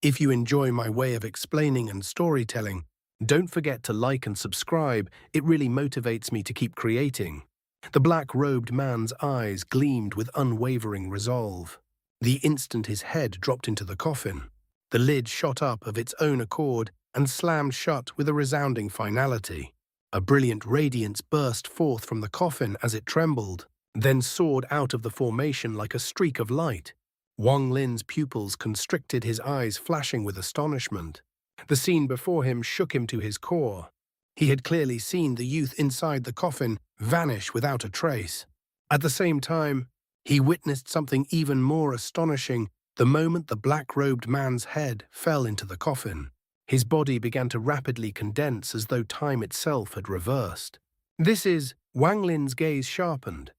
If you enjoy my way of explaining and storytelling, don't forget to like and subscribe. It really motivates me to keep creating. The black-robed man's eyes gleamed with unwavering resolve. The instant his head dropped into the coffin, the lid shot up of its own accord and slammed shut with a resounding finality. A brilliant radiance burst forth from the coffin as it trembled, then soared out of the formation like a streak of light. Wang Lin's pupils constricted, his eyes flashing with astonishment. The scene before him shook him to his core. He had clearly seen the youth inside the coffin vanish without a trace. At the same time, he witnessed something even more astonishing the moment the black-robed man's head fell into the coffin. His body began to rapidly condense as though time itself had reversed. Wang Lin's gaze sharpened.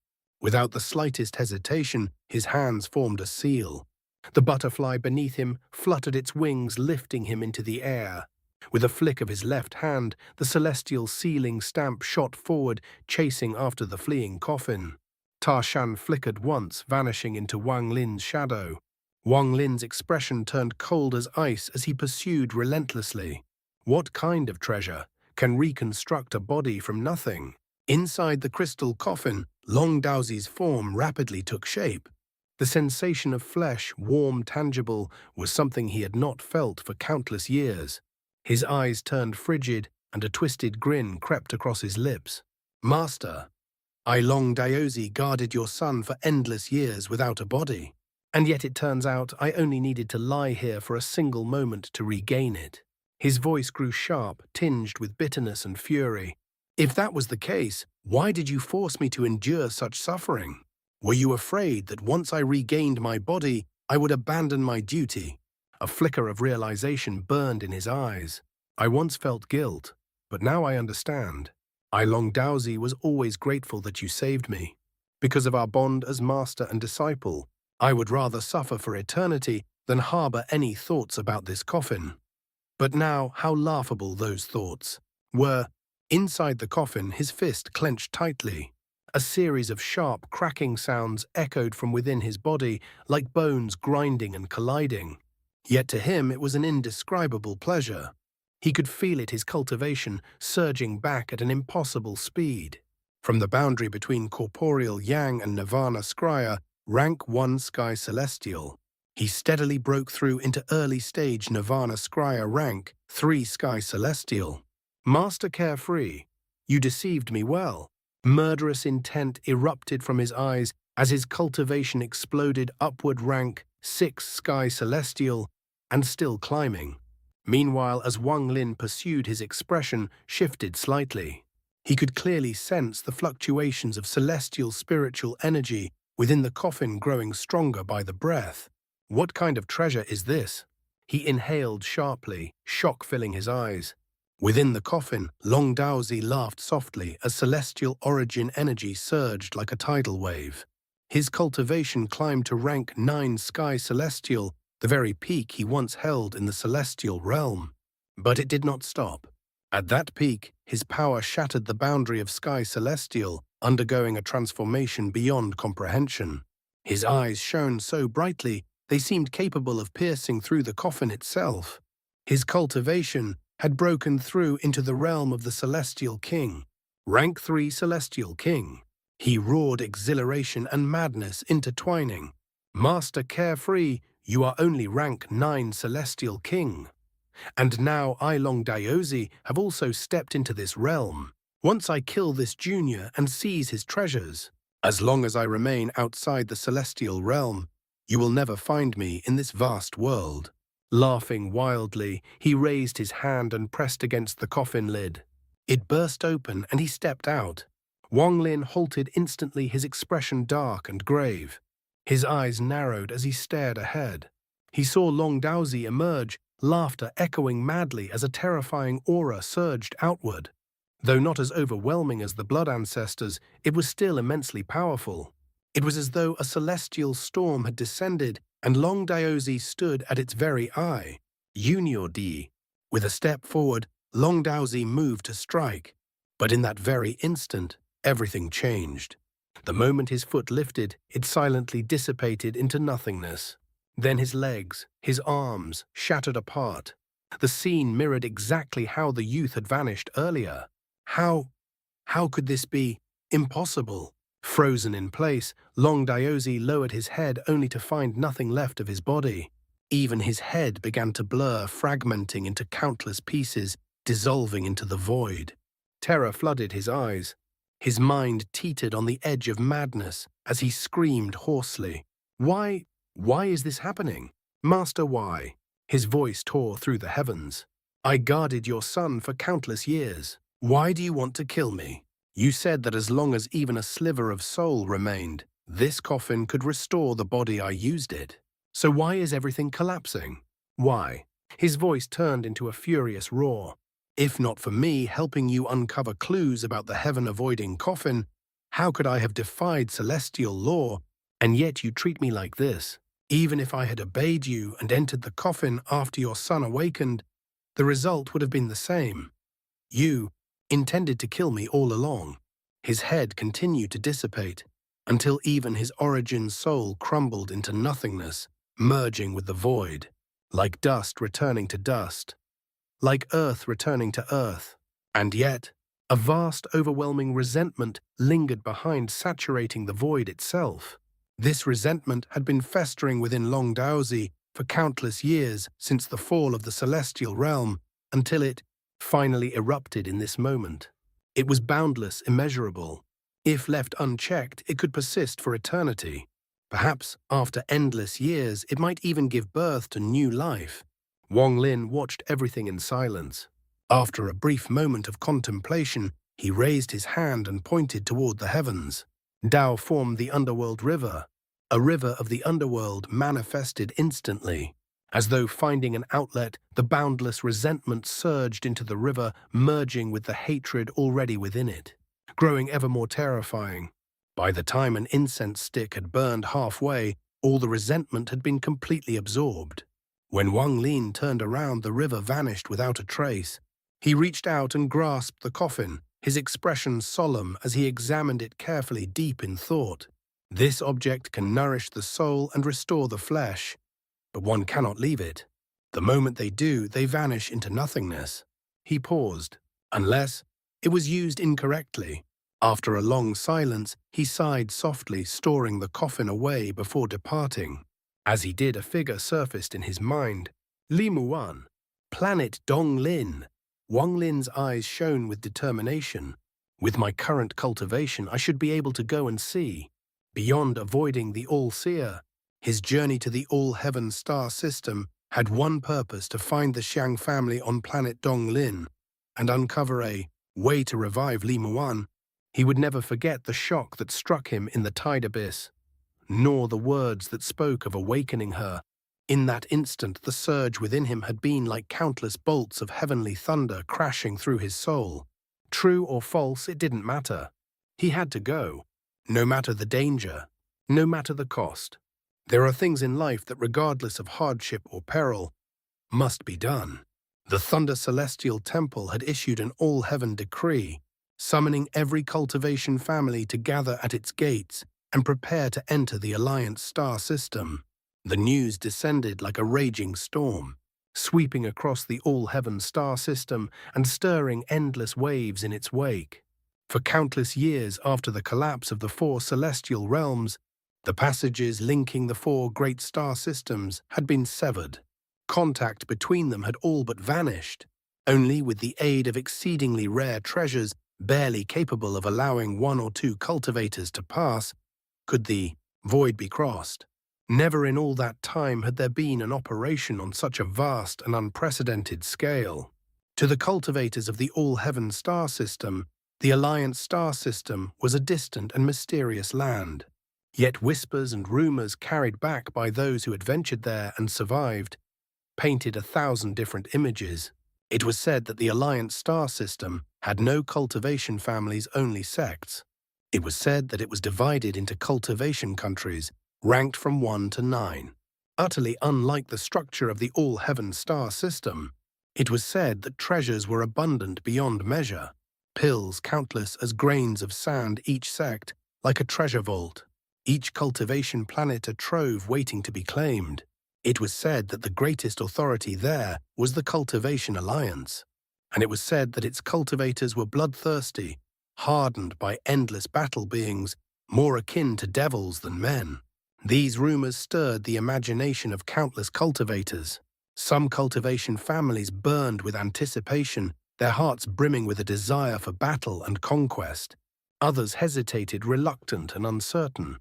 Without the slightest hesitation, his hands formed a seal. The butterfly beneath him fluttered its wings, lifting him into the air. With a flick of his left hand, the celestial sealing stamp shot forward, chasing after the fleeing coffin. Taran flickered once, vanishing into Wang Lin's shadow. Wang Lin's expression turned cold as ice as he pursued relentlessly. What kind of treasure can reconstruct a body from nothing? Inside the crystal coffin, Long Daozi's form rapidly took shape. The sensation of flesh, warm, tangible, was something he had not felt for countless years. His eyes turned frigid, and a twisted grin crept across his lips. "Master, I, Long Daozi, guarded your son for endless years without a body. And yet it turns out I only needed to lie here for a single moment to regain it." His voice grew sharp, tinged with bitterness and fury. "If that was the case, why did you force me to endure such suffering? Were you afraid that once I regained my body, I would abandon my duty?" A flicker of realization burned in his eyes. "I once felt guilt, but now I understand. I, Long Daozi, was always grateful that you saved me. Because of our bond as master and disciple, I would rather suffer for eternity than harbor any thoughts about this coffin." But now, how laughable those thoughts were. Inside the coffin, his fist clenched tightly. A series of sharp, cracking sounds echoed from within his body, like bones grinding and colliding. Yet to him it was an indescribable pleasure. He could feel it, his cultivation, surging back at an impossible speed. From the boundary between corporeal Yang and Nirvana Scryer, rank 1 Sky Celestial, he steadily broke through into early-stage Nirvana Scryer rank 3 Sky Celestial. "Master Carefree, you deceived me well." Murderous intent erupted from his eyes as his cultivation exploded upward, rank 6 Sky Celestial, and still climbing. Meanwhile, as Wang Lin pursued, his expression shifted slightly. He could clearly sense the fluctuations of celestial spiritual energy within the coffin growing stronger by the breath. What kind of treasure is this? He inhaled sharply, shock filling his eyes. Within the coffin, Long Daozi laughed softly as celestial origin energy surged like a tidal wave. His cultivation climbed to rank 9 Sky Celestial, the very peak he once held in the celestial realm. But it did not stop. At that peak, his power shattered the boundary of Sky Celestial, undergoing a transformation beyond comprehension. His eyes shone so brightly, they seemed capable of piercing through the coffin itself. His cultivation had broken through into the realm of the Celestial King. Rank 3 Celestial King. He roared, exhilaration and madness intertwining. "Master Carefree, you are only rank 9 Celestial King. And now I, Long Daozi, have also stepped into this realm. Once I kill this junior and seize his treasures, as long as I remain outside the Celestial realm, you will never find me in this vast world." Laughing wildly, he raised his hand and pressed against the coffin lid. It burst open and he stepped out. Wang Lin halted instantly, his expression dark and grave. His eyes narrowed as he stared ahead. He saw Long Daozi emerge, laughter echoing madly as a terrifying aura surged outward. Though not as overwhelming as the blood ancestors, it was still immensely powerful. It was as though a celestial storm had descended, and Long Daozi stood at its very eye. Junior D. With a step forward, Long Daozi moved to strike. But in that very instant, everything changed. The moment his foot lifted, it silently dissipated into nothingness. Then his legs, his arms, shattered apart. The scene mirrored exactly how the youth had vanished earlier. How could this be? Impossible. Frozen in place, Long Daozi lowered his head only to find nothing left of his body. Even his head began to blur, fragmenting into countless pieces, dissolving into the void. Terror flooded his eyes. His mind teetered on the edge of madness as he screamed hoarsely. Why is this happening? Master, why? His voice tore through the heavens. I guarded your son for countless years. Why do you want to kill me? You said that as long as even a sliver of soul remained, this coffin could restore the body I used it. So why is everything collapsing? Why? His voice turned into a furious roar. If not for me helping you uncover clues about the heaven-avoiding coffin, how could I have defied celestial law, and yet you treat me like this? Even if I had obeyed you and entered the coffin after your son awakened, the result would have been the same. You intended to kill me all along. His head continued to dissipate, until even his origin soul crumbled into nothingness, merging with the void, like dust returning to dust, like earth returning to earth. And yet, a vast, overwhelming resentment lingered behind, saturating the void itself. This resentment had been festering within Long Daozi for countless years since the fall of the celestial realm, until it finally erupted in this moment. It was boundless, immeasurable. If left unchecked, it could persist for eternity. Perhaps after endless years, it might even give birth to new life. Wang Lin watched everything in silence. After a brief moment of contemplation, he raised his hand and pointed toward the heavens. Dao formed the underworld river. A river of the underworld manifested instantly. As though finding an outlet, the boundless resentment surged into the river, merging with the hatred already within it, growing ever more terrifying. By the time an incense stick had burned halfway, all the resentment had been completely absorbed. When Wang Lin turned around, the river vanished without a trace. He reached out and grasped the coffin, his expression solemn as he examined it carefully, deep in thought. This object can nourish the soul and restore the flesh, but one cannot leave it. The moment they do, they vanish into nothingness. He paused. Unless it was used incorrectly. After a long silence, he sighed softly, storing the coffin away before departing. As he did, a figure surfaced in his mind. Li Muan, planet Donglin. Wang Lin's eyes shone with determination. With my current cultivation, I should be able to go and see. Beyond avoiding the All-Seer, his journey to the Allheaven star system had one purpose: to find the Xiang family on planet Donglin and uncover a way to revive Li Muan. He would never forget the shock that struck him in the tide abyss, nor the words that spoke of awakening her. In that instant, the surge within him had been like countless bolts of heavenly thunder crashing through his soul. True or false, it didn't matter. He had to go, no matter the danger, no matter the cost. There are things in life that, regardless of hardship or peril, must be done. The Thunder Celestial Temple had issued an all-heaven decree, summoning every cultivation family to gather at its gates and prepare to enter the Alliance star system. The news descended like a raging storm, sweeping across the all-heaven star system and stirring endless waves in its wake. For countless years after the collapse of the four celestial realms, the passages linking the four great star systems had been severed. Contact between them had all but vanished. Only with the aid of exceedingly rare treasures, barely capable of allowing one or two cultivators to pass, could the void be crossed. Never in all that time had there been an operation on such a vast and unprecedented scale. To the cultivators of the All-Heaven star system, the Alliance star system was a distant and mysterious land. Yet whispers and rumors carried back by those who had ventured there and survived painted 1,000 different images. It was said that the Alliance star system had no cultivation families, only sects. It was said that it was divided into cultivation countries, ranked from 1 to 9. Utterly unlike the structure of the All-Heaven star system, it was said that treasures were abundant beyond measure, pills countless as grains of sand, each sect like a treasure vault, each cultivation planet a trove waiting to be claimed. It was said that the greatest authority there was the Cultivation Alliance, and it was said that its cultivators were bloodthirsty, hardened by endless battle beings, more akin to devils than men. These rumors stirred the imagination of countless cultivators. Some cultivation families burned with anticipation, their hearts brimming with a desire for battle and conquest. Others hesitated, reluctant and uncertain.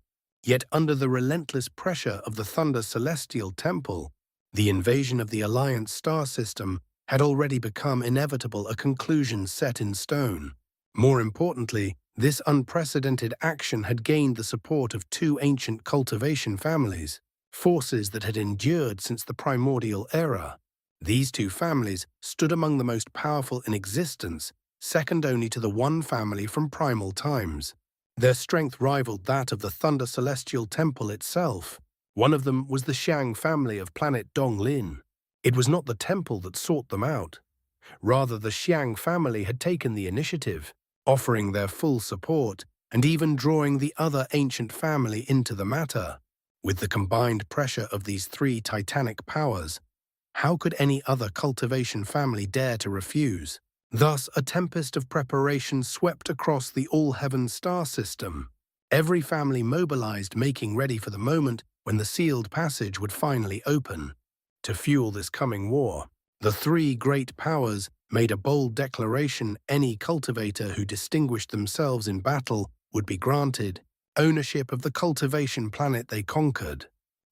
Yet under the relentless pressure of the Thunder Celestial Temple, the invasion of the Alliance star system had already become inevitable, a conclusion set in stone. More importantly, this unprecedented action had gained the support of two ancient cultivation families, forces that had endured since the primordial era. These two families stood among the most powerful in existence, second only to the one family from primal times. Their strength rivaled that of the Thunder Celestial Temple itself. One of them was the Xiang family of planet Dong Lin. It was not the temple that sought them out. Rather, the Xiang family had taken the initiative, offering their full support and even drawing the other ancient family into the matter. With the combined pressure of these three titanic powers, how could any other cultivation family dare to refuse? Thus, a tempest of preparation swept across the Allheaven star system. Every family mobilized, making ready for the moment when the sealed passage would finally open. To fuel this coming war, the three great powers made a bold declaration: any cultivator who distinguished themselves in battle would be granted ownership of the cultivation planet they conquered.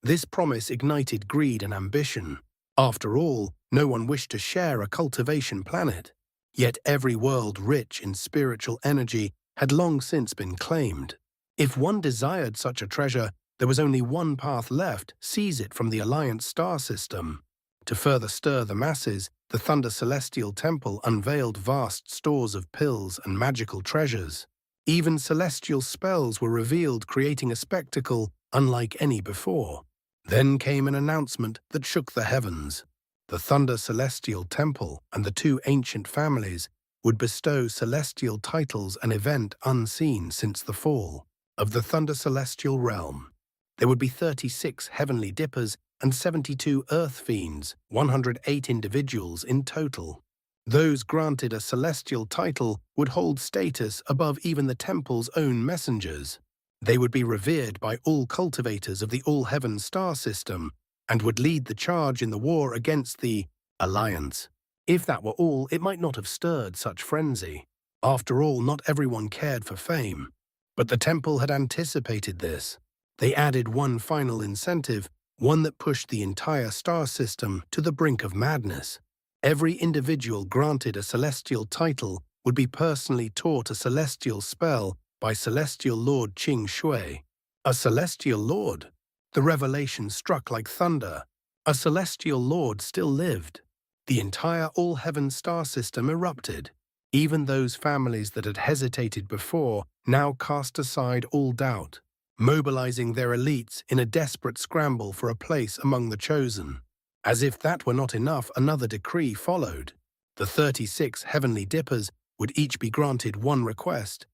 This promise ignited greed and ambition. After all, no one wished to share a cultivation planet. Yet every world rich in spiritual energy had long since been claimed. If one desired such a treasure, there was only one path left: seize it from the Alliance star system. To further stir the masses, the Thunder Celestial Temple unveiled vast stores of pills and magical treasures. Even celestial spells were revealed, creating a spectacle unlike any before. Then came an announcement that shook the heavens. The Thunder Celestial Temple and the two ancient families would bestow celestial titles, an event unseen since the fall of the Thunder Celestial Realm. There would be 36 Heavenly Dippers and 72 Earth Fiends, 108 individuals in total. Those granted a celestial title would hold status above even the temple's own messengers. They would be revered by all cultivators of the Allheaven star system and would lead the charge in the war against the Alliance. If that were all, it might not have stirred such frenzy. After all, not everyone cared for fame. But the temple had anticipated this. They added one final incentive, one that pushed the entire star system to the brink of madness. Every individual granted a celestial title would be personally taught a celestial spell by Celestial Lord Qing Shui. A celestial lord? The revelation struck like thunder. A celestial lord still lived. The entire Allheaven star system erupted. Even those families that had hesitated before now cast aside all doubt, mobilizing their elites in a desperate scramble for a place among the chosen. As if that were not enough, another decree followed. The 36 Heavenly Dippers would each be granted one request,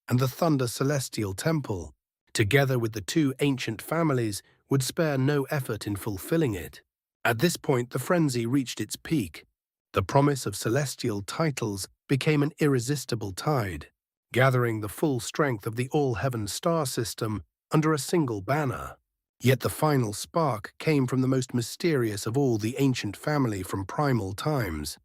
and the Thunder Celestial Temple, together with the two ancient families, would spare no effort in fulfilling it. At this point, the frenzy reached its peak. The promise of celestial titles became an irresistible tide, gathering the full strength of the Allheaven star system under a single banner. Yet the final spark came from the most mysterious of all the ancient family from primal times.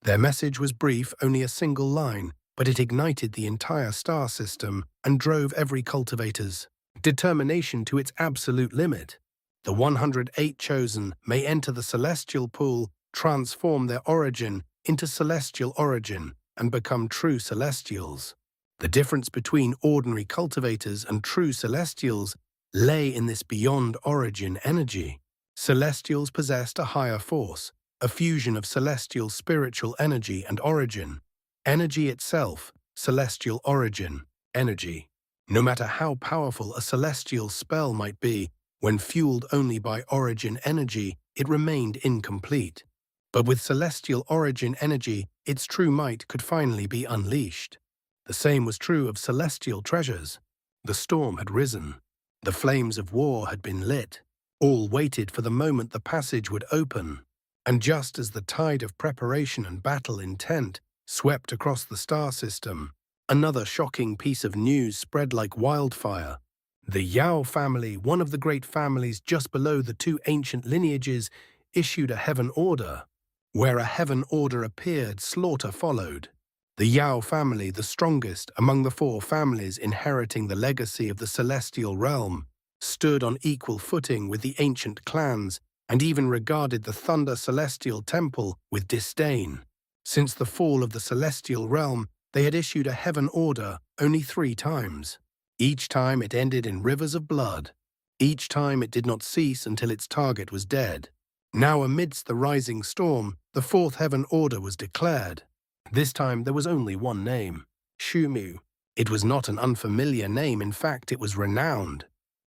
Their message was brief, only a single line, but it ignited the entire star system and drove every cultivator's determination to its absolute limit. The 108 chosen may enter the celestial pool, transform their origin into celestial origin, and become true celestials. The difference between ordinary cultivators and true celestials lay in this beyond origin energy. Celestials possessed a higher force, a fusion of celestial spiritual energy and origin. Energy itself, celestial origin, energy. No matter how powerful a celestial spell might be, when fueled only by origin energy, it remained incomplete. But with celestial origin energy, its true might could finally be unleashed. The same was true of celestial treasures. The storm had risen. The flames of war had been lit. All waited for the moment the passage would open. And just as the tide of preparation and battle intent swept across the star system, another shocking piece of news spread like wildfire. The Yao family, one of the great families just below the two ancient lineages, issued a heaven order. Where a heaven order appeared, slaughter followed. The Yao family, the strongest among the four families inheriting the legacy of the celestial realm, stood on equal footing with the ancient clans and even regarded the Thunder Celestial Temple with disdain. Since the fall of the celestial realm, they had issued a heaven order only 3 times. Each time it ended in rivers of blood. Each time it did not cease until its target was dead. Now amidst the rising storm, the fourth heaven order was declared. This time there was only one name, Shumu. It was not an unfamiliar name, in fact it was renowned.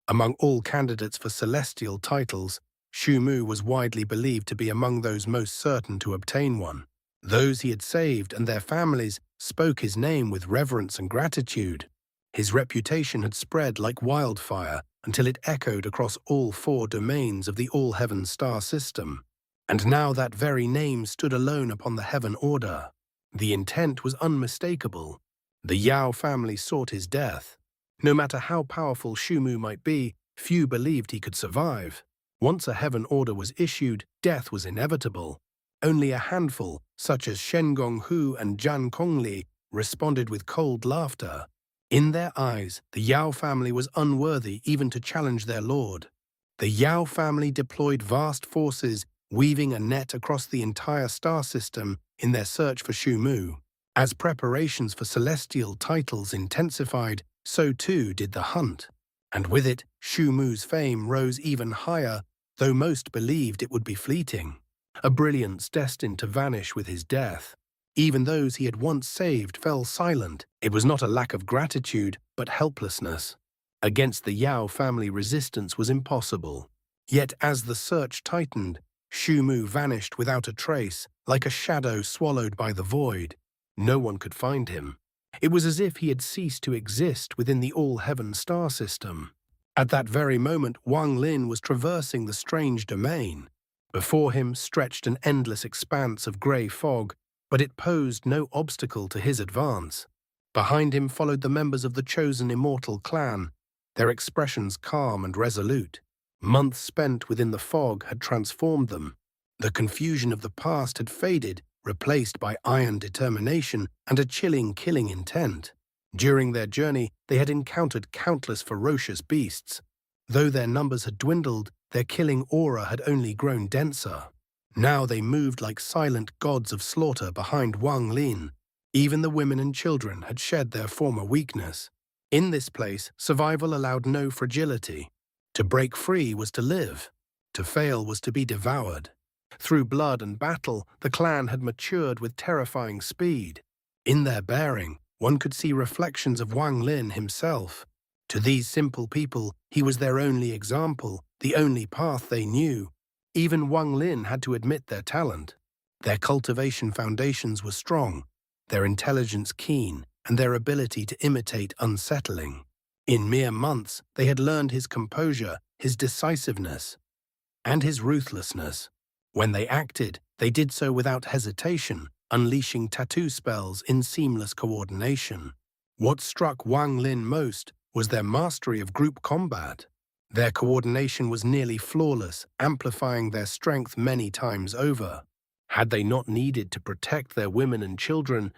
Among all candidates for celestial titles, Shumu was widely believed to be among those most certain to obtain one. Those he had saved and their families spoke his name with reverence and gratitude. His reputation had spread like wildfire until it echoed across all 4 domains of the Allheaven star system. And now that very name stood alone upon the heaven order. The intent was unmistakable. The Yao family sought his death. No matter how powerful Shumu might be, few believed he could survive. Once a heaven order was issued, death was inevitable. Only a handful, such as Shen Gonghu and Zhan Kongli, responded with cold laughter. In their eyes, the Yao family was unworthy even to challenge their lord. The Yao family deployed vast forces, weaving a net across the entire star system in their search for Shumu. As preparations for celestial titles intensified, so too did the hunt. And with it, Shumu's fame rose even higher, though most believed it would be fleeting. A brilliance destined to vanish with his death. Even those he had once saved fell silent. It was not a lack of gratitude, but helplessness. Against the Yao family, resistance was impossible. Yet as the search tightened, Shumu vanished without a trace, like a shadow swallowed by the void. No one could find him. It was as if he had ceased to exist within the Allheaven star system. At that very moment, Wang Lin was traversing the strange domain. Before him stretched an endless expanse of grey fog, but it posed no obstacle to his advance. Behind him followed the members of the chosen Immortal clan, their expressions calm and resolute. Months spent within the fog had transformed them. The confusion of the past had faded, replaced by iron determination and a chilling killing intent. During their journey, they had encountered countless ferocious beasts. Though their numbers had dwindled, their killing aura had only grown denser. Now they moved like silent gods of slaughter behind Wang Lin. Even the women and children had shed their former weakness. In this place, survival allowed no fragility. To break free was to live. To fail was to be devoured. Through blood and battle, the clan had matured with terrifying speed. In their bearing, one could see reflections of Wang Lin himself. To these simple people, he was their only example, the only path they knew. Even Wang Lin had to admit their talent. Their cultivation foundations were strong, their intelligence keen, and their ability to imitate unsettling. In mere months, they had learned his composure, his decisiveness, and his ruthlessness. When they acted, they did so without hesitation, unleashing tattoo spells in seamless coordination. What struck Wang Lin most was their mastery of group combat. Their coordination was nearly flawless, amplifying their strength many times over. Had they not needed to protect their women and children,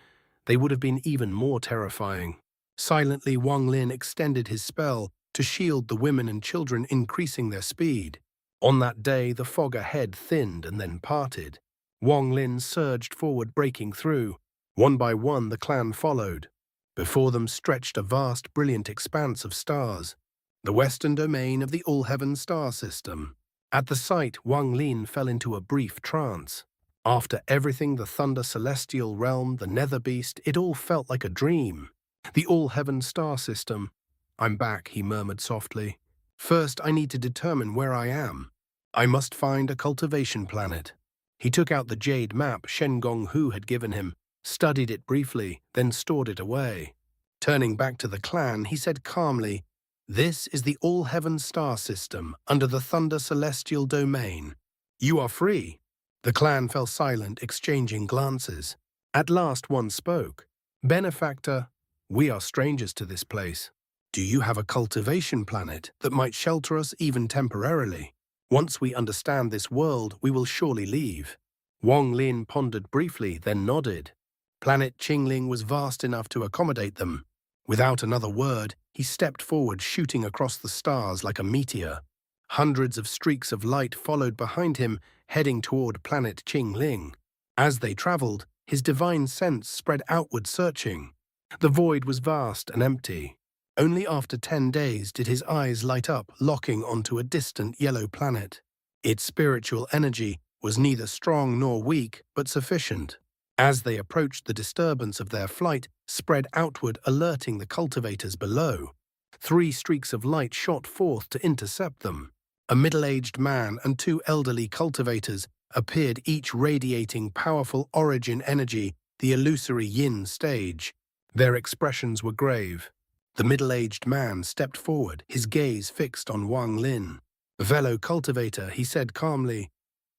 they would have been even more terrifying. Silently, Wang Lin extended his spell to shield the women and children, increasing their speed. On that day, the fog ahead thinned and then parted. Wang Lin surged forward, breaking through. One by one, the clan followed. Before them stretched a vast, brilliant expanse of stars, the western domain of the Allheaven star system. At the sight, Wang Lin fell into a brief trance. After everything, the Thunder Celestial Realm, the Nether Beast, it all felt like a dream. The Allheaven star system. "I'm back," he murmured softly. "First, I need to determine where I am. I must find a cultivation planet." He took out the jade map Shen Gonghu had given him, studied it briefly, then stored it away. Turning back to the clan, he said calmly, This is the Allheaven star system under the Thunder Celestial Domain. You are free. The clan fell silent, exchanging glances. At last one spoke. Benefactor, we are strangers to this place. Do you have a cultivation planet that might shelter us even temporarily? Once we understand this world, we will surely leave. Wang Lin pondered briefly, then nodded. Planet Qingling was vast enough to accommodate them. Without another word, he stepped forward, shooting across the stars like a meteor. Hundreds of streaks of light followed behind him, heading toward planet Qingling. As they traveled, his divine sense spread outward, searching. The void was vast and empty. Only after 10 days did his eyes light up, locking onto a distant yellow planet. Its spiritual energy was neither strong nor weak, but sufficient. As they approached, the disturbance of their flight spread outward, alerting the cultivators below. 3 streaks of light shot forth to intercept them. A middle-aged man and 2 elderly cultivators appeared, each radiating powerful origin energy, the illusory yin stage. Their expressions were grave. The middle-aged man stepped forward, his gaze fixed on Wang Lin. "Fellow cultivator," he said calmly,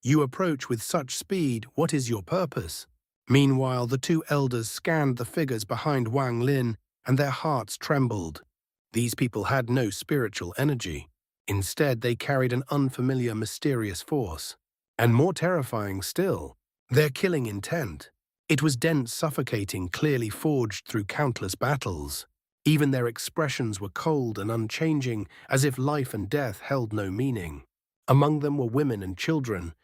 "you approach with such speed. What is your purpose?" Meanwhile, the 2 elders scanned the figures behind Wang Lin, and their hearts trembled. These people had no spiritual energy. Instead, they carried an unfamiliar, mysterious force. And more terrifying still, their killing intent. It was dense, suffocating, clearly forged through countless battles. Even their expressions were cold and unchanging, as if life and death held no meaning. Among them were women and children,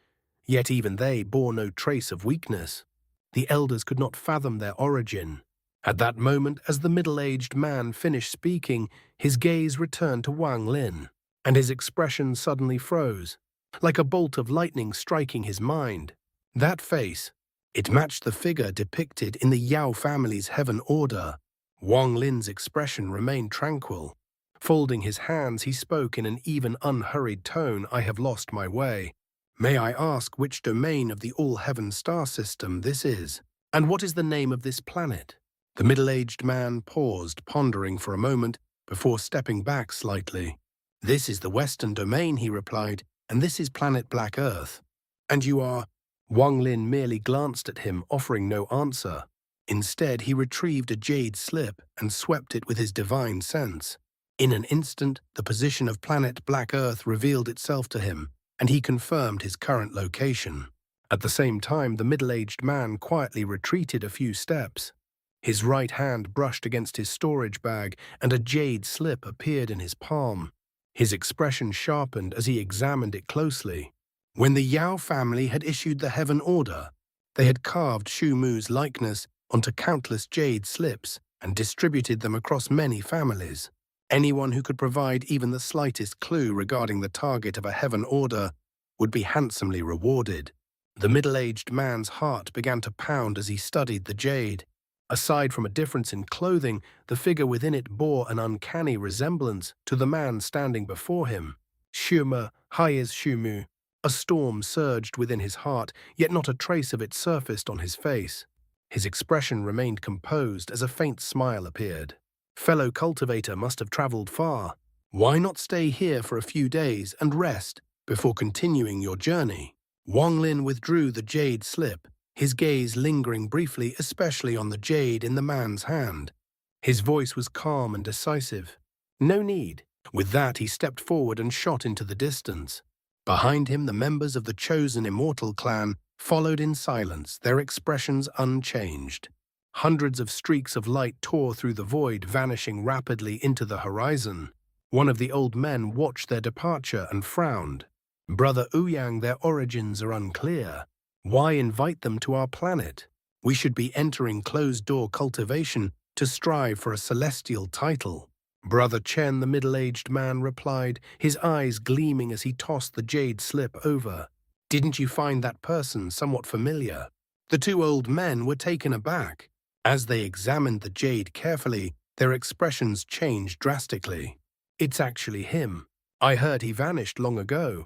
yet even they bore no trace of weakness. The elders could not fathom their origin. At that moment, as the middle-aged man finished speaking, his gaze returned to Wang Lin, and his expression suddenly froze, like a bolt of lightning striking his mind. That face, it matched the figure depicted in the Yao family's heaven order. Wang Lin's expression remained tranquil. Folding his hands, he spoke in an even, unhurried tone. "I have lost my way. May I ask which domain of the Allheaven star system this is? And what is the name of this planet?" The middle-aged man paused, pondering for a moment, before stepping back slightly. "This is the Western domain," he replied, "and this is planet Black Earth." "And you are—" Wang Lin merely glanced at him, offering no answer. Instead, he retrieved a jade slip and swept it with his divine sense. In an instant, the position of planet Black Earth revealed itself to him, and he confirmed his current location. At the same time, the middle-aged man quietly retreated a few steps. His right hand brushed against his storage bag, and a jade slip appeared in his palm. His expression sharpened as he examined it closely. When the Yao family had issued the heaven order, they had carved Shu Mu's likeness onto countless jade slips and distributed them across many families. Anyone who could provide even the slightest clue regarding the target of a heaven order would be handsomely rewarded. The middle-aged man's heart began to pound as he studied the jade. Aside from a difference in clothing, the figure within it bore an uncanny resemblance to the man standing before him. Shuma, Hayes Shumu. A storm surged within his heart, yet not a trace of it surfaced on his face. His expression remained composed as a faint smile appeared. "Fellow cultivator must have traveled far. Why not stay here for a few days and rest before continuing your journey?" Wang Lin withdrew the jade slip, his gaze lingering briefly, especially on the jade in the man's hand. His voice was calm and decisive. "No need." With that, he stepped forward and shot into the distance. Behind him, the members of the chosen Immortal clan followed in silence, their expressions unchanged. Hundreds of streaks of light tore through the void, vanishing rapidly into the horizon. One of the old men watched their departure and frowned. "Brother Ouyang, their origins are unclear. Why invite them to our planet? We should be entering closed-door cultivation to strive for a celestial title." Brother Chen, the middle-aged man, replied, his eyes gleaming as he tossed the jade slip over. "Didn't you find that person somewhat familiar?" The 2 old men were taken aback. As they examined the jade carefully, their expressions changed drastically. "It's actually him. I heard he vanished long ago,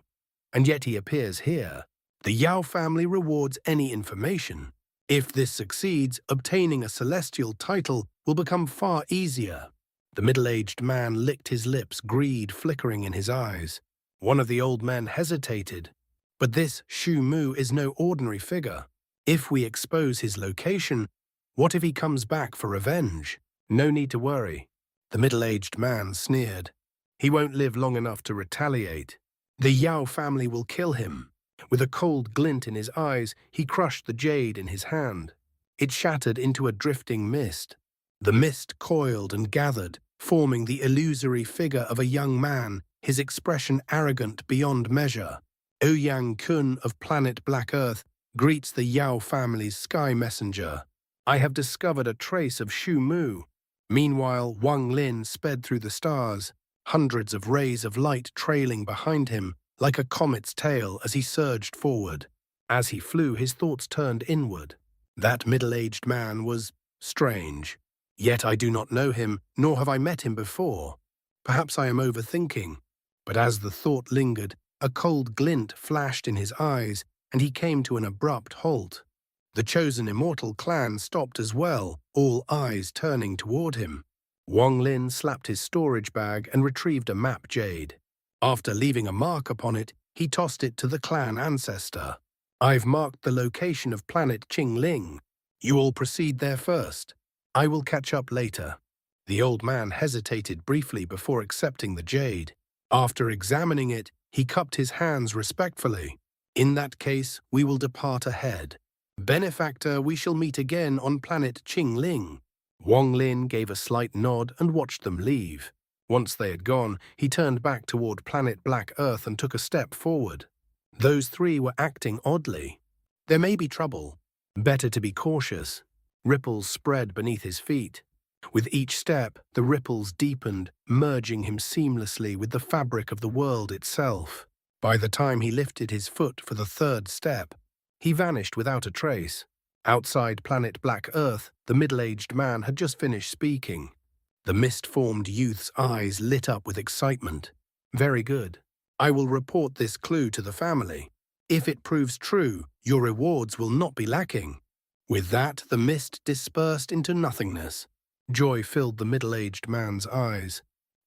and yet he appears here. The Yao family rewards any information. If this succeeds, obtaining a celestial title will become far easier." The middle-aged man licked his lips, greed flickering in his eyes. One of the old men hesitated. But this Shu Mu is no ordinary figure. If we expose his location, what if he comes back for revenge? No need to worry. The middle-aged man sneered. He won't live long enough to retaliate. The Yao family will kill him. With a cold glint in his eyes, he crushed the jade in his hand. It shattered into a drifting mist. The mist coiled and gathered, forming the illusory figure of a young man, his expression arrogant beyond measure. Yaoing Yun of planet Black Earth greets the Yao family's sky messenger. I have discovered a trace of Shu Mu. Meanwhile, Wang Lin sped through the stars, hundreds of rays of light trailing behind him like a comet's tail as he surged forward. As he flew, his thoughts turned inward. That middle-aged man was strange. Yet I do not know him, nor have I met him before. Perhaps I am overthinking. But as the thought lingered, a cold glint flashed in his eyes, and he came to an abrupt halt. The chosen Immortal clan stopped as well, all eyes turning toward him. Wang Lin slapped his storage bag and retrieved a map jade. After leaving a mark upon it, he tossed it to the clan ancestor. I've marked the location of planet Qingling. You all proceed there first. I will catch up later. The old man hesitated briefly before accepting the jade. After examining it, he cupped his hands respectfully. In that case, we will depart ahead. Benefactor, we shall meet again on planet Qingling. Wang Lin gave a slight nod and watched them leave. Once they had gone, he turned back toward planet Black Earth and took a step forward. Those three were acting oddly. There may be trouble. Better to be cautious. Ripples spread beneath his feet. With each step, the ripples deepened, merging him seamlessly with the fabric of the world itself. By the time he lifted his foot for the third step, he vanished without a trace. Outside planet Black Earth, the middle-aged man had just finished speaking. The mist-formed youth's eyes lit up with excitement. Very good. I will report this clue to the family. If it proves true, your rewards will not be lacking. With that, the mist dispersed into nothingness. Joy filled the middle-aged man's eyes.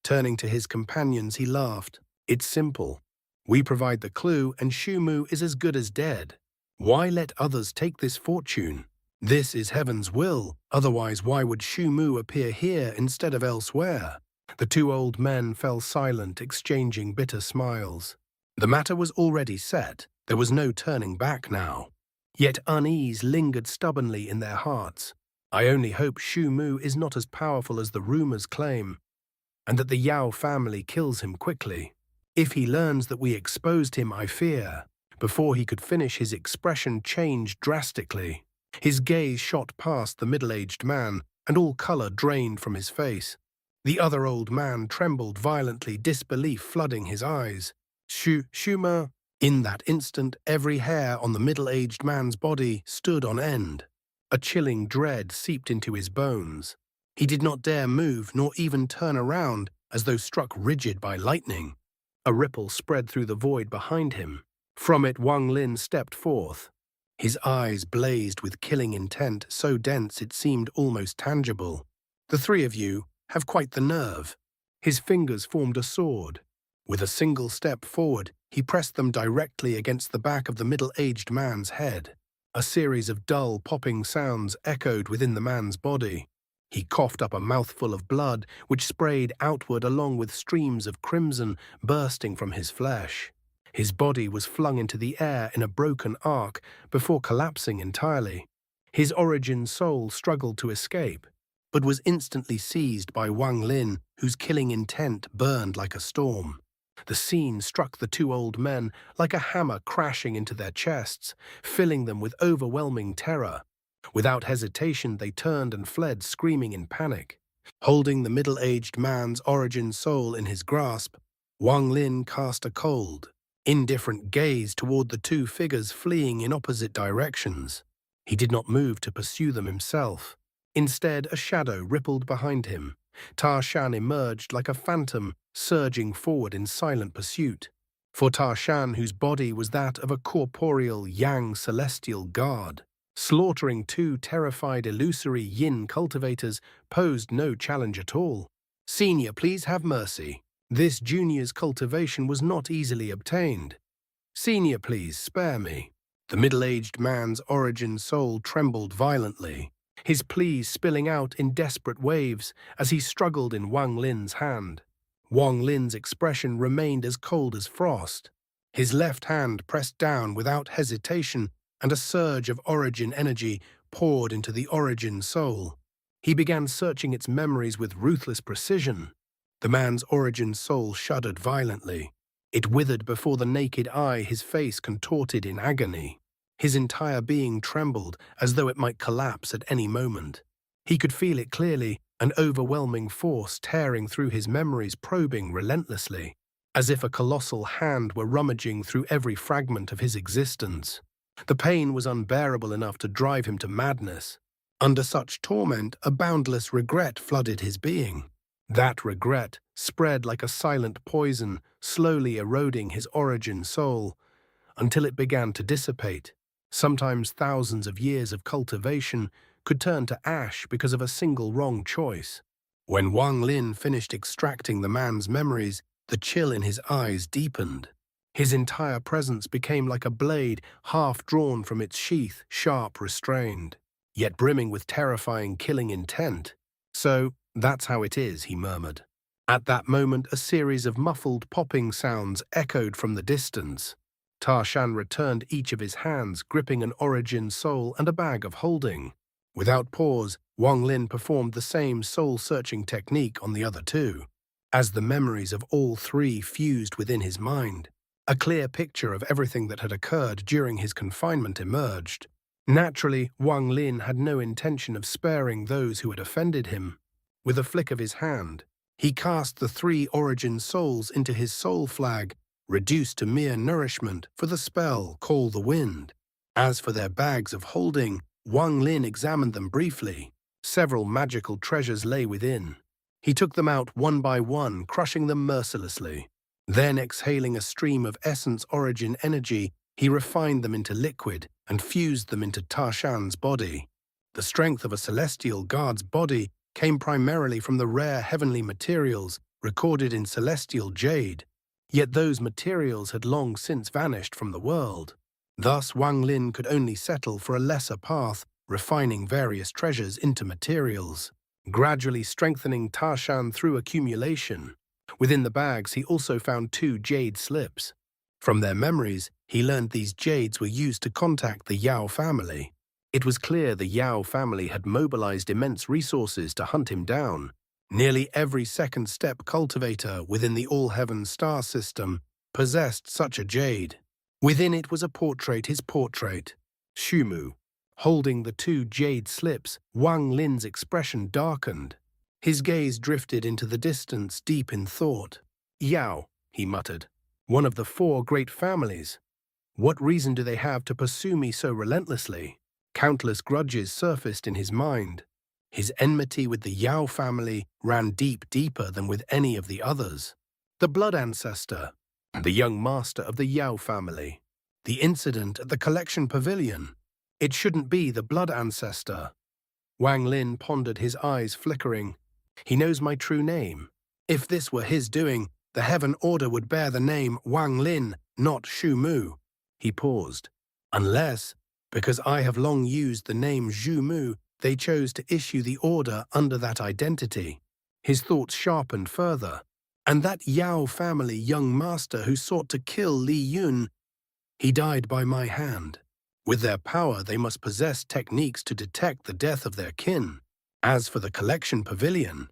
Turning to his companions, he laughed. It's simple. We provide the clue, and Shu Mu is as good as dead. Why let others take this fortune? This is heaven's will, otherwise why would Shu Mu appear here instead of elsewhere? The two old men fell silent, exchanging bitter smiles. The matter was already set. There was no turning back now. Yet unease lingered stubbornly in their hearts. I only hope Shu Mu is not as powerful as the rumors claim, and that the Yao family kills him quickly. If he learns that we exposed him, I fear. Before he could finish, his expression changed drastically. His gaze shot past the middle-aged man, and all color drained from his face. The other old man trembled violently, disbelief flooding his eyes. Shuma. In that instant, every hair on the middle-aged man's body stood on end. A chilling dread seeped into his bones. He did not dare move, nor even turn around, as though struck rigid by lightning. A ripple spread through the void behind him. From it, Wang Lin stepped forth. His eyes blazed with killing intent, so dense it seemed almost tangible. The three of you have quite the nerve. His fingers formed a sword. With a single step forward, he pressed them directly against the back of the middle-aged man's head. A series of dull, popping sounds echoed within the man's body. He coughed up a mouthful of blood, which sprayed outward along with streams of crimson bursting from his flesh. His body was flung into the air in a broken arc before collapsing entirely. His origin soul struggled to escape, but was instantly seized by Wang Lin, whose killing intent burned like a storm. The scene struck the two old men like a hammer crashing into their chests, filling them with overwhelming terror. Without hesitation, they turned and fled, screaming in panic. Holding the middle-aged man's origin soul in his grasp, Wang Lin cast a cold, indifferent gaze toward the two figures fleeing in opposite directions. He did not move to pursue them himself. Instead, a shadow rippled behind him. Tarshan emerged like a phantom, surging forward in silent pursuit. For Tarshan, whose body was that of a corporeal Yang celestial god, slaughtering two terrified illusory yin cultivators posed no challenge at all. "Senior, please have mercy. This junior's cultivation was not easily obtained. Senior, please spare me." The middle-aged man's origin soul trembled violently, his pleas spilling out in desperate waves as he struggled in Wang Lin's hand. Wang Lin's expression remained as cold as frost. His left hand pressed down without hesitation, and a surge of origin energy poured into the origin soul. He began searching its memories with ruthless precision. The man's origin soul shuddered violently. It withered before the naked eye, his face contorted in agony. His entire being trembled as though it might collapse at any moment. He could feel it clearly, an overwhelming force tearing through his memories, probing relentlessly, as if a colossal hand were rummaging through every fragment of his existence. The pain was unbearable enough to drive him to madness. Under such torment, a boundless regret flooded his being. That regret spread like a silent poison, slowly eroding his origin soul, until it began to dissipate. Sometimes thousands of years of cultivation could turn to ash because of a single wrong choice. When Wang Lin finished extracting the man's memories, the chill in his eyes deepened. His entire presence became like a blade half drawn from its sheath, sharp, restrained, yet brimming with terrifying killing intent. "So, that's how it is," he murmured. At that moment, a series of muffled popping sounds echoed from the distance. Tarshan returned each of his hands, gripping an origin soul and a bag of holding. Without pause, Wang Lin performed the same soul-searching technique on the other two. As the memories of all three fused within his mind, a clear picture of everything that had occurred during his confinement emerged. Naturally, Wang Lin had no intention of sparing those who had offended him. With a flick of his hand, he cast the three origin souls into his soul flag, reduced to mere nourishment for the spell Call the Wind. As for their bags of holding, Wang Lin examined them briefly. Several magical treasures lay within. He took them out one by one, crushing them mercilessly. Then, exhaling a stream of essence origin energy, he refined them into liquid and fused them into Tarshan's body. The strength of a celestial guard's body came primarily from the rare heavenly materials recorded in celestial jade, yet those materials had long since vanished from the world. Thus, Wang Lin could only settle for a lesser path, refining various treasures into materials, gradually strengthening Tarshan through accumulation. Within the bags, he also found 2 jade slips. From their memories, he learned these jades were used to contact the Yao family. It was clear the Yao family had mobilized immense resources to hunt him down. Nearly every second step cultivator within the Allheaven star system possessed such a jade. Within it was a portrait, his portrait, Shumu. Holding the 2 jade slips, Wang Lin's expression darkened. His gaze drifted into the distance, deep in thought. "Yao," he muttered, "one of the 4 great families. What reason do they have to pursue me so relentlessly?" Countless grudges surfaced in his mind. His enmity with the Yao family ran deeper than with any of the others. The blood ancestor, the young master of the Yao family. The incident at the collection pavilion. It shouldn't be the blood ancestor. Wang Lin pondered, his eyes flickering. He knows my true name. If this were his doing, the Heaven Order would bear the name Wang Lin, not Shu Mu. He paused. Unless, because I have long used the name Zhu Mu, they chose to issue the order under that identity. His thoughts sharpened further. And that Yao family young master who sought to kill Li Yun, he died by my hand. With their power, they must possess techniques to detect the death of their kin. As for the collection pavilion,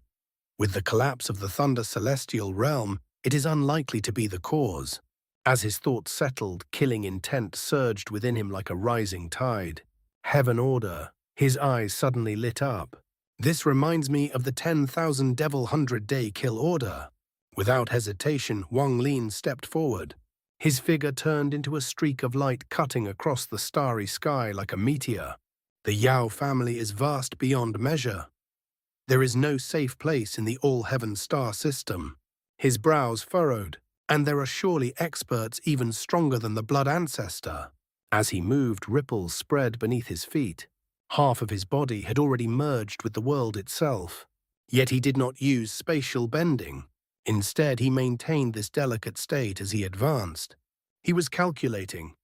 with the collapse of the Thunder Celestial Realm, it is unlikely to be the cause. As his thoughts settled, killing intent surged within him like a rising tide. Heaven Order. His eyes suddenly lit up. This reminds me of the 10,000 Devil 100-day kill order. Without hesitation, Wang Lin stepped forward. His figure turned into a streak of light cutting across the starry sky like a meteor. The Yao family is vast beyond measure. There is no safe place in the Allheaven star system. His brows furrowed, and there are surely experts even stronger than the blood ancestor. As he moved, ripples spread beneath his feet. Half of his body had already merged with the world itself. Yet he did not use spatial bending. Instead, he maintained this delicate state as he advanced. He was calculating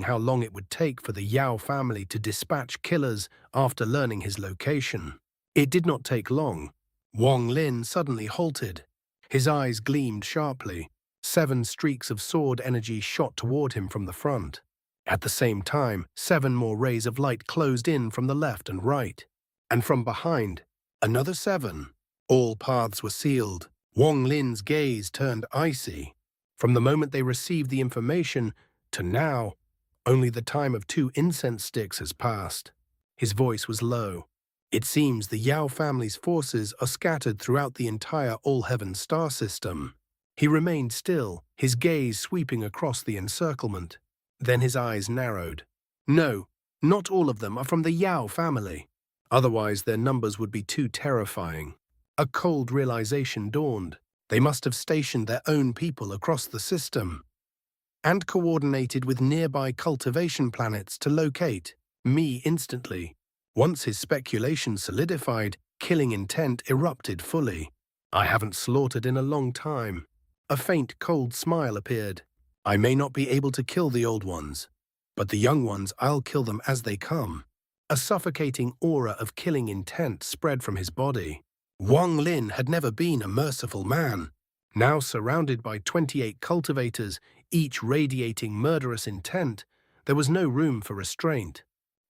how long it would take for the Yao family to dispatch killers after learning his location. It did not take long. Wang Lin suddenly halted. His eyes gleamed sharply. 7 streaks of sword energy shot toward him from the front. At the same time, 7 more rays of light closed in from the left and right. And from behind, another 7. All paths were sealed. Wang Lin's gaze turned icy. From the moment they received the information to now, only the time of 2 incense sticks has passed. His voice was low. It seems the Yao family's forces are scattered throughout the entire Allheaven star system. He remained still, his gaze sweeping across the encirclement. Then his eyes narrowed. No, not all of them are from the Yao family. Otherwise, their numbers would be too terrifying. A cold realization dawned. They must have stationed their own people across the system and coordinated with nearby cultivation planets to locate me instantly. Once his speculation solidified, killing intent erupted fully. I haven't slaughtered in a long time. A faint, cold smile appeared. I may not be able to kill the old ones, but the young ones, I'll kill them as they come. A suffocating aura of killing intent spread from his body. Wang Lin had never been a merciful man. Now surrounded by 28 cultivators, each radiating murderous intent, there was no room for restraint.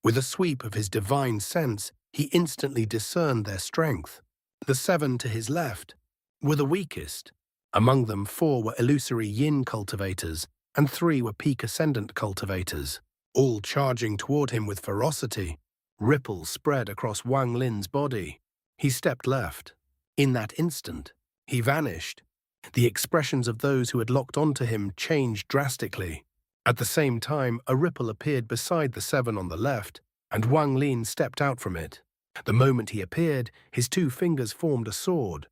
With a sweep of his divine sense, he instantly discerned their strength. The 7 to his left were the weakest. Among them, 4 were illusory yin cultivators, and 3 were peak ascendant cultivators, all charging toward him with ferocity. Ripples spread across Wang Lin's body. He stepped left. In that instant, he vanished. The expressions of those who had locked onto him changed drastically. At the same time, a ripple appeared beside the 7 on the left, and Wang Lin stepped out from it. The moment he appeared, his 2 fingers formed a sword.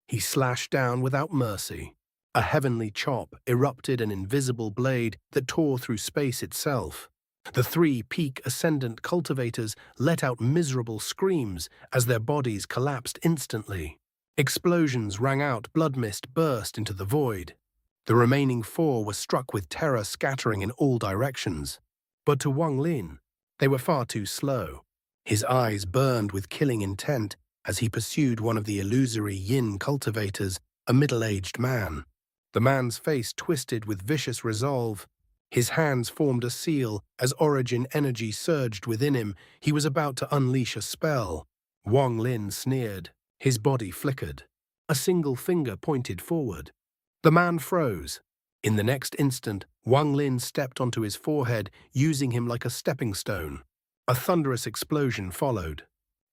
He slashed down without mercy. A heavenly chop erupted an invisible blade that tore through space itself. The 3 peak ascendant cultivators let out miserable screams as their bodies collapsed instantly. Explosions rang out, blood mist burst into the void. The remaining 4 were struck with terror, scattering in all directions. But to Wang Lin, they were far too slow. His eyes burned with killing intent as he pursued one of the illusory yin cultivators, a middle-aged man. The man's face twisted with vicious resolve. His hands formed a seal as origin energy surged within him. He was about to unleash a spell. Wang Lin sneered. His body flickered. A single finger pointed forward. The man froze. In the next instant, Wang Lin stepped onto his forehead, using him like a stepping stone. A thunderous explosion followed.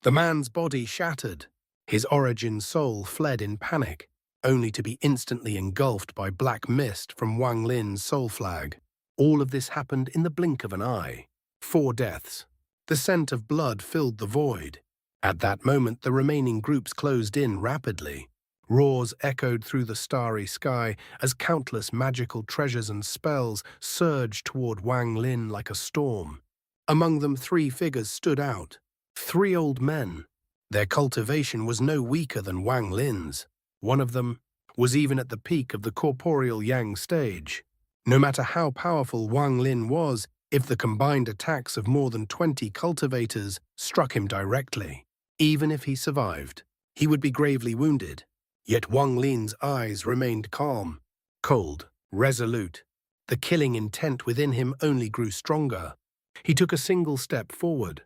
The man's body shattered. His origin soul fled in panic, only to be instantly engulfed by black mist from Wang Lin's soul flag. All of this happened in the blink of an eye. 4 deaths. The scent of blood filled the void. At that moment, the remaining groups closed in rapidly. Roars echoed through the starry sky as countless magical treasures and spells surged toward Wang Lin like a storm. Among them, 3 figures stood out. 3 old men. Their cultivation was no weaker than Wang Lin's. One of them was even at the peak of the corporeal yang stage. No matter how powerful Wang Lin was, if the combined attacks of more than 20 cultivators struck him directly, even if he survived, he would be gravely wounded. Yet Wang Lin's eyes remained calm, cold, resolute. The killing intent within him only grew stronger. He took a single step forward.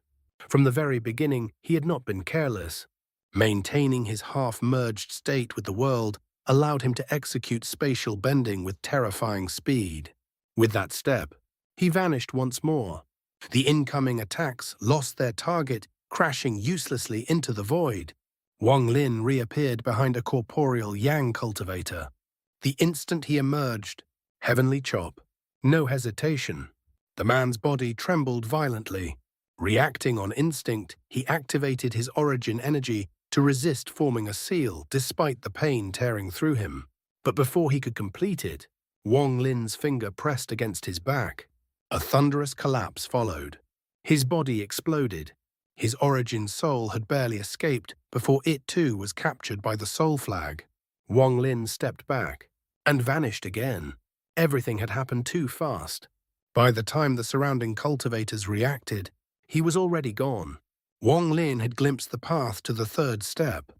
From the very beginning, he had not been careless. Maintaining his half-merged state with the world allowed him to execute spatial bending with terrifying speed. With that step, he vanished once more. The incoming attacks lost their target, crashing uselessly into the void. Wang Lin reappeared behind a corporeal yang cultivator. The instant he emerged, heavenly chop, no hesitation. The man's body trembled violently. Reacting on instinct, he activated his origin energy to resist forming a seal despite the pain tearing through him. But before he could complete it, Wang Lin's finger pressed against his back. A thunderous collapse followed. His body exploded. His origin soul had barely escaped before it too was captured by the soul flag. Wang Lin stepped back and vanished again. Everything had happened too fast. By the time the surrounding cultivators reacted, he was already gone. Wang Lin had glimpsed the path to the third step.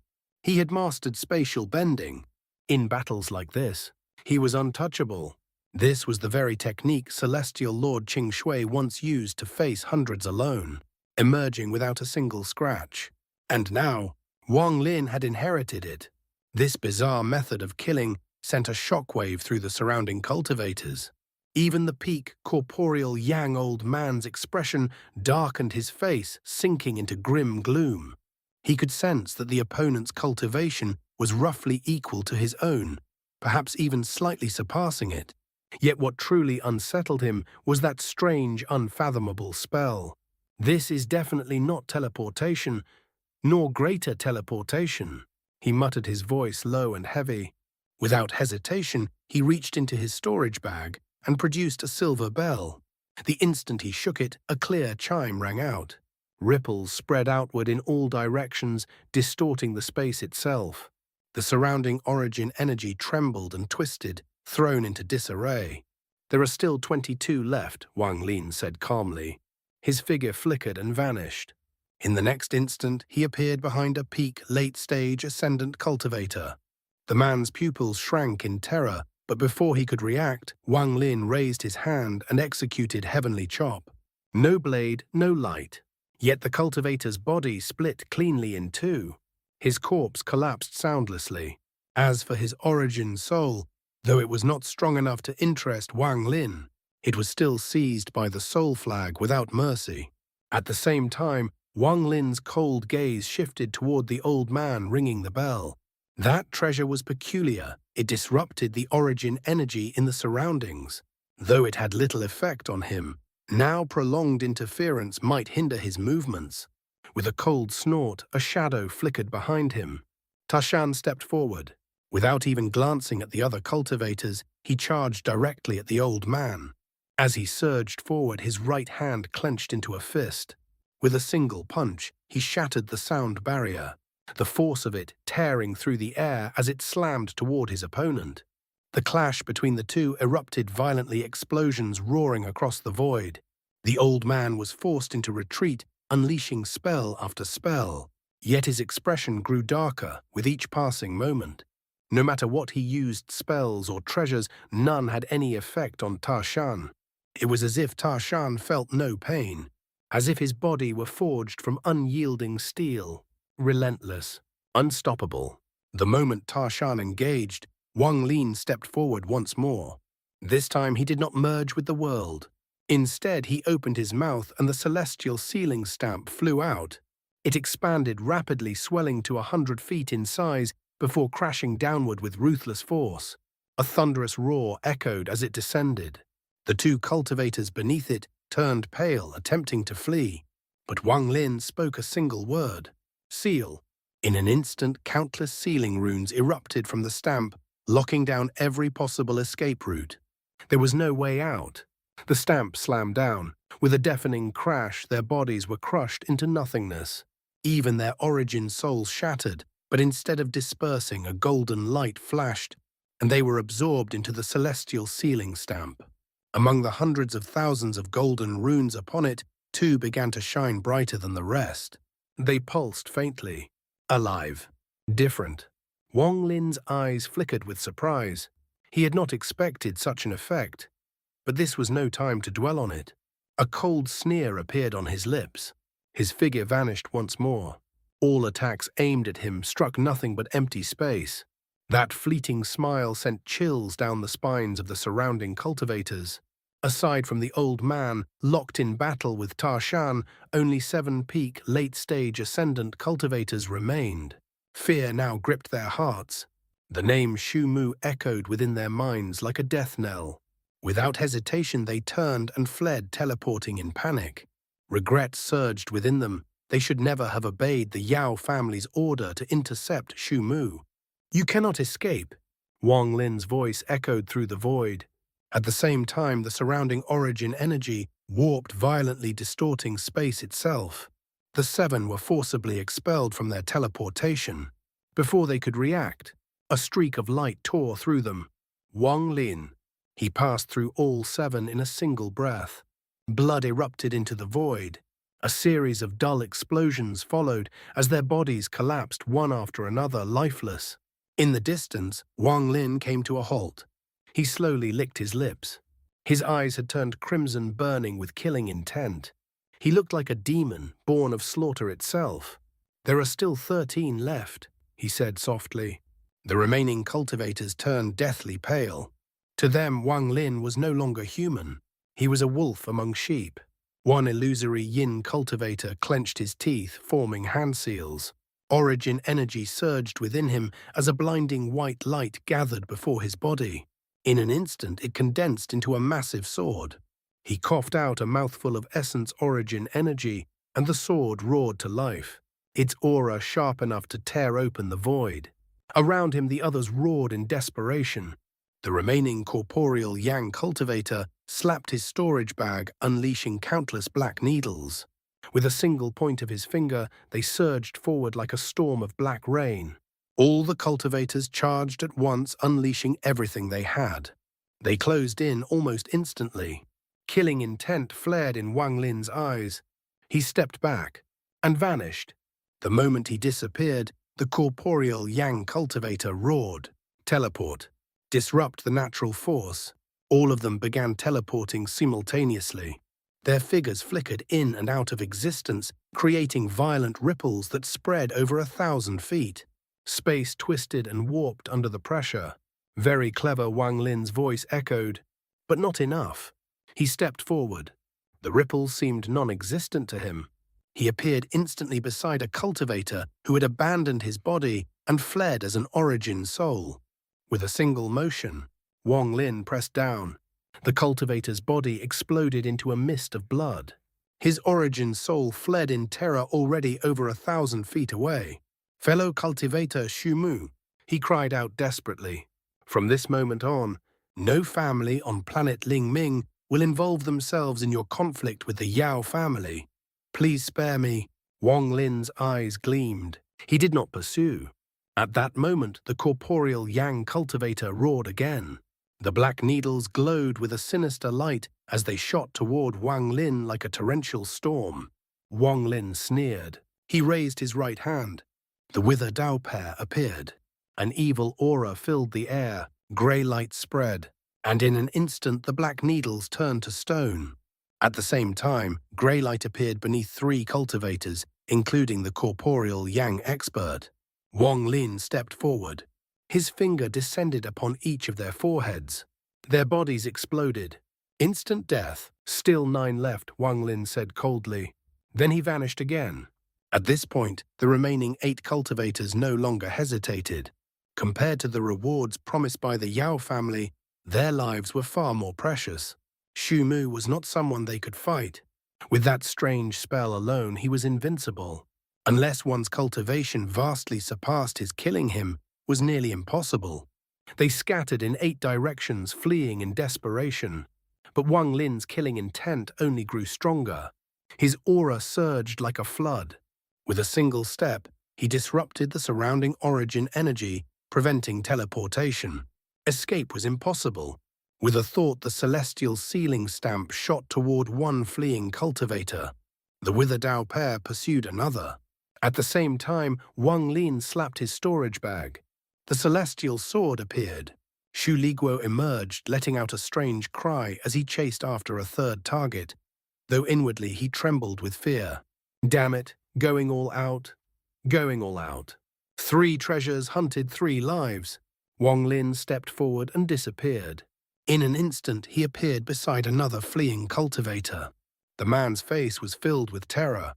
He had mastered spatial bending. In battles like this, he was untouchable. This was the very technique Celestial Lord Qing Shui once used to face hundreds alone, emerging without a single scratch. And now, Wang Lin had inherited it. This bizarre method of killing sent a shockwave through the surrounding cultivators. Even the peak, corporeal Yang old man's expression darkened his face, sinking into grim gloom. He could sense that the opponent's cultivation was roughly equal to his own, perhaps even slightly surpassing it. Yet what truly unsettled him was that strange, unfathomable spell. This is definitely not teleportation, nor greater teleportation. He muttered, his voice low and heavy. Without hesitation, he reached into his storage bag and produced a silver bell. The instant he shook it, a clear chime rang out. Ripples spread outward in all directions, distorting the space itself. The surrounding origin energy trembled and twisted, thrown into disarray. "There are still 22 left," Wang Lin said calmly. His figure flickered and vanished. In the next instant, he appeared behind a peak, late-stage ascendant cultivator. The man's pupils shrank in terror, but before he could react, Wang Lin raised his hand and executed heavenly chop. No blade, no light. Yet the cultivator's body split cleanly in two. His corpse collapsed soundlessly. As for his origin soul, though it was not strong enough to interest Wang Lin, it was still seized by the soul flag without mercy. At the same time, Wang Lin's cold gaze shifted toward the old man ringing the bell. That treasure was peculiar. It disrupted the origin energy in the surroundings. Though it had little effect on him, now prolonged interference might hinder his movements. With a cold snort, a shadow flickered behind him. Taran stepped forward. Without even glancing at the other cultivators, he charged directly at the old man. As he surged forward, his right hand clenched into a fist. With a single punch, he shattered the sound barrier, the force of it tearing through the air as it slammed toward his opponent. The clash between the two erupted violently, explosions roaring across the void. The old man was forced into retreat, unleashing spell after spell. Yet his expression grew darker with each passing moment. No matter what he used, spells or treasures, none had any effect on Taran. It was as if Taran felt no pain, as if his body were forged from unyielding steel, relentless, unstoppable. The moment Taran engaged, Wang Lin stepped forward once more. This time he did not merge with the world. Instead, he opened his mouth and the celestial ceiling stamp flew out. It expanded rapidly, swelling to 100 feet in size before crashing downward with ruthless force. A thunderous roar echoed as it descended. The two cultivators beneath it turned pale, attempting to flee. But Wang Lin spoke a single word: seal. In an instant, countless sealing runes erupted from the stamp, locking down every possible escape route. There was no way out. The stamp slammed down. With a deafening crash, their bodies were crushed into nothingness. Even their origin souls shattered, but instead of dispersing, a golden light flashed, and they were absorbed into the celestial sealing stamp. Among the hundreds of thousands of golden runes upon it, two began to shine brighter than the rest. They pulsed faintly. Alive. Different. Wang Lin's eyes flickered with surprise. He had not expected such an effect. But this was no time to dwell on it. A cold sneer appeared on his lips. His figure vanished once more. All attacks aimed at him struck nothing but empty space. That fleeting smile sent chills down the spines of the surrounding cultivators. Aside from the old man, locked in battle with Taran, only 7 peak, late-stage ascendant cultivators remained. Fear now gripped their hearts. The name Shu Mu echoed within their minds like a death knell. Without hesitation, they turned and fled, teleporting in panic. Regret surged within them. They should never have obeyed the Yao family's order to intercept Shu Mu. "You cannot escape," Wang Lin's voice echoed through the void. At the same time, the surrounding origin energy warped violently, distorting space itself. The seven were forcibly expelled from their teleportation. Before they could react, a streak of light tore through them. Wang Lin. He passed through all seven in a single breath. Blood erupted into the void. A series of dull explosions followed as their bodies collapsed one after another, lifeless. In the distance, Wang Lin came to a halt. He slowly licked his lips. His eyes had turned crimson, burning with killing intent. He looked like a demon, born of slaughter itself. "There are still 13 left," he said softly. The remaining cultivators turned deathly pale. To them, Wang Lin was no longer human. He was a wolf among sheep. One illusory yin cultivator clenched his teeth, forming hand seals. Origin energy surged within him as a blinding white light gathered before his body. In an instant, it condensed into a massive sword. He coughed out a mouthful of essence origin energy, and the sword roared to life, its aura sharp enough to tear open the void. Around him, the others roared in desperation. The remaining corporeal yang cultivator slapped his storage bag, unleashing countless black needles. With a single point of his finger, they surged forward like a storm of black rain. All the cultivators charged at once, unleashing everything they had. They closed in almost instantly. Killing intent flared in Wang Lin's eyes. He stepped back and vanished. The moment he disappeared, the corporeal yang cultivator roared. "Teleport. Disrupt the natural force." All of them began teleporting simultaneously. Their figures flickered in and out of existence, creating violent ripples that spread over 1,000 feet. Space twisted and warped under the pressure. Very clever, Wang Lin's voice echoed, but not enough. He stepped forward. The ripples seemed non-existent to him. He appeared instantly beside a cultivator who had abandoned his body and fled as an origin soul. With a single motion, Wang Lin pressed down. The cultivator's body exploded into a mist of blood. His origin soul fled in terror already over 1,000 feet away. "Fellow cultivator Xu Mu," he cried out desperately. "From this moment on, no family on planet Ling Ming will involve themselves in your conflict with the Yao family. Please spare me." Wang Lin's eyes gleamed. He did not pursue. At that moment, the corporeal yang cultivator roared again. The black needles glowed with a sinister light as they shot toward Wang Lin like a torrential storm. Wang Lin sneered. He raised his right hand. The Wither Dao pair appeared. An evil aura filled the air, grey light spread, and in an instant the black needles turned to stone. At the same time, grey light appeared beneath 3 cultivators, including the corporeal yang expert. Wang Lin stepped forward. His finger descended upon each of their foreheads. Their bodies exploded. "Instant death. Still 9 left," Wang Lin said coldly. Then he vanished again. At this point, the remaining 8 cultivators no longer hesitated. Compared to the rewards promised by the Yao family, their lives were far more precious. Xu Mu was not someone they could fight. With that strange spell alone, he was invincible. Unless one's cultivation vastly surpassed his, killing him was nearly impossible. They scattered in 8 directions, fleeing in desperation. But Wang Lin's killing intent only grew stronger. His aura surged like a flood. With a single step, he disrupted the surrounding origin energy, preventing teleportation. Escape was impossible. With a thought, the celestial sealing stamp shot toward one fleeing cultivator. The Wither Dao pair pursued another. At the same time, Wang Lin slapped his storage bag. The celestial sword appeared. Xu Liguo emerged, letting out a strange cry as he chased after a third target, though inwardly he trembled with fear. Damn it, going all out. Going all out. 3 treasures hunted 3 lives. Wang Lin stepped forward and disappeared. In an instant, he appeared beside another fleeing cultivator. The man's face was filled with terror.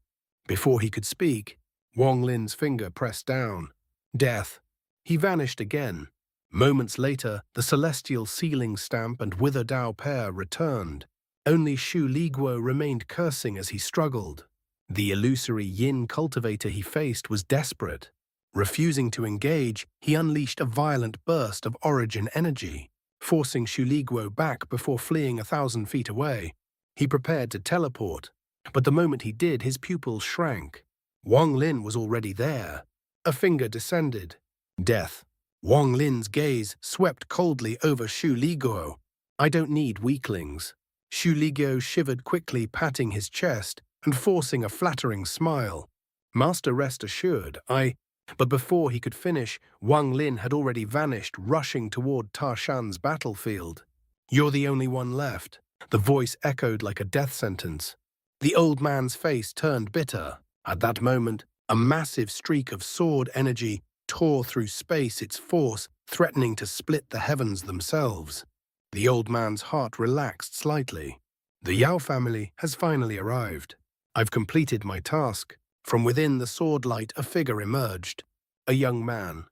Before he could speak, Wang Lin's finger pressed down. Death. He vanished again. Moments later, the celestial sealing stamp and Wither Dao pair returned. Only Xu Liguo remained cursing as he struggled. The illusory yin cultivator he faced was desperate. Refusing to engage, he unleashed a violent burst of origin energy, forcing Xu Liguo back before fleeing 1,000 feet away. He prepared to teleport, But the moment he did, his pupils shrank. Wang Lin was already there. A finger descended. Death. Wang Lin's gaze swept coldly over Xu Liguo. I don't need weaklings. Xu Liguo shivered quickly, patting his chest and forcing a flattering smile. Master, rest assured, But before he could finish, Wang Lin had already vanished, rushing toward Tarshan's battlefield. You're the only one left. The voice echoed like a death sentence. The old man's face turned bitter. At that moment, a massive streak of sword energy tore through space, its force threatening to split the heavens themselves. The old man's heart relaxed slightly. The Yao family has finally arrived. I've completed my task. From within the sword light, a figure emerged. A young man.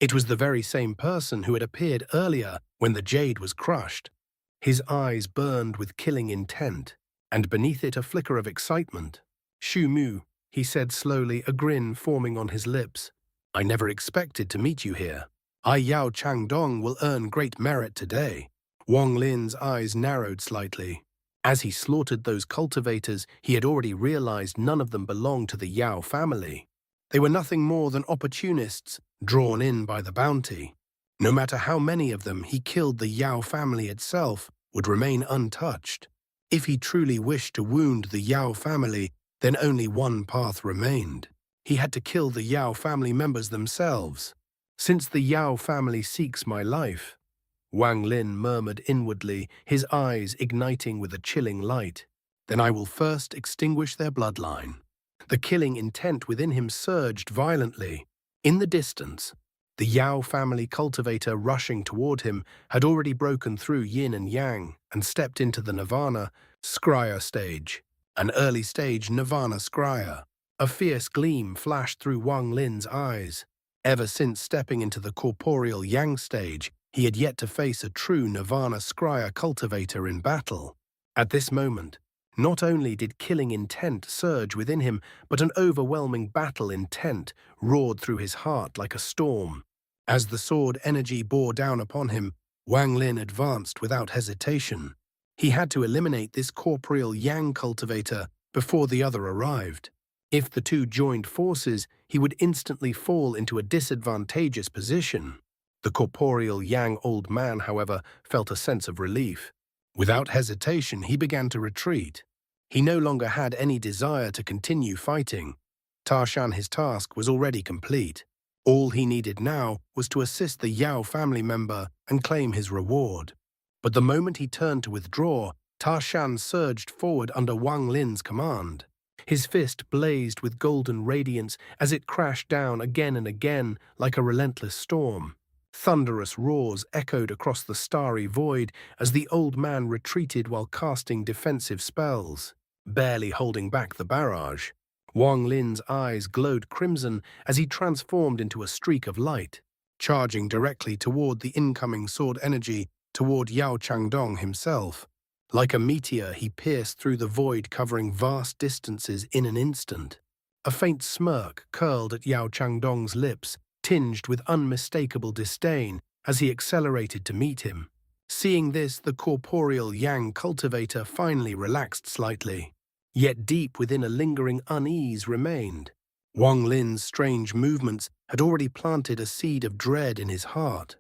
It was the very same person who had appeared earlier when the jade was crushed. His eyes burned with killing intent, and beneath it a flicker of excitement. Xu Mu, he said slowly, a grin forming on his lips. I never expected to meet you here. Yao Changdong will earn great merit today. Wang Lin's eyes narrowed slightly. As he slaughtered those cultivators, he had already realized none of them belonged to the Yao family. They were nothing more than opportunists drawn in by the bounty. No matter how many of them he killed, the Yao family itself would remain untouched. If he truly wished to wound the Yao family, then only one path remained. He had to kill the Yao family members themselves. Since the Yao family seeks my life, Wang Lin murmured inwardly, his eyes igniting with a chilling light. Then I will first extinguish their bloodline. The killing intent within him surged violently. In the distance, the Yao family cultivator rushing toward him had already broken through yin and yang and stepped into the Nirvana Scryer stage, an early stage Nirvana Scryer. A fierce gleam flashed through Wang Lin's eyes. Ever since stepping into the corporeal Yang stage, he had yet to face a true Nirvana Scryer cultivator in battle. At this moment, not only did killing intent surge within him, but an overwhelming battle intent roared through his heart like a storm. As the sword energy bore down upon him, Wang Lin advanced without hesitation. He had to eliminate this corporeal Yang cultivator before the other arrived. If the two joined forces, he would instantly fall into a disadvantageous position. The corporeal Yang old man, however, felt a sense of relief. Without hesitation, he began to retreat. He no longer had any desire to continue fighting. Tarshan, his task was already complete. All he needed now was to assist the Yao family member and claim his reward. But the moment he turned to withdraw, Tarshan surged forward under Wang Lin's command. His fist blazed with golden radiance as it crashed down again and again like a relentless storm. Thunderous roars echoed across the starry void as the old man retreated while casting defensive spells, barely holding back the barrage. Wang Lin's eyes glowed crimson as he transformed into a streak of light, charging directly toward the incoming sword energy, toward Yao Changdong himself. Like a meteor, he pierced through the void, covering vast distances in an instant. A faint smirk curled at Yao Changdong's lips, tinged with unmistakable disdain as he accelerated to meet him. Seeing this, the corporeal Yang cultivator finally relaxed slightly. Yet deep within a lingering unease remained. Wang Lin's strange movements had already planted a seed of dread in his heart.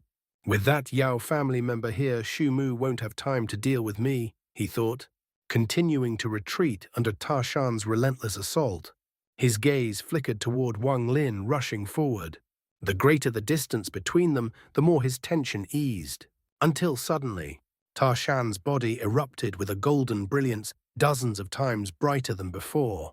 With that Yao family member here, Xu Mu won't have time to deal with me, he thought, continuing to retreat under Tarshan's relentless assault. His gaze flickered toward Wang Lin rushing forward. The greater the distance between them, the more his tension eased. Until suddenly, Tarshan's body erupted with a golden brilliance dozens of times brighter than before.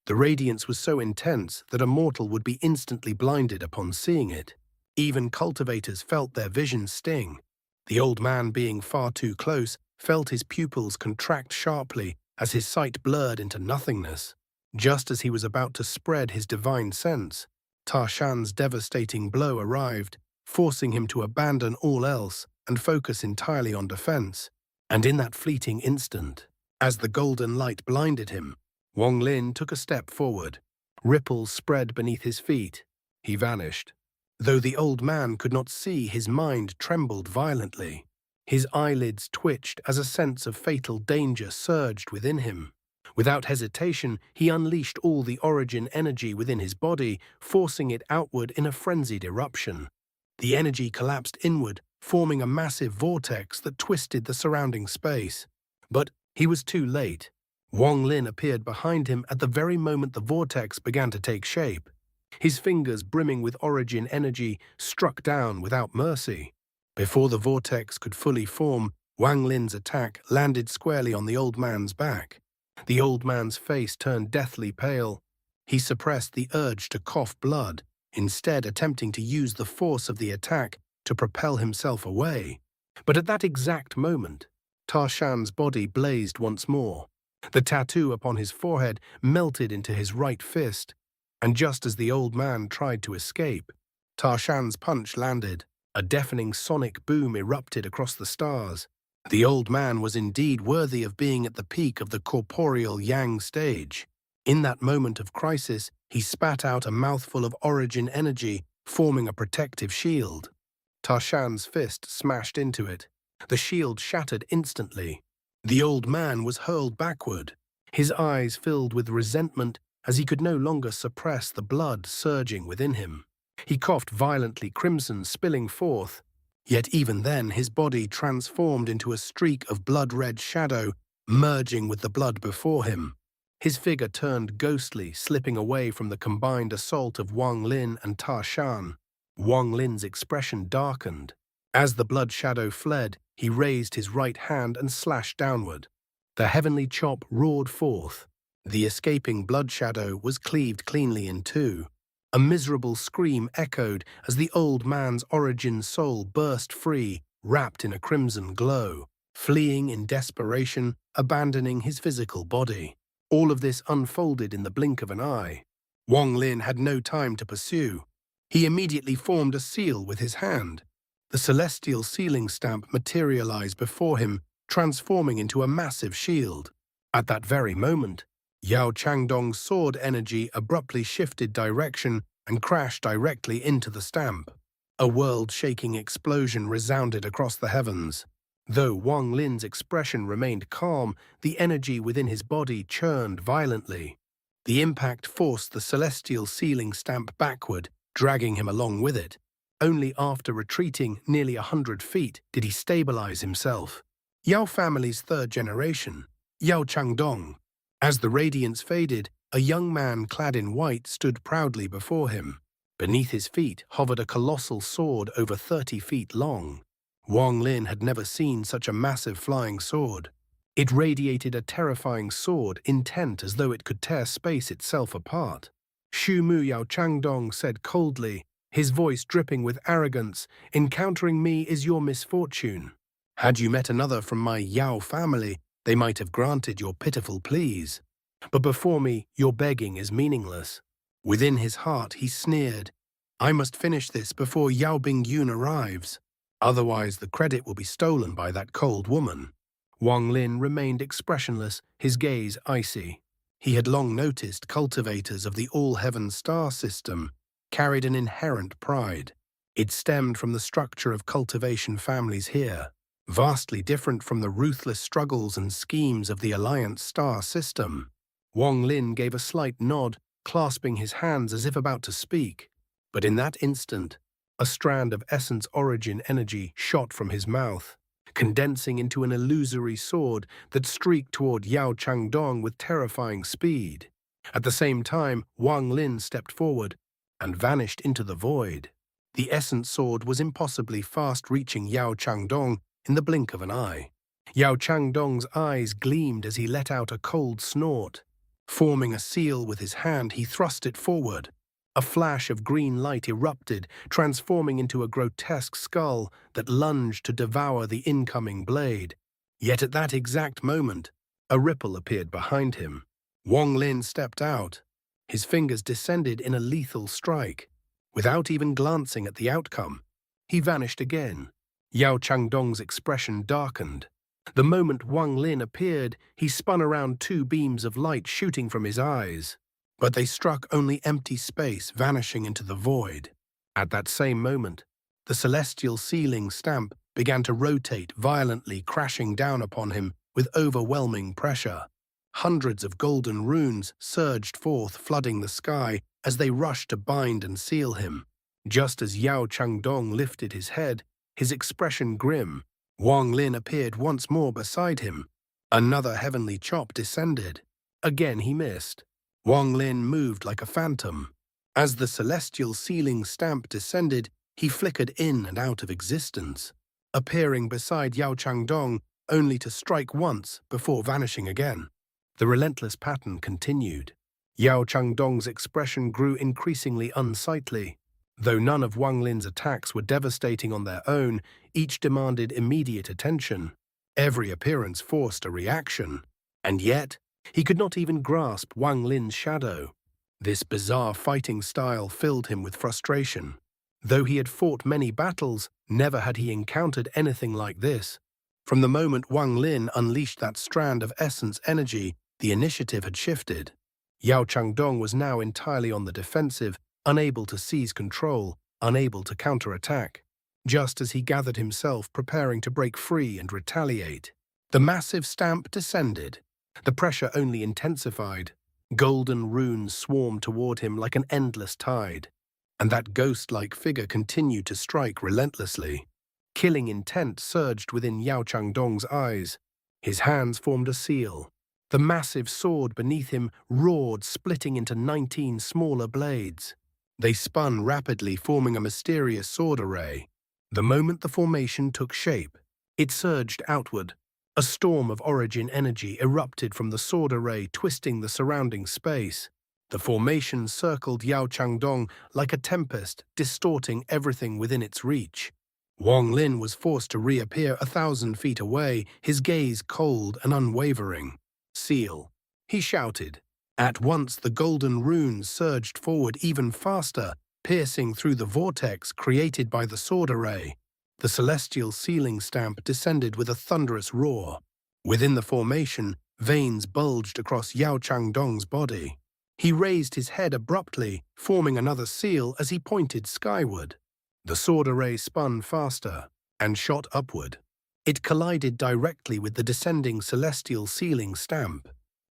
The radiance was so intense that a mortal would be instantly blinded upon seeing it. Even cultivators felt their vision sting. The old man, being far too close, felt his pupils contract sharply as his sight blurred into nothingness. Just as he was about to spread his divine sense, Tarshan's devastating blow arrived, forcing him to abandon all else and focus entirely on defense. And in that fleeting instant, as the golden light blinded him, Wang Lin took a step forward. Ripples spread beneath his feet. He vanished. Though the old man could not see, his mind trembled violently. His eyelids twitched as a sense of fatal danger surged within him. Without hesitation, he unleashed all the origin energy within his body, forcing it outward in a frenzied eruption. The energy collapsed inward, forming a massive vortex that twisted the surrounding space. But he was too late. Wang Lin appeared behind him at the very moment the vortex began to take shape. His fingers, brimming with origin energy, struck down without mercy. Before the vortex could fully form, Wang Lin's attack landed squarely on the old man's back. The old man's face turned deathly pale. He suppressed the urge to cough blood, instead attempting to use the force of the attack to propel himself away. But at that exact moment, Tarshan's body blazed once more. The tattoo upon his forehead melted into his right fist, and just as the old man tried to escape, Tarshan's punch landed. A deafening sonic boom erupted across the stars. The old man was indeed worthy of being at the peak of the corporeal Yang stage. In that moment of crisis, he spat out a mouthful of origin energy, forming a protective shield. Tarshan's fist smashed into it. The shield shattered instantly. The old man was hurled backward. His eyes filled with resentment as he could no longer suppress the blood surging within him. He coughed violently, crimson spilling forth. Yet even then his body transformed into a streak of blood-red shadow, merging with the blood before him. His figure turned ghostly, slipping away from the combined assault of Wang Lin and Tarshan. Wang Lin's expression darkened. As the blood shadow fled, he raised his right hand and slashed downward. The heavenly chop roared forth. The escaping blood shadow was cleaved cleanly in two. A miserable scream echoed as the old man's origin soul burst free, wrapped in a crimson glow, fleeing in desperation, abandoning his physical body. All of this unfolded in the blink of an eye. Wang Lin had no time to pursue. He immediately formed a seal with his hand. The celestial sealing stamp materialized before him, transforming into a massive shield. At that very moment, Yao Changdong's sword energy abruptly shifted direction and crashed directly into the stamp. A world-shaking explosion resounded across the heavens. Though Wang Lin's expression remained calm, the energy within his body churned violently. The impact forced the celestial sealing stamp backward, dragging him along with it. Only after retreating nearly 100 feet did he stabilize himself. Yao family's third generation, Yao Changdong. As the radiance faded, a young man clad in white stood proudly before him. Beneath his feet hovered a colossal sword over 30 feet long. Wang Lin had never seen such a massive flying sword. It radiated a terrifying sword, intent as though it could tear space itself apart. Shu Mu Yao Changdong said coldly, his voice dripping with arrogance, "Encountering me is your misfortune. Had you met another from my Yao family, they might have granted your pitiful pleas. But before me, your begging is meaningless." Within his heart, he sneered, "I must finish this before Yaoing Yun arrives. Otherwise, the credit will be stolen by that cold woman." Wang Lin remained expressionless, his gaze icy. He had long noticed cultivators of the Allheaven star system carried an inherent pride. It stemmed from the structure of cultivation families here, vastly different from the ruthless struggles and schemes of the Alliance star system. Wang Lin gave a slight nod, clasping his hands as if about to speak. But in that instant, a strand of essence origin energy shot from his mouth, condensing into an illusory sword that streaked toward Yao Changdong with terrifying speed. At the same time, Wang Lin stepped forward and vanished into the void. The essence sword was impossibly fast, reaching Yao Changdong in the blink of an eye. Yao Changdong's eyes gleamed as he let out a cold snort. Forming a seal with his hand, he thrust it forward. A flash of green light erupted, transforming into a grotesque skull that lunged to devour the incoming blade. Yet at that exact moment, a ripple appeared behind him. Wang Lin stepped out. His fingers descended in a lethal strike. Without even glancing at the outcome, he vanished again. Yao Changdong's expression darkened. The moment Wang Lin appeared, he spun around two beams of light shooting from his eyes. But they struck only empty space, vanishing into the void. At that same moment, the celestial sealing stamp began to rotate violently, crashing down upon him with overwhelming pressure. Hundreds of golden runes surged forth, flooding the sky as they rushed to bind and seal him. Just as Yao Changdong lifted his head, his expression grim, Wang Lin appeared once more beside him. Another heavenly chop descended. Again he missed. Wang Lin moved like a phantom. As the celestial sealing stamp descended, he flickered in and out of existence, appearing beside Yao Changdong only to strike once before vanishing again. The relentless pattern continued. Yao Changdong's expression grew increasingly unsightly. Though none of Wang Lin's attacks were devastating on their own, each demanded immediate attention. Every appearance forced a reaction. And yet, he could not even grasp Wang Lin's shadow. This bizarre fighting style filled him with frustration. Though he had fought many battles, never had he encountered anything like this. From the moment Wang Lin unleashed that strand of essence energy, the initiative had shifted. Yao Changdong was now entirely on the defensive, unable to seize control, unable to counterattack. Just as he gathered himself preparing to break free and retaliate, the massive stamp descended. The pressure only intensified. Golden runes swarmed toward him like an endless tide, and that ghost-like figure continued to strike relentlessly. Killing intent surged within Yao Changdong's eyes. His hands formed a seal. The massive sword beneath him roared, splitting into 19 smaller blades. They spun rapidly, forming a mysterious sword array. The moment the formation took shape, it surged outward. A storm of origin energy erupted from the sword array, twisting the surrounding space. The formation circled Yao Changdong like a tempest, distorting everything within its reach. Wang Lin was forced to reappear 1,000 feet away, his gaze cold and unwavering. "Seal," he shouted. At once the golden runes surged forward even faster, piercing through the vortex created by the sword array. The celestial sealing stamp descended with a thunderous roar. Within the formation, veins bulged across Yao Changdong's body. He raised his head abruptly, forming another seal as he pointed skyward. The sword array spun faster and shot upward. It collided directly with the descending celestial sealing stamp.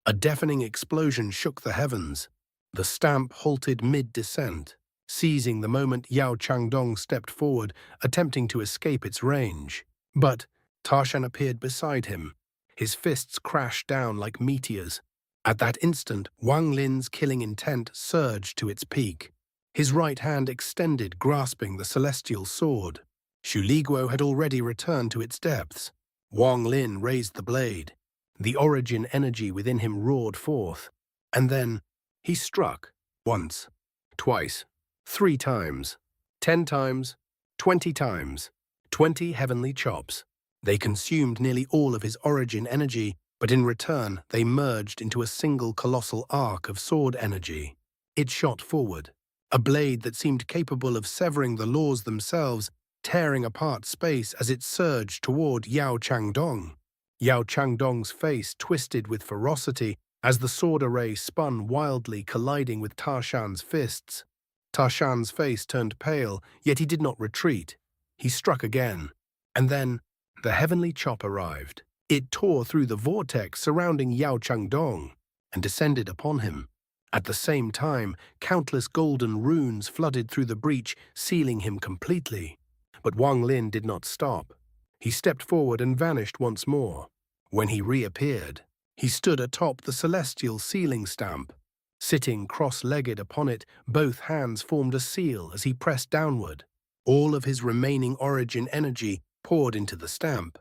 A deafening explosion shook the heavens. The stamp halted mid-descent, seizing the moment Yao Changdong stepped forward, attempting to escape its range. But Taran appeared beside him. His fists crashed down like meteors. At that instant, Wang Lin's killing intent surged to its peak. His right hand extended, grasping the celestial sword. Xu Liguo had already returned to its depths. Wang Lin raised the blade. The origin energy within him roared forth. And then he struck. Once, twice, 3 times, 10 times, 20 times. 20 heavenly chops. They consumed nearly all of his origin energy, but in return they merged into a single colossal arc of sword energy. It shot forward, a blade that seemed capable of severing the laws themselves, tearing apart space as it surged toward Yao Changdong. Yao Changdong's face twisted with ferocity as the sword array spun wildly, colliding with Taran's fists. Taran's face turned pale, yet he did not retreat. He struck again, and then the heavenly chop arrived. It tore through the vortex surrounding Yao Changdong and descended upon him. At the same time, countless golden runes flooded through the breach, sealing him completely. But Wang Lin did not stop. He stepped forward and vanished once more. When he reappeared, he stood atop the celestial sealing stamp. Sitting cross-legged upon it, both hands formed a seal as he pressed downward. All of his remaining origin energy poured into the stamp.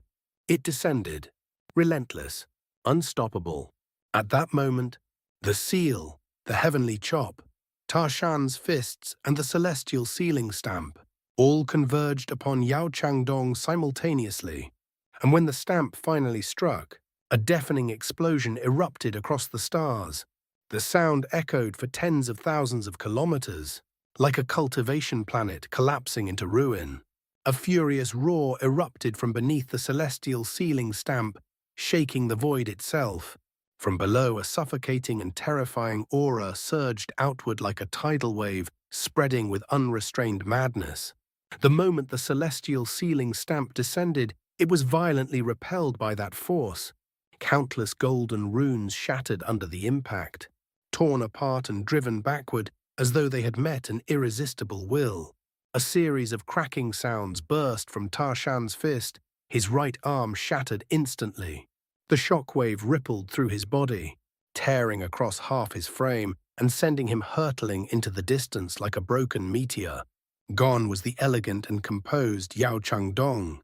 It descended, relentless, unstoppable. At that moment, the seal, the heavenly chop, Taran's fists, and the celestial sealing stamp all converged upon Yao Changdong simultaneously. And when the stamp finally struck, a deafening explosion erupted across the stars. The sound echoed for tens of thousands of kilometers, like a cultivation planet collapsing into ruin. A furious roar erupted from beneath the celestial sealing stamp, shaking the void itself. From below, a suffocating and terrifying aura surged outward like a tidal wave, spreading with unrestrained madness. The moment the celestial sealing stamp descended, it was violently repelled by that force. Countless golden runes shattered under the impact, torn apart and driven backward as though they had met an irresistible will. A series of cracking sounds burst from Tarshan's fist, his right arm shattered instantly. The shockwave rippled through his body, tearing across half his frame and sending him hurtling into the distance like a broken meteor. Gone was the elegant and composed Yao Changdong.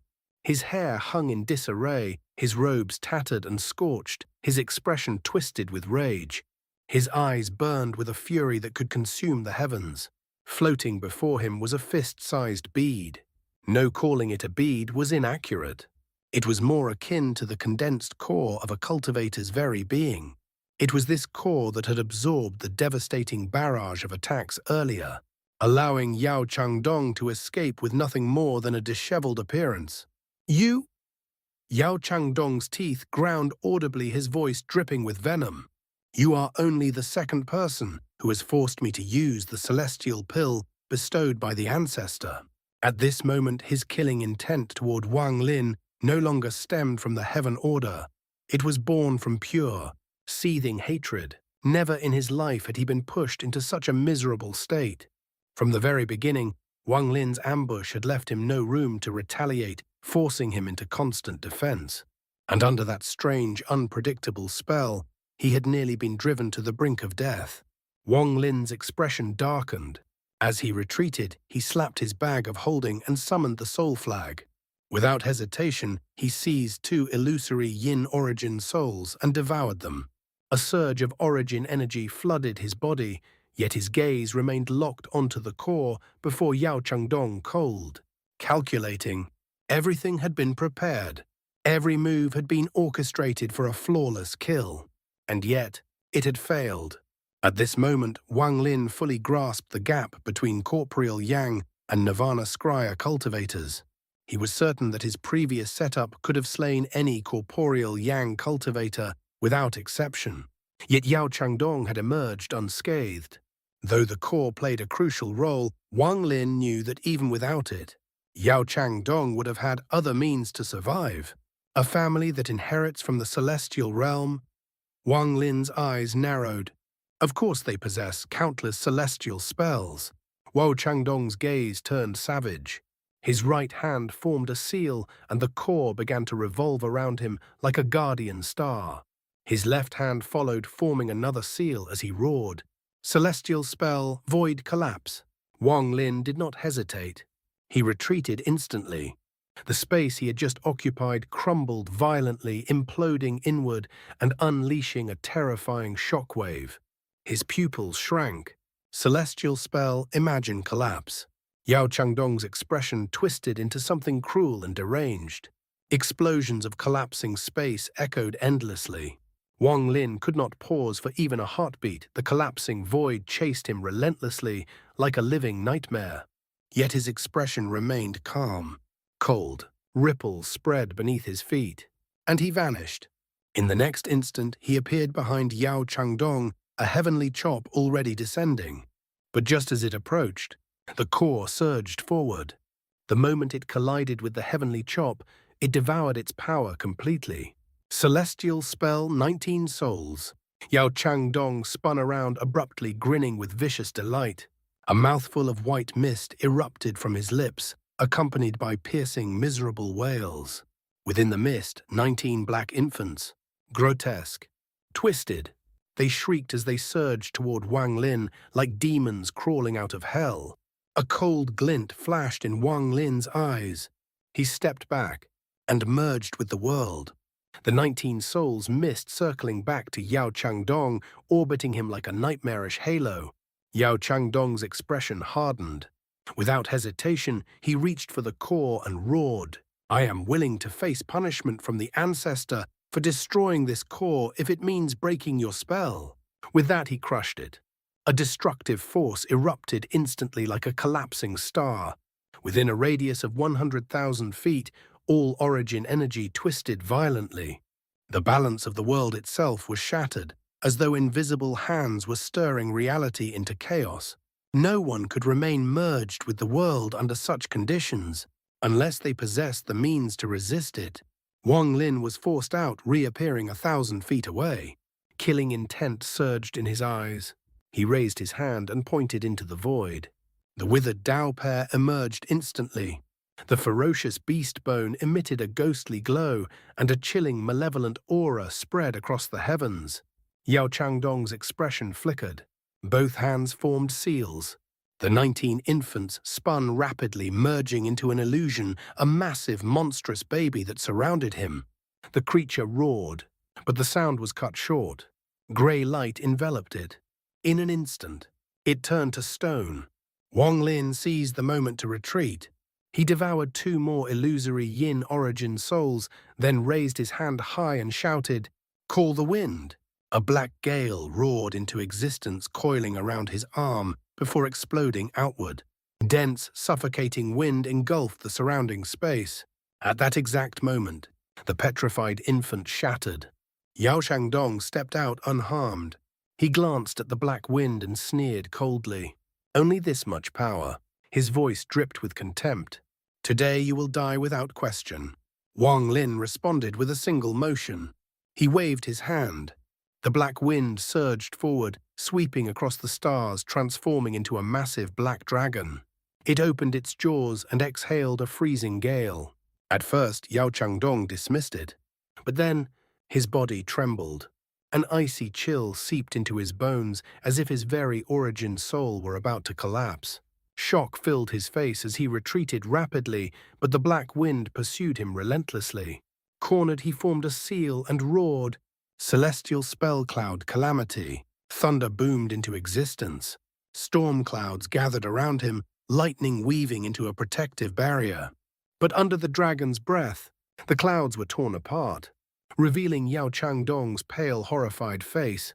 His hair hung in disarray, his robes tattered and scorched, his expression twisted with rage. His eyes burned with a fury that could consume the heavens. Floating before him was a fist-sized bead. No calling it a bead was inaccurate. It was more akin to the condensed core of a cultivator's very being. It was this core that had absorbed the devastating barrage of attacks earlier, allowing Yao Changdong to escape with nothing more than a disheveled appearance. "You?" Yao Changdong's teeth ground audibly, his voice dripping with venom. "You are only the second person who has forced me to use the celestial pill bestowed by the ancestor." At this moment, his killing intent toward Wang Lin no longer stemmed from the heaven order. It was born from pure, seething hatred. Never in his life had he been pushed into such a miserable state. From the very beginning, Wang Lin's ambush had left him no room to retaliate, forcing him into constant defense. And under that strange, unpredictable spell, he had nearly been driven to the brink of death. Wang Lin's expression darkened. As he retreated, he slapped his bag of holding and summoned the soul flag. Without hesitation, he seized two illusory yin origin souls and devoured them. A surge of origin energy flooded his body, yet his gaze remained locked onto the core before Yao Changdong cold. Calculating. Everything had been prepared. Every move had been orchestrated for a flawless kill. And yet, it had failed. At this moment, Wang Lin fully grasped the gap between corporeal Yang and Nirvana Scryer cultivators. He was certain that his previous setup could have slain any corporeal Yang cultivator without exception. Yet Yao Changdong had emerged unscathed. Though the core played a crucial role, Wang Lin knew that even without it, Yao Changdong would have had other means to survive. A family that inherits from the celestial realm. Wang Lin's eyes narrowed. Of course they possess countless celestial spells. Yao Changdong's gaze turned savage. His right hand formed a seal, and the core began to revolve around him like a guardian star. His left hand followed, forming another seal as he roared. Celestial spell, void collapse. Wang Lin did not hesitate. He retreated instantly. The space he had just occupied crumbled violently, imploding inward and unleashing a terrifying shockwave. His pupils shrank. Celestial spell, imagine collapse. Yao Changdong's expression twisted into something cruel and deranged. Explosions of collapsing space echoed endlessly. Wang Lin could not pause for even a heartbeat. The collapsing void chased him relentlessly, like a living nightmare. Yet his expression remained calm. Cold ripples spread beneath his feet, and he vanished. In the next instant, he appeared behind Yao Changdong, a heavenly chop already descending. But just as it approached, the core surged forward. The moment it collided with the heavenly chop, it devoured its power completely. Celestial spell, 19 souls. Yao Changdong spun around abruptly, grinning with vicious delight. A mouthful of white mist erupted from his lips, accompanied by piercing, miserable wails. Within the mist, 19 black infants. Grotesque. Twisted. They shrieked as they surged toward Wang Lin like demons crawling out of hell. A cold glint flashed in Wang Lin's eyes. He stepped back and merged with the world. The 19 souls missed, circling back to Yao Changdong, orbiting him like a nightmarish halo. Yao Changdong's expression hardened. Without hesitation, he reached for the core and roared, "I am willing to face punishment from the ancestor for destroying this core if it means breaking your spell." With that, he crushed it. A destructive force erupted instantly like a collapsing star. Within a radius of 100,000 feet, all origin energy twisted violently. The balance of the world itself was shattered, as though invisible hands were stirring reality into chaos. No one could remain merged with the world under such conditions, unless they possessed the means to resist it. Wang Lin was forced out, reappearing 1,000 feet away. Killing intent surged in his eyes. He raised his hand and pointed into the void. The withered Dao pair emerged instantly. The ferocious beast bone emitted a ghostly glow, and a chilling, malevolent aura spread across the heavens. Yao Changdong's expression flickered. Both hands formed seals. The 19 infants spun rapidly, merging into an illusion, a massive, monstrous baby that surrounded him. The creature roared, but the sound was cut short. Grey light enveloped it. In an instant, it turned to stone. Wang Lin seized the moment to retreat. He devoured 2 more illusory yin origin souls, then raised his hand high and shouted, "Call the wind!" A black gale roared into existence, coiling around his arm before exploding outward. Dense, suffocating wind engulfed the surrounding space. At that exact moment, the petrified infant shattered. Yao Changdong stepped out unharmed. He glanced at the black wind and sneered coldly. Only this much power. His voice dripped with contempt. "Today you will die without question." Wang Lin responded with a single motion. He waved his hand. The black wind surged forward, sweeping across the stars, transforming into a massive black dragon. It opened its jaws and exhaled a freezing gale. At first, Yao Changdong dismissed it. But then, his body trembled. An icy chill seeped into his bones, as if his very origin soul were about to collapse. Shock filled his face as he retreated rapidly, but the black wind pursued him relentlessly. Cornered, he formed a seal and roared. Celestial spell cloud calamity. Thunder boomed into existence. Storm clouds gathered around him, lightning weaving into a protective barrier. But under the dragon's breath, the clouds were torn apart, revealing Yao Changdong's pale, horrified face.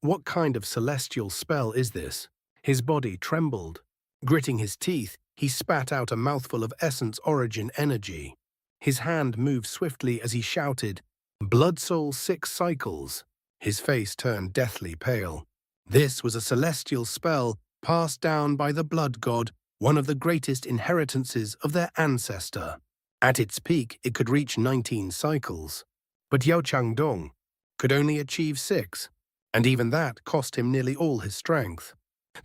What kind of celestial spell is this? His body trembled. Gritting his teeth, he spat out a mouthful of essence origin energy. His hand moved swiftly as he shouted, "Blood Soul 6 cycles." His face turned deathly pale. This was a celestial spell passed down by the blood god, one of the greatest inheritances of their ancestor. At its peak, it could reach 19 cycles. But Yao Changdong could only achieve 6, and even that cost him nearly all his strength.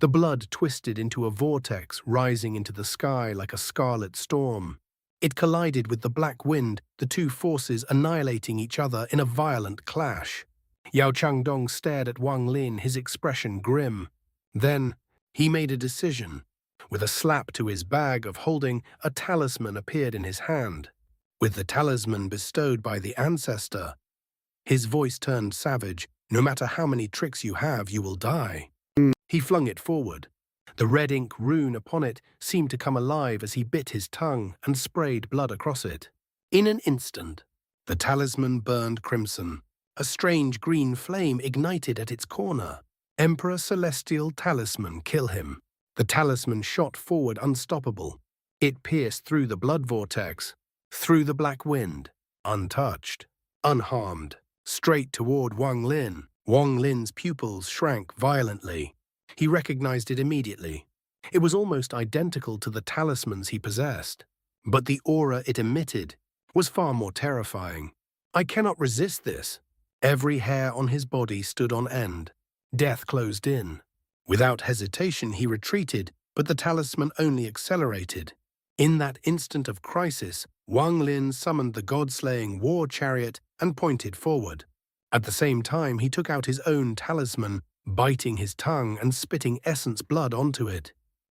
The blood twisted into a vortex, rising into the sky like a scarlet storm. It collided with the black wind, the two forces annihilating each other in a violent clash. Yao Changdong stared at Wang Lin, his expression grim. Then, he made a decision. With a slap to his bag of holding, a talisman appeared in his hand. With the talisman bestowed by the ancestor, his voice turned savage. "No matter how many tricks you have, you will die." He flung it forward. The red ink rune upon it seemed to come alive as he bit his tongue and sprayed blood across it. In an instant, the talisman burned crimson. A strange green flame ignited at its corner. "Emperor Celestial Talisman, kill him." The talisman shot forward unstoppable. It pierced through the blood vortex, through the black wind, untouched, unharmed, straight toward Wang Lin. Wang Lin's pupils shrank violently. He recognized it immediately. It was almost identical to the talismans he possessed. But the aura it emitted was far more terrifying. "I cannot resist this." Every hair on his body stood on end. Death closed in. Without hesitation, he retreated, but the talisman only accelerated. In that instant of crisis, Wang Lin summoned the god-slaying war chariot and pointed forward. At the same time, he took out his own talisman, biting his tongue and spitting essence blood onto it.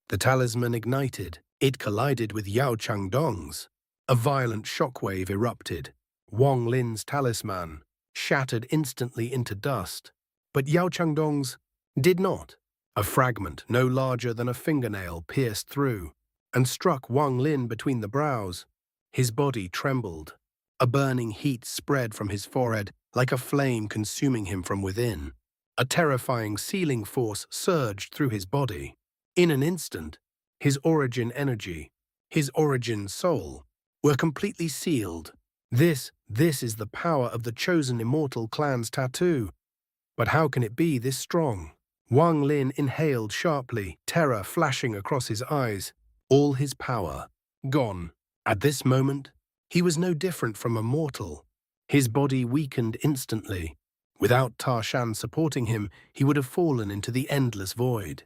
The talisman ignited. It collided with Yao Changdong's. A violent shockwave erupted. Wang Lin's talisman shattered instantly into dust. But Yao Changdong's did not. A fragment no larger than a fingernail pierced through and struck Wang Lin between the brows. His body trembled. A burning heat spread from his forehead like a flame consuming him from within. A terrifying sealing force surged through his body. In an instant, his origin energy, his origin soul, were completely sealed. This is the power of the chosen Immortal clan's tattoo. But how can it be this strong? Wang Lin inhaled sharply, terror flashing across his eyes. All his power gone. At this moment, He was no different from a mortal. His body weakened instantly. Without Tarshan supporting him, he would have fallen into the endless void.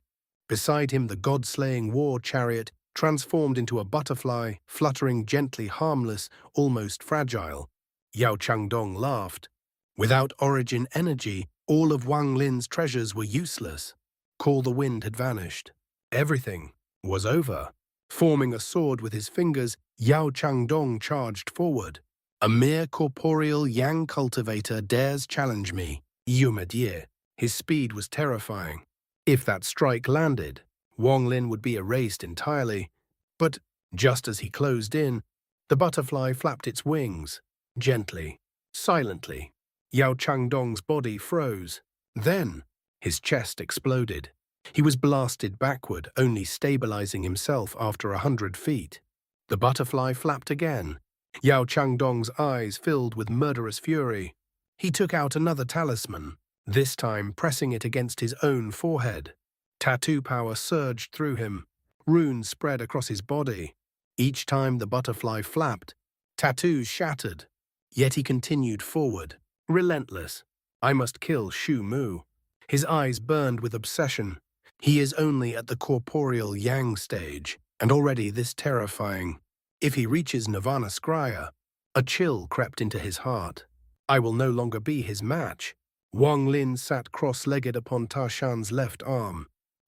Beside him, the god-slaying war chariot transformed into a butterfly, fluttering gently, harmless, almost fragile. Yao Changdong laughed. Without origin energy, all of Wang Lin's treasures were useless. Call the Wind had vanished. Everything was over. Forming a sword with his fingers, Yao Changdong charged forward. A mere corporeal Yang cultivator dares challenge me, Yumedye. His speed was terrifying. If that strike landed, Wang Lin would be erased entirely. But just as he closed in, the butterfly flapped its wings, gently, silently. Yao Changdong's body froze. Then, his chest exploded. He was blasted backward, only stabilizing himself after 100 feet. The butterfly flapped again. Yao Changdong's eyes filled with murderous fury. He took out another talisman, this time pressing it against his own forehead. Tattoo power surged through him. Runes spread across his body. Each time the butterfly flapped, tattoos shattered. Yet he continued forward, relentless. I must kill Shu Mu. His eyes burned with obsession. He is only at the corporeal Yang stage, and already this terrifying. If he reaches Nirvana Scryer, a chill crept into his heart. I will no longer be his match. Wang Lin sat cross-legged upon Tarshan's left arm.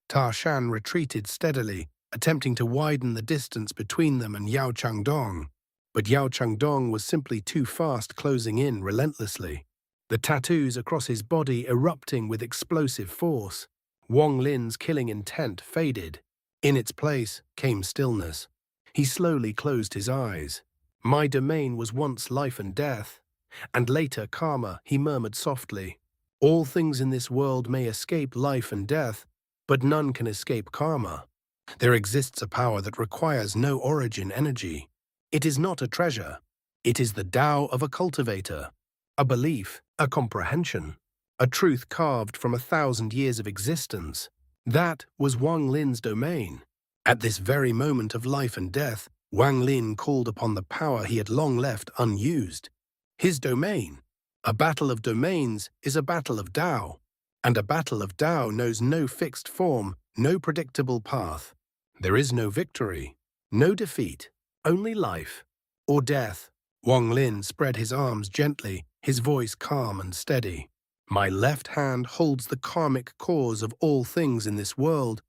Tarshan retreated steadily, attempting to widen the distance between them and Yao Changdong. But Yao Changdong was simply too fast, closing in relentlessly. The tattoos across his body erupting with explosive force. Wang Lin's killing intent faded. In its place came stillness. He slowly closed his eyes. My domain was once life and death, and later karma, he murmured softly. All things in this world may escape life and death, but none can escape karma. There exists a power that requires no origin energy. It is not a treasure. It is the Tao of a cultivator, a belief, a comprehension, a truth carved from 1,000 years of existence. That was Wang Lin's domain. At this very moment of life and death, Wang Lin called upon the power he had long left unused. His domain. A battle of domains is a battle of Tao, and a battle of Tao knows no fixed form, no predictable path. There is no victory, no defeat, only life or death. Wang Lin spread his arms gently, his voice calm and steady. My left hand holds the karmic cause of all things in this world.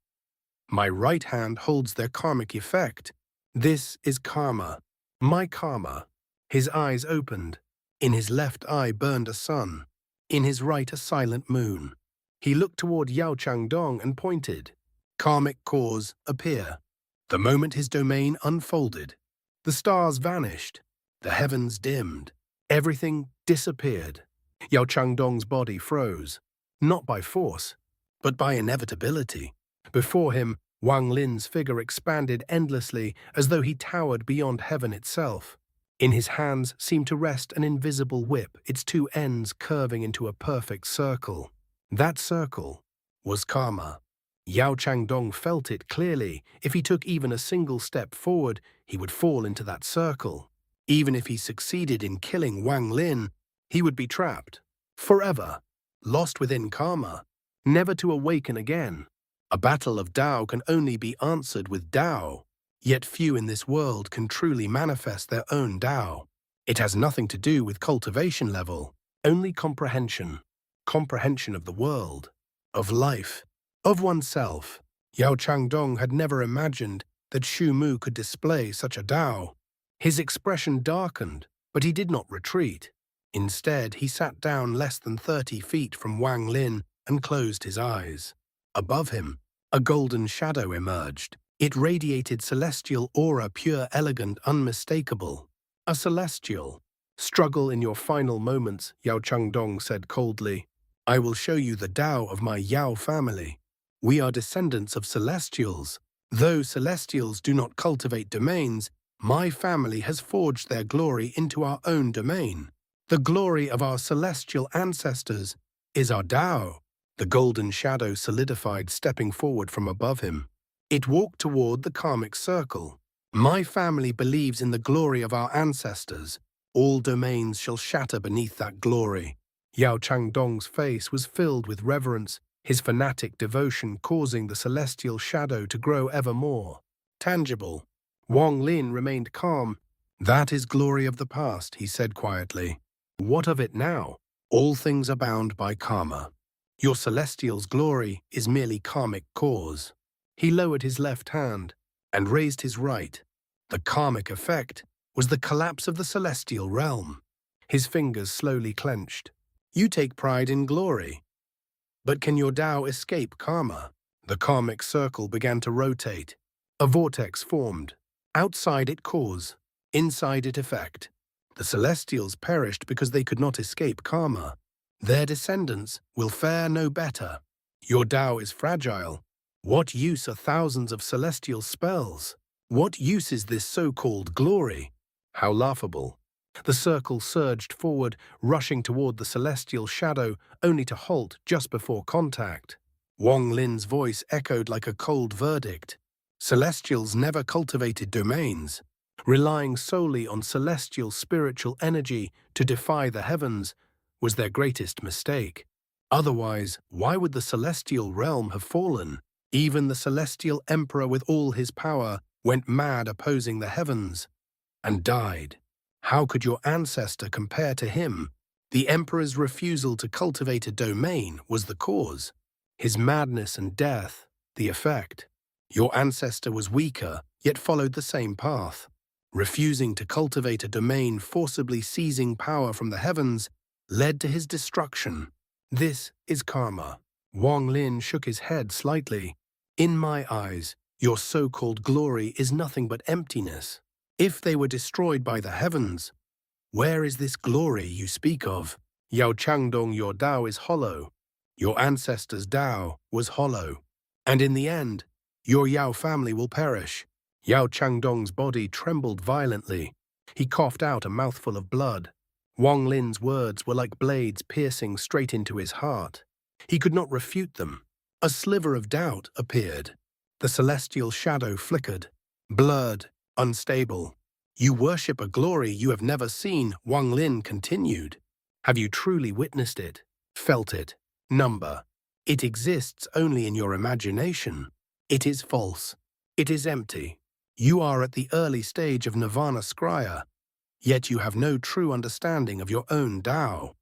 My right hand holds their karmic effect. This is karma, my karma. His eyes opened. In his left eye burned a sun. In his right a silent moon. He looked toward Yao Changdong and pointed. Karmic cause, appear. The moment his domain unfolded, the stars vanished. The heavens dimmed. Everything disappeared. Yao Changdong's body froze, not by force, but by inevitability. Before him, Wang Lin's figure expanded endlessly as though he towered beyond heaven itself. In his hands seemed to rest an invisible whip, its two ends curving into a perfect circle. That circle was karma. Yao Changdong felt it clearly. If he took even a single step forward, he would fall into that circle. Even if he succeeded in killing Wang Lin, he would be trapped, forever, lost within karma, never to awaken again. A battle of Tao can only be answered with Tao, yet few in this world can truly manifest their own Tao. It has nothing to do with cultivation level, only comprehension. Comprehension of the world, of life, of oneself. Yao Changdong had never imagined that Shu Mu could display such a Tao. His expression darkened, but he did not retreat. Instead, he sat down less than 30 feet from Wang Lin and closed his eyes. Above him, a golden shadow emerged. It radiated celestial aura, pure, elegant, unmistakable. A celestial. Struggle in your final moments, Yao Changdong said coldly. I will show you the Tao of my Yao family. We are descendants of celestials. Though celestials do not cultivate domains, my family has forged their glory into our own domain. The glory of our celestial ancestors is our Tao. The golden shadow solidified, stepping forward from above him. It walked toward the karmic circle. My family believes in the glory of our ancestors. All domains shall shatter beneath that glory. Yao Changdong's face was filled with reverence, his fanatic devotion causing the celestial shadow to grow ever more tangible. Wang Lin remained calm. That is glory of the past, he said quietly. What of it now? All things are bound by karma. Your celestial's glory is merely karmic cause. He lowered his left hand and raised his right. The karmic effect was the collapse of the celestial realm. His fingers slowly clenched. You take pride in glory. But can your Tao escape karma? The karmic circle began to rotate. A vortex formed. Outside it cause, inside it effect. The celestials perished because they could not escape karma. Their descendants will fare no better. Your Tao is fragile. What use are thousands of celestial spells? What use is this so-called glory? How laughable. The circle surged forward, rushing toward the celestial shadow, only to halt just before contact. Wang Lin's voice echoed like a cold verdict. Celestials never cultivated domains. Relying solely on celestial spiritual energy to defy the heavens was their greatest mistake. Otherwise, why would the celestial realm have fallen? Even the celestial emperor with all his power went mad opposing the heavens and died. How could your ancestor compare to him? The emperor's refusal to cultivate a domain was the cause. His madness and death, the effect. Your ancestor was weaker, yet followed the same path. Refusing to cultivate a domain, forcibly seizing power from the heavens, led to his destruction. This is karma. Wang Lin shook his head slightly. In my eyes, your so-called glory is nothing but emptiness. If they were destroyed by the heavens, where is this glory you speak of? Yao Changdong, your Tao is hollow. Your ancestors' Tao was hollow. And in the end, your Yao family will perish. Yao Changdong's body trembled violently. He coughed out a mouthful of blood. Wang Lin's words were like blades piercing straight into his heart. He could not refute them. A sliver of doubt appeared. The celestial shadow flickered, blurred, unstable. You worship a glory you have never seen, Wang Lin continued. Have you truly witnessed it, felt it? Number. It exists only in your imagination. It is false. It is empty. You are at the early stage of Nirvana Scryer, yet you have no true understanding of your own Tao.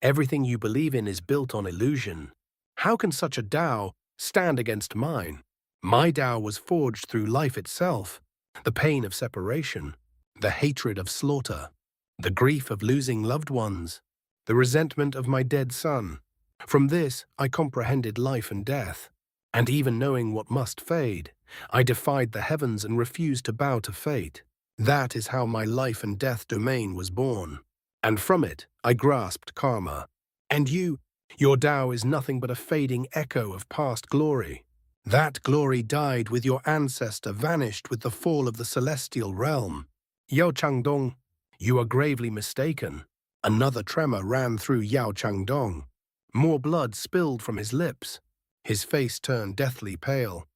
Everything you believe in is built on illusion. How can such a Tao stand against mine? My Tao was forged through life itself. The pain of separation, the hatred of slaughter, the grief of losing loved ones, the resentment of my dead son. From this, I comprehended life and death. And even knowing what must fade, I defied the heavens and refused to bow to fate. That is how my life and death domain was born. And from it, I grasped karma. And your Tao is nothing but a fading echo of past glory. That glory died with your ancestor, vanished with the fall of the celestial realm. Yao Changdong, you are gravely mistaken. Another tremor ran through Yao Changdong. More blood spilled from his lips. His face turned deathly pale.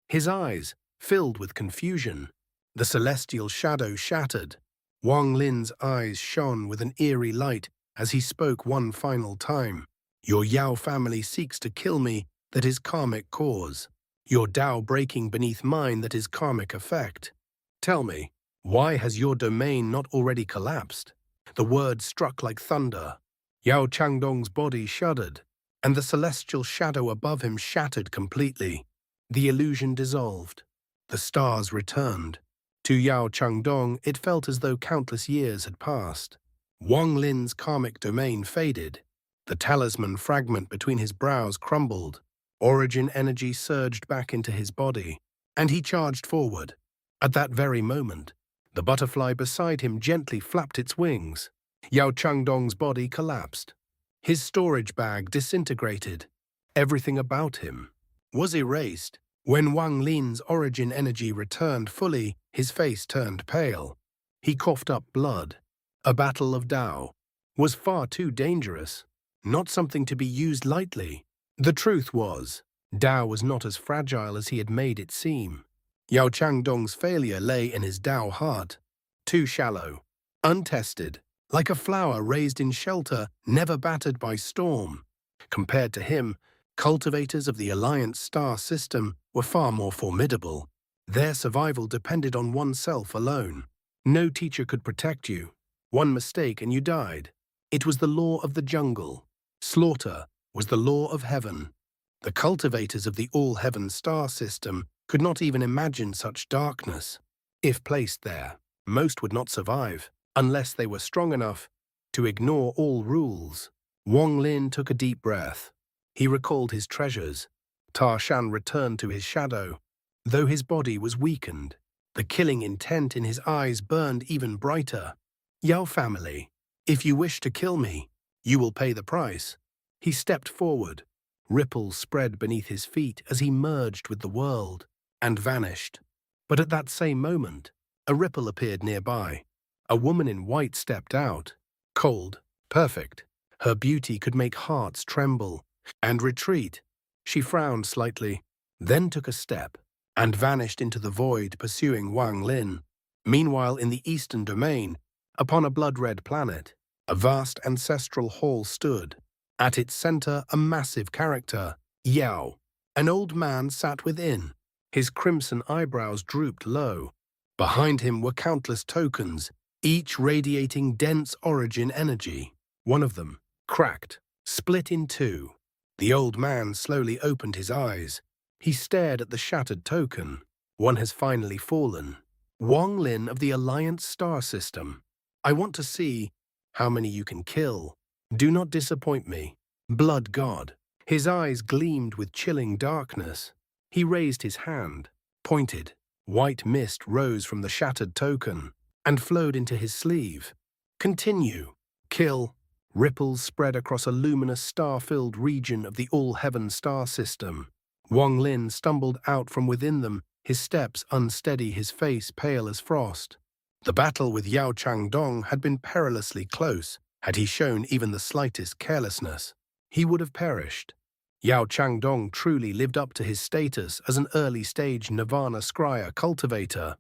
His eyes filled with confusion. The celestial shadow shattered. Wang Lin's eyes shone with an eerie light as he spoke one final time. Your Yao family seeks to kill me, that is karmic cause. Your Tao breaking beneath mine, that is karmic effect. Tell me, why has your domain not already collapsed? The words struck like thunder. Yao Changdong's body shuddered, and the celestial shadow above him shattered completely. The illusion dissolved. The stars returned. To Yao Changdong, it felt as though countless years had passed. Wang Lin's karmic domain faded. The talisman fragment between his brows crumbled. Origin energy surged back into his body, and he charged forward. At that very moment, the butterfly beside him gently flapped its wings. Yao Changdong's body collapsed. His storage bag disintegrated. Everything about him was erased. When Wang Lin's origin energy returned fully, his face turned pale. He coughed up blood. A battle of Tao was far too dangerous, not something to be used lightly. The truth was, Tao was not as fragile as he had made it seem. Yao Changdong's failure lay in his Dao heart. Too shallow, untested, like a flower raised in shelter, never battered by storm. Compared to him, cultivators of the Alliance star system were far more formidable. Their survival depended on oneself alone. No teacher could protect you. One mistake and you died. It was the law of the jungle. Slaughter was the law of heaven. The cultivators of the Allheaven star system could not even imagine such darkness. If placed there, most would not survive, unless they were strong enough to ignore all rules. Wang Lin took a deep breath. He recalled his treasures. Taran returned to his shadow. Though his body was weakened, the killing intent in his eyes burned even brighter. Yao family, if you wish to kill me, you will pay the price. He stepped forward. Ripples spread beneath his feet as he merged with the world and vanished. But at that same moment, a ripple appeared nearby. A woman in white stepped out. Cold, perfect. Her beauty could make hearts tremble and retreat. She frowned slightly, then took a step and vanished into the void, pursuing Wang Lin. Meanwhile, in the eastern domain, upon a blood-red planet, a vast ancestral hall stood. At its center, a massive character, Yao. An old man sat within. His crimson eyebrows drooped low. Behind him were countless tokens, each radiating dense origin energy. One of them, cracked, split in two. The old man slowly opened his eyes. He stared at the shattered token. One has finally fallen. Wang Lin of the Alliance star system. I want to see how many you can kill. Do not disappoint me. Blood God. His eyes gleamed with chilling darkness. He raised his hand, pointed. White mist rose from the shattered token and flowed into his sleeve. Continue. Kill. Ripples spread across a luminous star-filled region of the Allheaven star system. Wang Lin stumbled out from within them, his steps unsteady, his face pale as frost. The battle with Yao Changdong had been perilously close. Had he shown even the slightest carelessness, he would have perished. Yao Changdong truly lived up to his status as an early-stage Nirvana Scryer cultivator.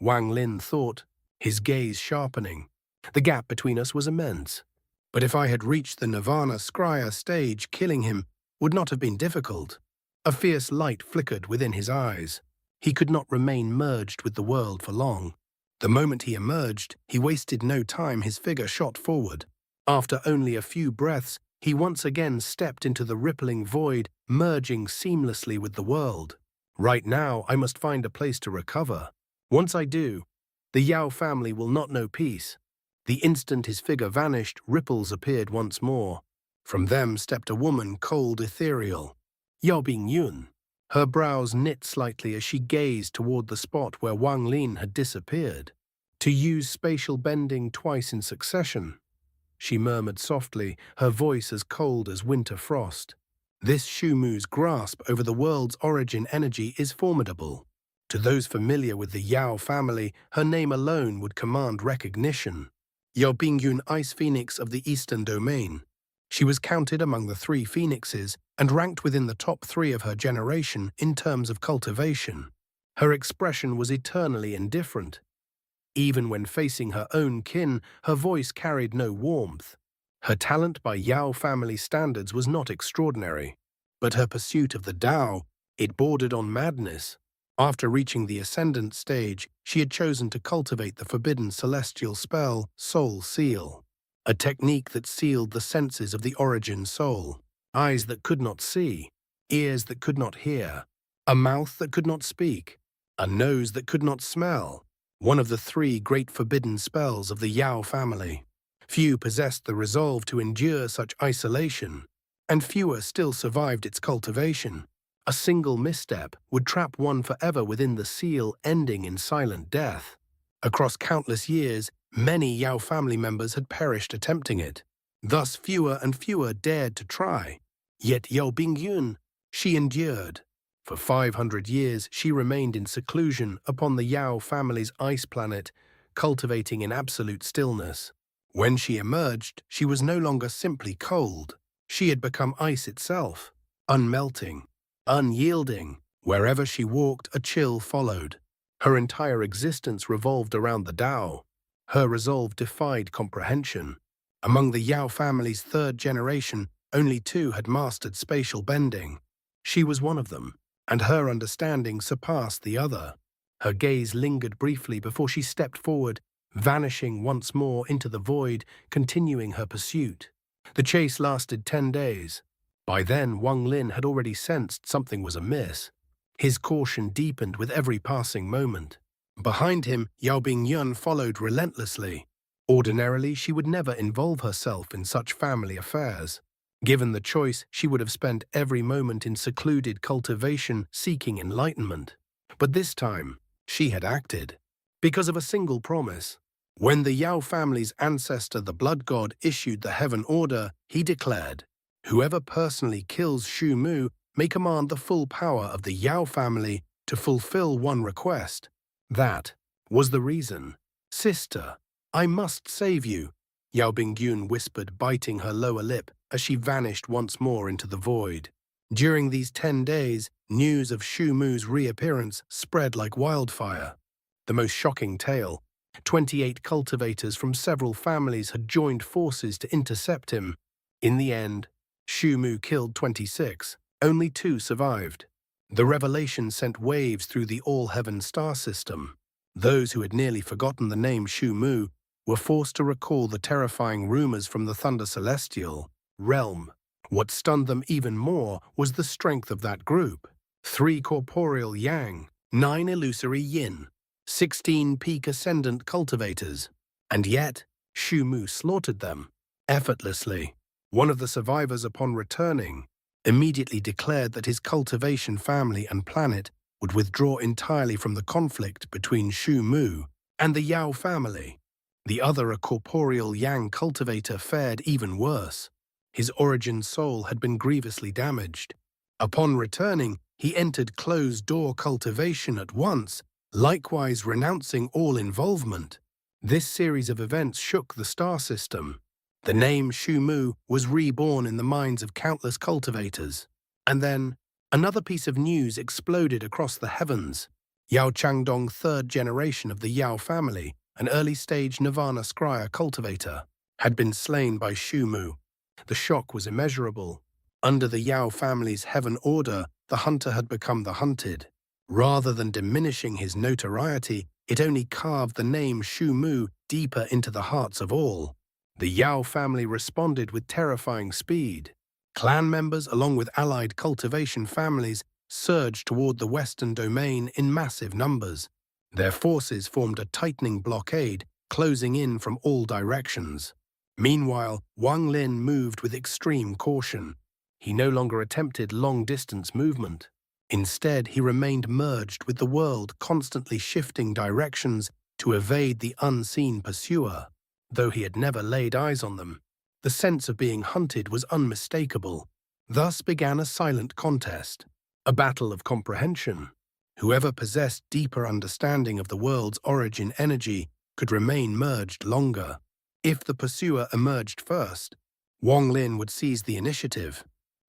Wang Lin thought, his gaze sharpening. The gap between us was immense. But if I had reached the Nirvana Scryer stage, killing him would not have been difficult. A fierce light flickered within his eyes. He could not remain merged with the world for long. The moment he emerged, he wasted no time, his figure shot forward. After only a few breaths, he once again stepped into the rippling void, merging seamlessly with the world. Right now, I must find a place to recover. Once I do, the Yao family will not know peace. The instant his figure vanished, ripples appeared once more. From them stepped a woman, cold, ethereal. Yaoing Yun. Her brows knit slightly as she gazed toward the spot where Wang Lin had disappeared. To use spatial bending twice in succession, she murmured softly, her voice as cold as winter frost. This Shumu's grasp over the world's origin energy is formidable. To those familiar with the Yao family, her name alone would command recognition. Yaoing Yun, Ice Phoenix of the Eastern Domain. She was counted among the 3 phoenixes and ranked within the top 3 of her generation in terms of cultivation. Her expression was eternally indifferent. Even when facing her own kin, her voice carried no warmth. Her talent by Yao family standards was not extraordinary, but her pursuit of the Tao, it bordered on madness. After reaching the ascendant stage, she had chosen to cultivate the forbidden celestial spell, Soul Seal, a technique that sealed the senses of the origin soul. Eyes that could not see, ears that could not hear, a mouth that could not speak, a nose that could not smell. One of the 3 great forbidden spells of the Yao family. Few possessed the resolve to endure such isolation, and fewer still survived its cultivation. A single misstep would trap one forever within the seal, ending in silent death. Across countless years, many Yao family members had perished attempting it. Thus fewer and fewer dared to try. Yet Yaoing Yun, she endured. For 500 years, she remained in seclusion upon the Yao family's ice planet, cultivating in absolute stillness. When she emerged, she was no longer simply cold. She had become ice itself, unmelting, unyielding. Wherever she walked, a chill followed. Her entire existence revolved around the Tao. Her resolve defied comprehension. Among the Yao family's third generation, only two had mastered spatial bending. She was one of them, and her understanding surpassed the other. Her gaze lingered briefly before she stepped forward, vanishing once more into the void, continuing her pursuit. The chase lasted 10 days. By then, Wang Lin had already sensed something was amiss. His caution deepened with every passing moment. Behind him, Yaoing Yun followed relentlessly. Ordinarily, she would never involve herself in such family affairs. Given the choice, she would have spent every moment in secluded cultivation seeking enlightenment. But this time, she had acted. Because of a single promise. When the Yao family's ancestor, the blood god, issued the heaven order, he declared, "Whoever personally kills Shu Mu may command the full power of the Yao family to fulfill one request." That was the reason. "Sister, I must save you," Yaoing Yun whispered, biting her lower lip as she vanished once more into the void. During these 10 days, news of Shu Mu's reappearance spread like wildfire. The most shocking tale: 28 cultivators from several families had joined forces to intercept him. In the end, Shu Mu killed 26. Only 2 survived. The revelation sent waves through the Allheaven star system. Those who had nearly forgotten the name Shu Mu were forced to recall the terrifying rumors from the Thunder Celestial realm. What stunned them even more was the strength of that group. 3 corporeal Yang, 9 illusory Yin, 16 peak ascendant cultivators. And yet, Shu Mu slaughtered them effortlessly. One of the survivors, upon returning, immediately declared that his cultivation family and planet would withdraw entirely from the conflict between Shu Mu and the Yao family. The other, a corporeal Yang cultivator, fared even worse. His origin soul had been grievously damaged. Upon returning, he entered closed-door cultivation at once, likewise renouncing all involvement. This series of events shook the star system. The name Shu Mu was reborn in the minds of countless cultivators. And then, another piece of news exploded across the heavens. Yao Changdong, third generation of the Yao family, an early-stage Nirvana Scryer cultivator, had been slain by Shu Mu. The shock was immeasurable. Under the Yao family's heaven order, the hunter had become the hunted. Rather than diminishing his notoriety, it only carved the name Shu Mu deeper into the hearts of all. The Yao family responded with terrifying speed. Clan members, along with allied cultivation families, surged toward the western domain in massive numbers. Their forces formed a tightening blockade, closing in from all directions. Meanwhile, Wang Lin moved with extreme caution. He no longer attempted long-distance movement. Instead, he remained merged with the world, constantly shifting directions to evade the unseen pursuer. Though he had never laid eyes on them, the sense of being hunted was unmistakable. Thus began a silent contest, a battle of comprehension. Whoever possessed deeper understanding of the world's origin energy could remain merged longer. If the pursuer emerged first, Wang Lin would seize the initiative.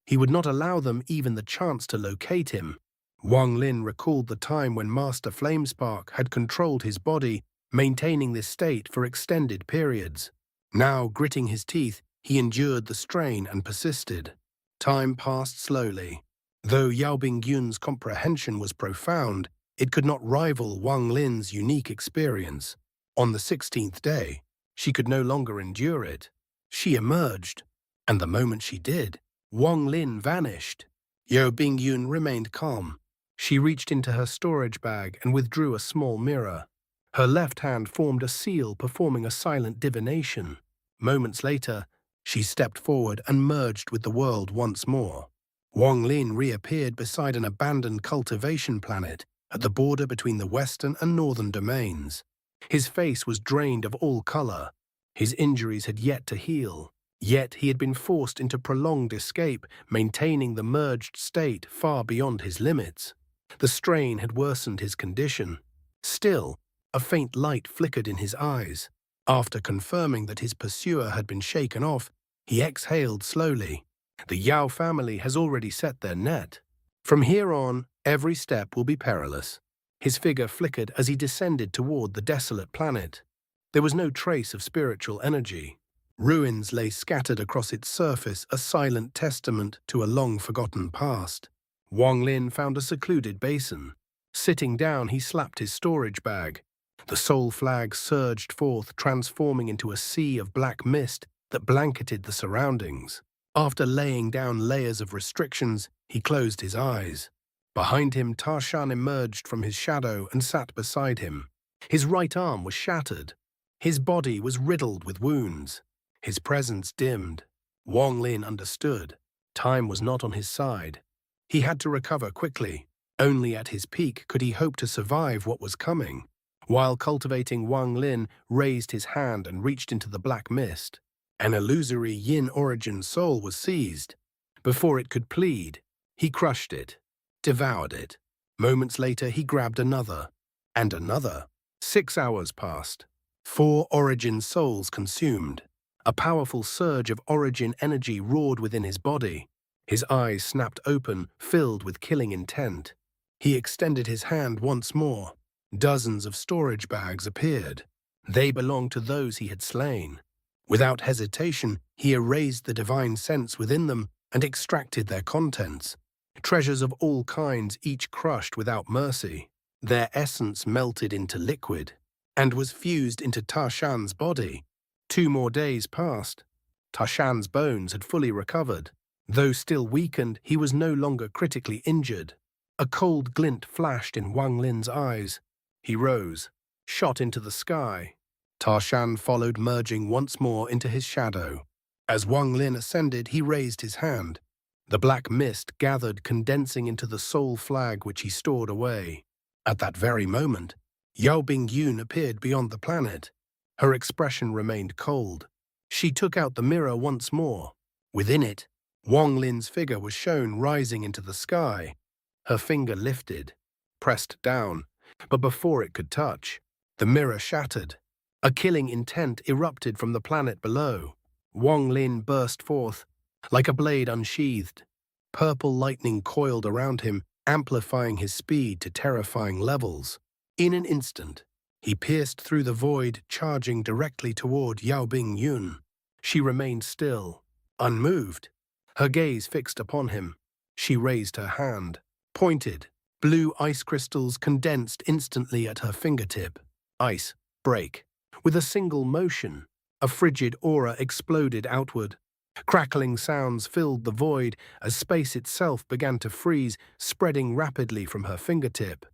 He would not allow them even the chance to locate him. Wang Lin recalled the time when Master Flamespark had controlled his body, maintaining this state for extended periods. Now, gritting his teeth, he endured the strain and persisted. Time passed slowly. Though Yaoing Yun's comprehension was profound, it could not rival Wang Lin's unique experience. On the 16th day, she could no longer endure it. She emerged, and the moment she did, Wang Lin vanished. Yaoing Yun remained calm. She reached into her storage bag and withdrew a small mirror. Her left hand formed a seal, performing a silent divination. Moments later, she stepped forward and merged with the world once more. Wang Lin reappeared beside an abandoned cultivation planet at the border between the western and northern domains. His face was drained of all color. His injuries had yet to heal. Yet he had been forced into prolonged escape, maintaining the merged state far beyond his limits. The strain had worsened his condition. Still, a faint light flickered in his eyes. After confirming that his pursuer had been shaken off, he exhaled slowly. The Yao family has already set their net. From here on, every step will be perilous. His figure flickered as he descended toward the desolate planet. There was no trace of spiritual energy. Ruins lay scattered across its surface, a silent testament to a long-forgotten past. Wang Lin found a secluded basin. Sitting down, he slapped his storage bag. The soul flag surged forth, transforming into a sea of black mist that blanketed the surroundings. After laying down layers of restrictions, he closed his eyes. Behind him, Tarshan emerged from his shadow and sat beside him. His right arm was shattered. His body was riddled with wounds. His presence dimmed. Wang Lin understood. Time was not on his side. He had to recover quickly. Only at his peak could he hope to survive what was coming. While cultivating, Wang Lin raised his hand and reached into the black mist. An illusory yin origin soul was seized. Before it could plead, he crushed it, devoured it. Moments later, he grabbed another, and another. 6 hours passed. 4 origin souls consumed. A powerful surge of origin energy roared within his body. His eyes snapped open, filled with killing intent. He extended his hand once more. Dozens of storage bags appeared. They belonged to those he had slain. Without hesitation, he erased the divine sense within them and extracted their contents. Treasures of all kinds, each crushed without mercy. Their essence melted into liquid and was fused into Tarshan's body. 2 more days passed. Tarshan's bones had fully recovered. Though still weakened, he was no longer critically injured. A cold glint flashed in Wang Lin's eyes. He rose, shot into the sky. Tarshan followed, merging once more into his shadow. As Wang Lin ascended, he raised his hand. The black mist gathered, condensing into the soul flag which he stored away. At that very moment, Yaoing Yun appeared beyond the planet. Her expression remained cold. She took out the mirror once more. Within it, Wang Lin's figure was shown rising into the sky. Her finger lifted, pressed down, but before it could touch, the mirror shattered. A killing intent erupted from the planet below. Wang Lin burst forth, like a blade unsheathed. Purple lightning coiled around him, amplifying his speed to terrifying levels. In an instant, he pierced through the void, charging directly toward Yaoing Yun. She remained still, unmoved, her gaze fixed upon him. She raised her hand, pointed. Blue ice crystals condensed instantly at her fingertip. Ice, break. With a single motion, a frigid aura exploded outward. Crackling sounds filled the void as space itself began to freeze, spreading rapidly from her fingertip.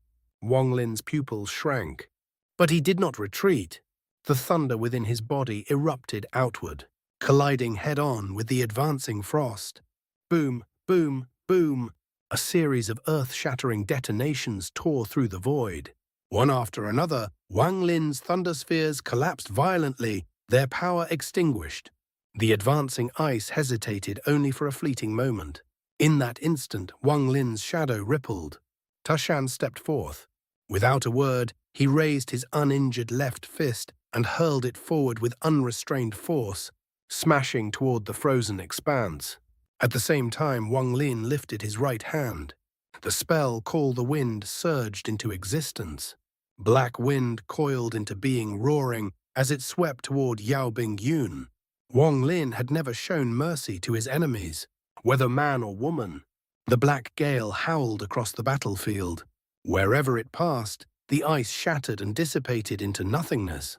Wang Lin's pupils shrank. But he did not retreat. The thunder within his body erupted outward, colliding head-on with the advancing frost. Boom, boom, boom. A series of earth-shattering detonations tore through the void. One after another, Wang Lin's thunder spheres collapsed violently, their power extinguished. The advancing ice hesitated only for a fleeting moment. In that instant, Wang Lin's shadow rippled. Tarshan stepped forth. Without a word, he raised his uninjured left fist and hurled it forward with unrestrained force, smashing toward the frozen expanse. At the same time, Wang Lin lifted his right hand. The spell, Call the Wind, surged into existence. Black wind coiled into being, roaring as it swept toward Yaoing Yun. Wang Lin had never shown mercy to his enemies, whether man or woman. The black gale howled across the battlefield. Wherever it passed, the ice shattered and dissipated into nothingness.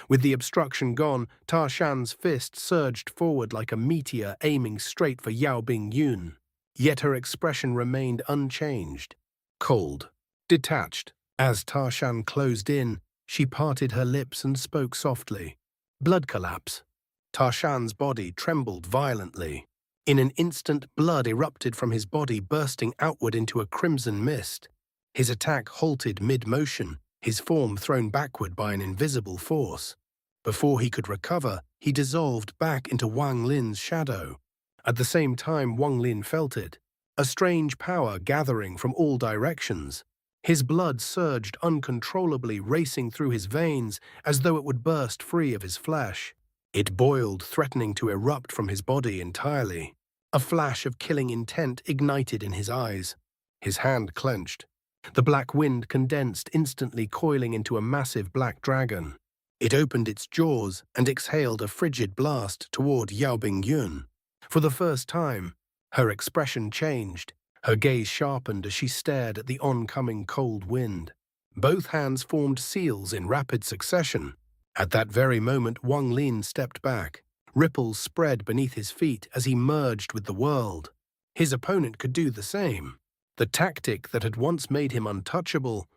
With the obstruction gone, Tarshan's fist surged forward like a meteor aiming straight for Yaoing Yun. Yet her expression remained unchanged, cold, detached. As Tarshan closed in, she parted her lips and spoke softly. Blood collapse. Tarshan's body trembled violently. In an instant, blood erupted from his body, bursting outward into a crimson mist. His attack halted mid-motion, his form thrown backward by an invisible force. Before he could recover, he dissolved back into Wang Lin's shadow. At the same time, Wang Lin felt it, a strange power gathering from all directions. His blood surged uncontrollably, racing through his veins as though it would burst free of his flesh. It boiled, threatening to erupt from his body entirely. A flash of killing intent ignited in his eyes. His hand clenched. The black wind condensed, instantly coiling into a massive black dragon. It opened its jaws and exhaled a frigid blast toward Yaoing Yun. For the first time, her expression changed. Her gaze sharpened as she stared at the oncoming cold wind. Both hands formed seals in rapid succession. At that very moment, Wang Lin stepped back. Ripples spread beneath his feet as he merged with the world. His opponent could do the same. The tactic that had once made him untouchable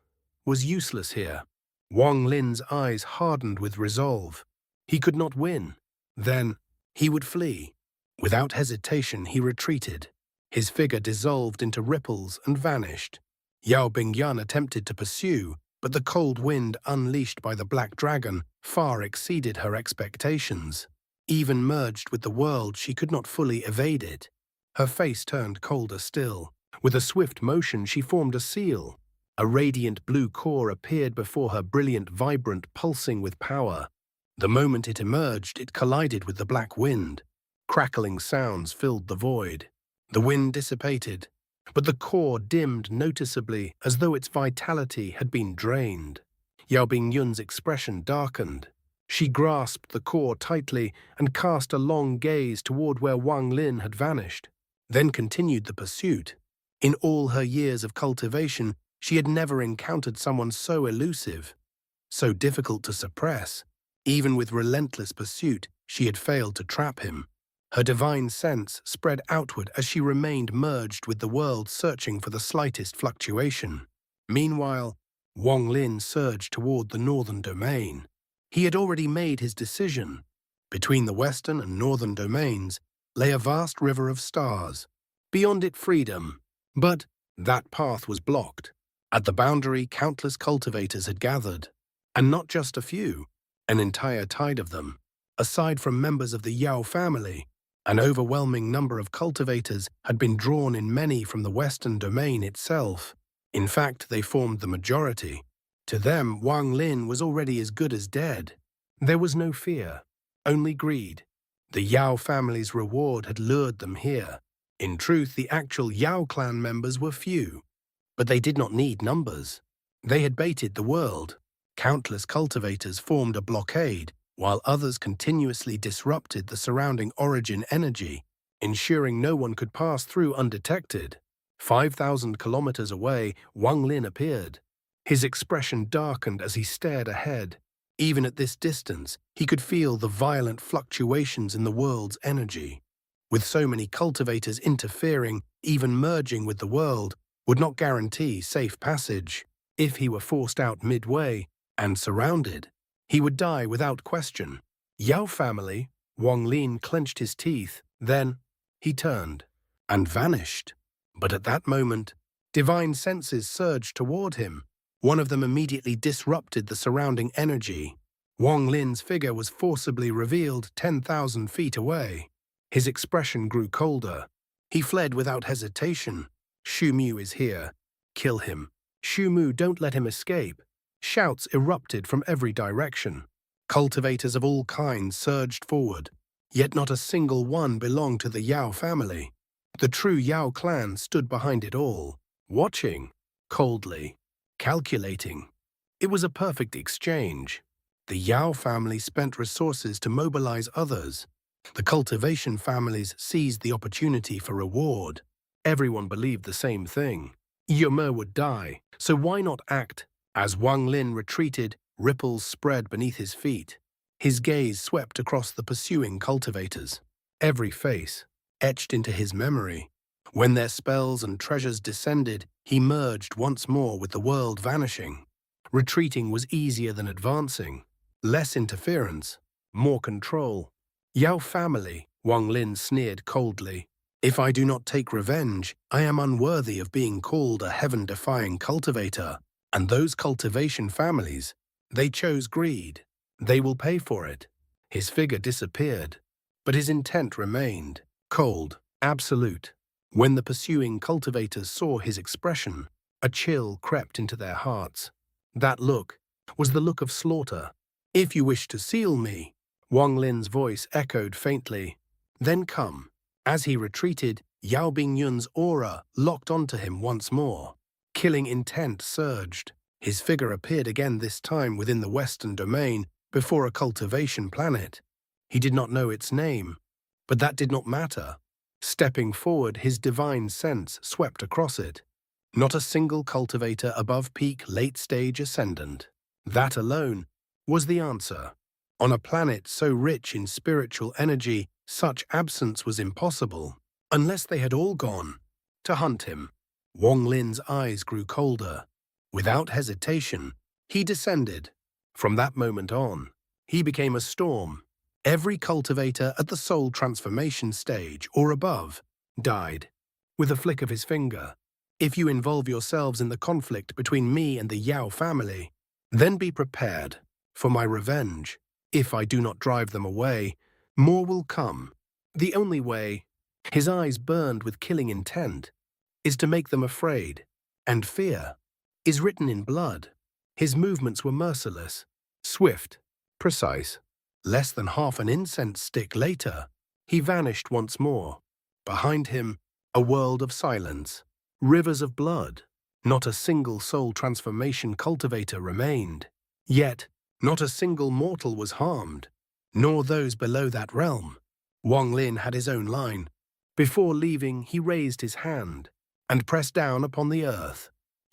was useless here. Wang Lin's eyes hardened with resolve. He could not win. Then he would flee. Without hesitation, he retreated. His figure dissolved into ripples and vanished. Yaoing Yun attempted to pursue, but the cold wind unleashed by the black dragon far exceeded her expectations. Even merged with the world, she could not fully evade it. Her face turned colder still. With a swift motion, she formed a seal. A radiant blue core appeared before her, brilliant, vibrant, pulsing with power. The moment it emerged, it collided with the black wind. Crackling sounds filled the void. The wind dissipated, but the core dimmed noticeably as though its vitality had been drained. Yaoing Yun's expression darkened. She grasped the core tightly and cast a long gaze toward where Wang Lin had vanished, then continued the pursuit. In all her years of cultivation, she had never encountered someone so elusive, so difficult to suppress. Even with relentless pursuit, she had failed to trap him. Her divine sense spread outward as she remained merged with the world, searching for the slightest fluctuation. Meanwhile, Wang Lin surged toward the northern domain. He had already made his decision. Between the western and northern domains lay a vast river of stars. Beyond it, freedom. But that path was blocked. At the boundary, countless cultivators had gathered. And not just a few, an entire tide of them. Aside from members of the Yao family, an overwhelming number of cultivators had been drawn in, many from the western domain itself. In fact, they formed the majority. To them, Wang Lin was already as good as dead. There was no fear, only greed. The Yao family's reward had lured them here. In truth, the actual Yao clan members were few, but they did not need numbers. They had baited the world. Countless cultivators formed a blockade, while others continuously disrupted the surrounding origin energy, ensuring no one could pass through undetected. 5,000 kilometers away, Wang Lin appeared. His expression darkened as he stared ahead. Even at this distance, he could feel the violent fluctuations in the world's energy. With so many cultivators interfering, even merging with the world would not guarantee safe passage. If he were forced out midway and surrounded, he would die without question. Yao family, Wang Lin clenched his teeth. Then he turned and vanished. But at that moment, divine senses surged toward him. One of them immediately disrupted the surrounding energy. Wang Lin's figure was forcibly revealed 10,000 feet away. His expression grew colder. He fled without hesitation. "Shu Mu is here. Kill him. Shu Mu, don't let him escape." Shouts erupted from every direction. Cultivators of all kinds surged forward, yet not a single one belonged to the Yao family. The true Yao clan stood behind it all, watching, coldly, calculating. It was a perfect exchange. The Yao family spent resources to mobilize others. The cultivation families seized the opportunity for reward. Everyone believed the same thing. Yuma would die, so why not act? As Wang Lin retreated, ripples spread beneath his feet. His gaze swept across the pursuing cultivators. Every face etched into his memory. When their spells and treasures descended, he merged once more with the world, vanishing. Retreating was easier than advancing. Less interference, more control. "Yao family," Wang Lin sneered coldly. "If I do not take revenge, I am unworthy of being called a heaven-defying cultivator. And those cultivation families, they chose greed. They will pay for it." His figure disappeared, but his intent remained, cold, absolute. When the pursuing cultivators saw his expression, a chill crept into their hearts. That look was the look of slaughter. "If you wish to seal me," Wang Lin's voice echoed faintly, "then come." As he retreated, Yaoing Yun's aura locked onto him once more. Killing intent surged. His figure appeared again, this time within the Western domain, before a cultivation planet. He did not know its name, but that did not matter. Stepping forward, his divine sense swept across it. Not a single cultivator above peak late-stage ascendant. That alone was the answer. On a planet so rich in spiritual energy, such absence was impossible, unless they had all gone to hunt him. Wang Lin's eyes grew colder. Without hesitation, he descended. From that moment on, he became a storm. Every cultivator at the soul transformation stage or above died with a flick of his finger. If you involve yourselves in the conflict between me and the Yao family, then be prepared for my revenge. If I do not drive them away, more will come. The only way, his eyes burned with killing intent, is to make them afraid, and fear is written in blood. His movements were merciless, swift, precise. Less than half an incense stick later, he vanished once more. Behind him, a world of silence, rivers of blood. Not a single soul transformation cultivator remained. Yet, not a single mortal was harmed, nor those below that realm. Wang Lin had his own line. Before leaving, he raised his hand and pressed down upon the earth.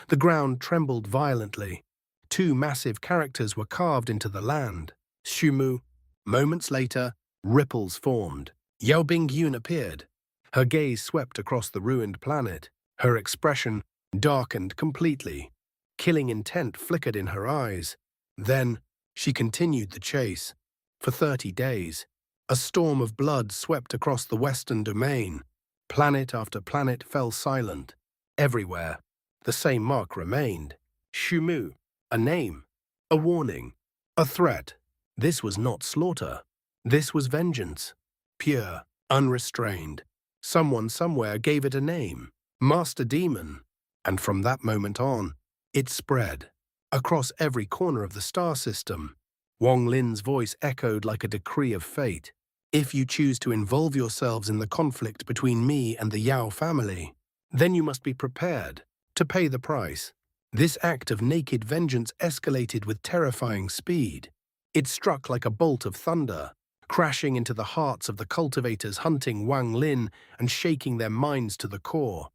The ground trembled violently. Two massive characters were carved into the land. Shumu. Moments later, ripples formed. Yaoing Yun appeared. Her gaze swept across the ruined planet. Her expression darkened completely. Killing intent flickered in her eyes. Then, she continued the chase. For 30 days, a storm of blood swept across the Western domain. Planet after planet fell silent. Everywhere, the same mark remained. Shumu, a name, a warning, a threat. This was not slaughter. This was vengeance. Pure, unrestrained. Someone somewhere gave it a name. Master Demon. And from that moment on, it spread. Across every corner of the star system, Wang Lin's voice echoed like a decree of fate. If you choose to involve yourselves in the conflict between me and the Yao family, then you must be prepared to pay the price. This act of naked vengeance escalated with terrifying speed. It struck like a bolt of thunder, crashing into the hearts of the cultivators hunting Wang Lin and shaking their minds to the core.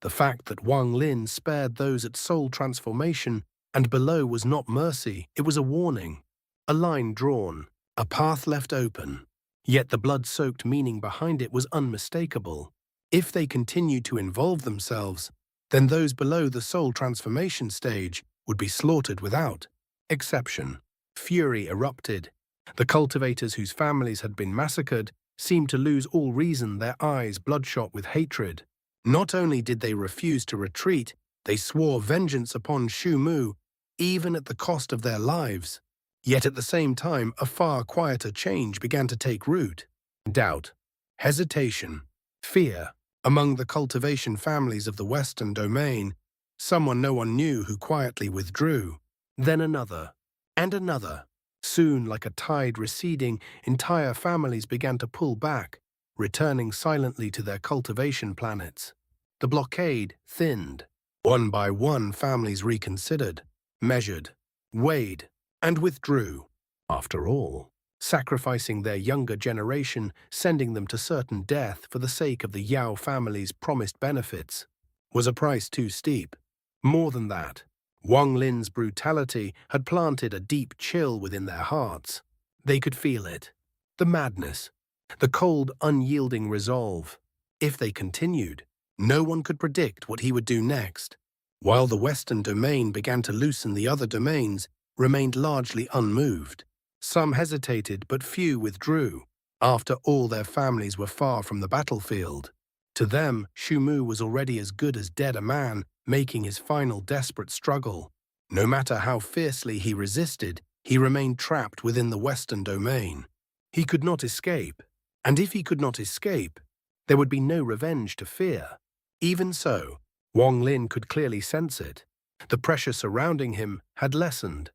The fact that Wang Lin spared those at soul transformation and below was not mercy, it was a warning. A line drawn, a path left open. Yet the blood-soaked meaning behind it was unmistakable. If they continued to involve themselves, then those below the soul transformation stage would be slaughtered without exception. Fury erupted. The cultivators whose families had been massacred seemed to lose all reason, their eyes bloodshot with hatred. Not only did they refuse to retreat, they swore vengeance upon Shumu, even at the cost of their lives. Yet at the same time, a far quieter change began to take root. Doubt, hesitation, fear. Among the cultivation families of the Western domain, someone no one knew who quietly withdrew. Then another, and another. Soon, like a tide receding, entire families began to pull back, returning silently to their cultivation planets. The blockade thinned. One by one, families reconsidered, measured, weighed, and withdrew. After all, sacrificing their younger generation, sending them to certain death for the sake of the Yao family's promised benefits, was a price too steep. More than that, Wang Lin's brutality had planted a deep chill within their hearts. They could feel it. The madness, the cold, unyielding resolve. If they continued, no one could predict what he would do next. While the Western domain began to loosen, the other domains remained largely unmoved. Some hesitated, but few withdrew. After all, their families were far from the battlefield. To them, Shumu was already as good as dead, a man making his final desperate struggle. No matter how fiercely he resisted, he remained trapped within the Western domain. He could not escape, and if he could not escape, there would be no revenge to fear. Even so, Wang Lin could clearly sense it. The pressure surrounding him had lessened,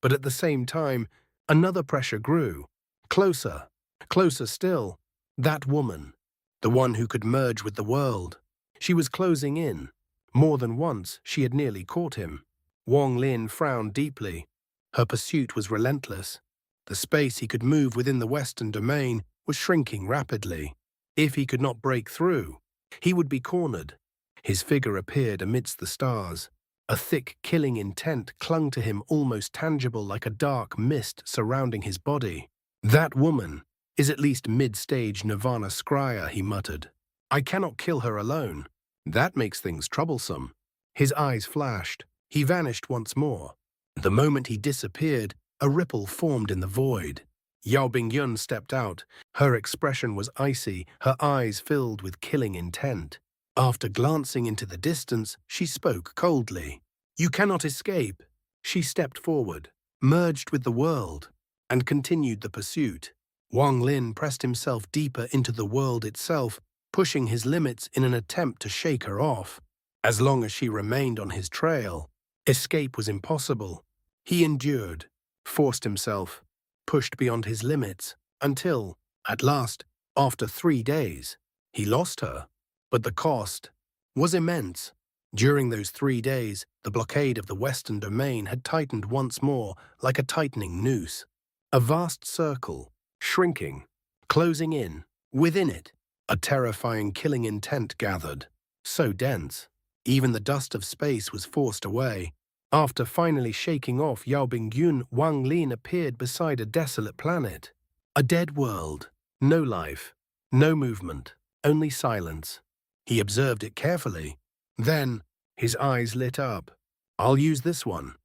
but at the same time, another pressure grew. Closer, closer still. That woman, the one who could merge with the world. She was closing in. More than once, she had nearly caught him. Wang Lin frowned deeply. Her pursuit was relentless. The space he could move within the Western domain was shrinking rapidly. If he could not break through, he would be cornered. His figure appeared amidst the stars. A thick, killing intent clung to him, almost tangible, like a dark mist surrounding his body. "That woman is at least mid-stage Nirvana Scryer," he muttered. "I cannot kill her alone. That makes things troublesome." His eyes flashed. He vanished once more. The moment he disappeared, a ripple formed in the void. Yaoing Yun stepped out. Her expression was icy, her eyes filled with killing intent. After glancing into the distance, she spoke coldly. "You cannot escape." She stepped forward, merged with the world, and continued the pursuit. Wang Lin pressed himself deeper into the world itself, pushing his limits in an attempt to shake her off. As long as she remained on his trail, escape was impossible. He endured, forced himself, pushed beyond his limits, until, at last, after 3 days, he lost her. But the cost was immense. During those 3 days, the blockade of the Western domain had tightened once more, like a tightening noose. A vast circle, shrinking, closing in. Within it, a terrifying killing intent gathered, so dense, even the dust of space was forced away. After finally shaking off Yaoing Yun, Wang Lin appeared beside a desolate planet. A dead world, no life, no movement, only silence. He observed it carefully. Then, his eyes lit up. "I'll use this one."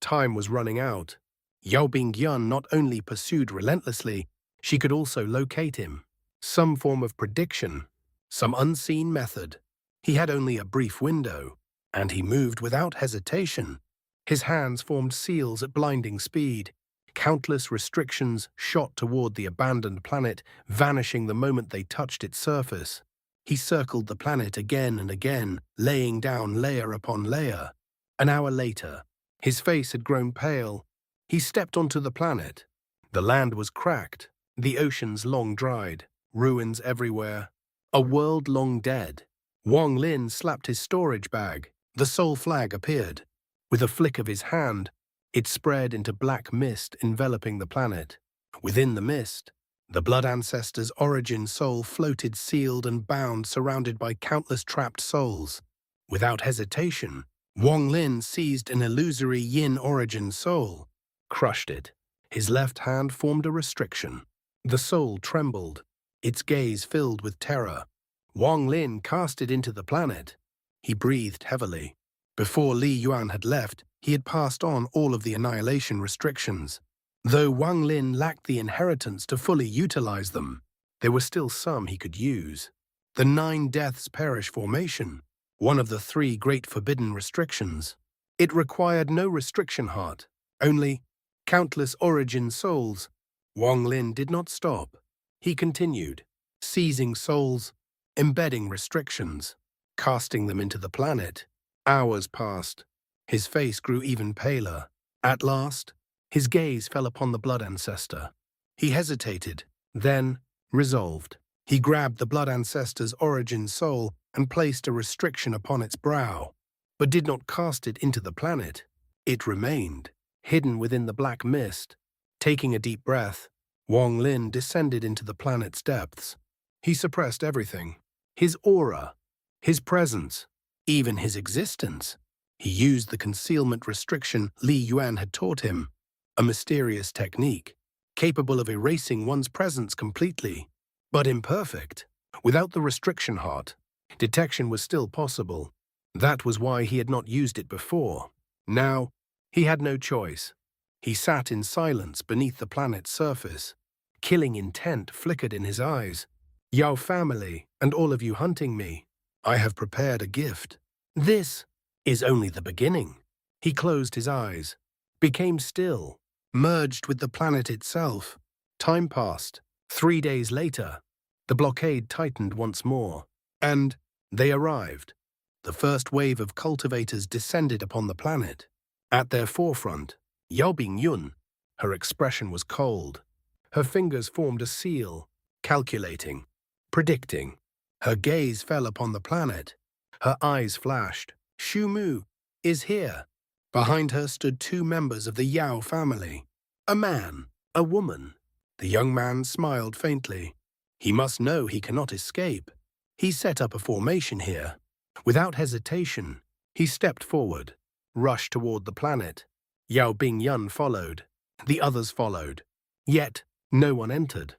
Time was running out. Yaoing Yun not only pursued relentlessly, she could also locate him. Some form of prediction, some unseen method. He had only a brief window, and he moved without hesitation. His hands formed seals at blinding speed. Countless restrictions shot toward the abandoned planet, vanishing the moment they touched its surface. He circled the planet again and again, laying down layer upon layer. An hour later, his face had grown pale. He stepped onto the planet. The land was cracked, the oceans long dried, ruins everywhere. A world long dead. Wang Lin slapped his storage bag. The soul flag appeared. With a flick of his hand, it spread into black mist enveloping the planet. Within the mist, the blood ancestor's origin soul floated sealed and bound, surrounded by countless trapped souls. Without hesitation, Wang Lin seized an illusory yin origin soul, crushed it. His left hand formed a restriction. The soul trembled, its gaze filled with terror. Wang Lin cast it into the planet. He breathed heavily. Before Li Yuan had left, he had passed on all of the annihilation restrictions. Though Wang Lin lacked the inheritance to fully utilize them, there were still some he could use. The 9 deaths perish formation, one of the 3 great forbidden restrictions. It required no restriction heart, only countless origin souls. Wang Lin did not stop. He continued, seizing souls, embedding restrictions, casting them into the planet. Hours passed. His face grew even paler. At last, his gaze fell upon the blood ancestor. He hesitated, then resolved. He grabbed the blood ancestor's origin soul and placed a restriction upon its brow, but did not cast it into the planet. It remained, hidden within the black mist. Taking a deep breath, Wang Lin descended into the planet's depths. He suppressed everything. His aura, his presence, even his existence. He used the concealment restriction Li Yuan had taught him, a mysterious technique, capable of erasing one's presence completely, but imperfect. Without the restriction heart, detection was still possible. That was why he had not used it before. Now, he had no choice. He sat in silence beneath the planet's surface. Killing intent flickered in his eyes. "Yao family, and all of you hunting me, I have prepared a gift. This is only the beginning." He closed his eyes, became still, merged with the planet itself. Time passed. 3 days later, the blockade tightened once more, and they arrived. The first wave of cultivators descended upon the planet. At their forefront, Yaoing Yun. Her expression was cold. Her fingers formed a seal, calculating, predicting. Her gaze fell upon the planet. Her eyes flashed. Mu is here." Behind her stood two members of the Yao family. A man, a woman. The young man smiled faintly. He must know he cannot escape. He set up a formation here. Without hesitation, he stepped forward, rushed toward the planet. Yaoing Yun followed. The others followed. Yet, no one entered.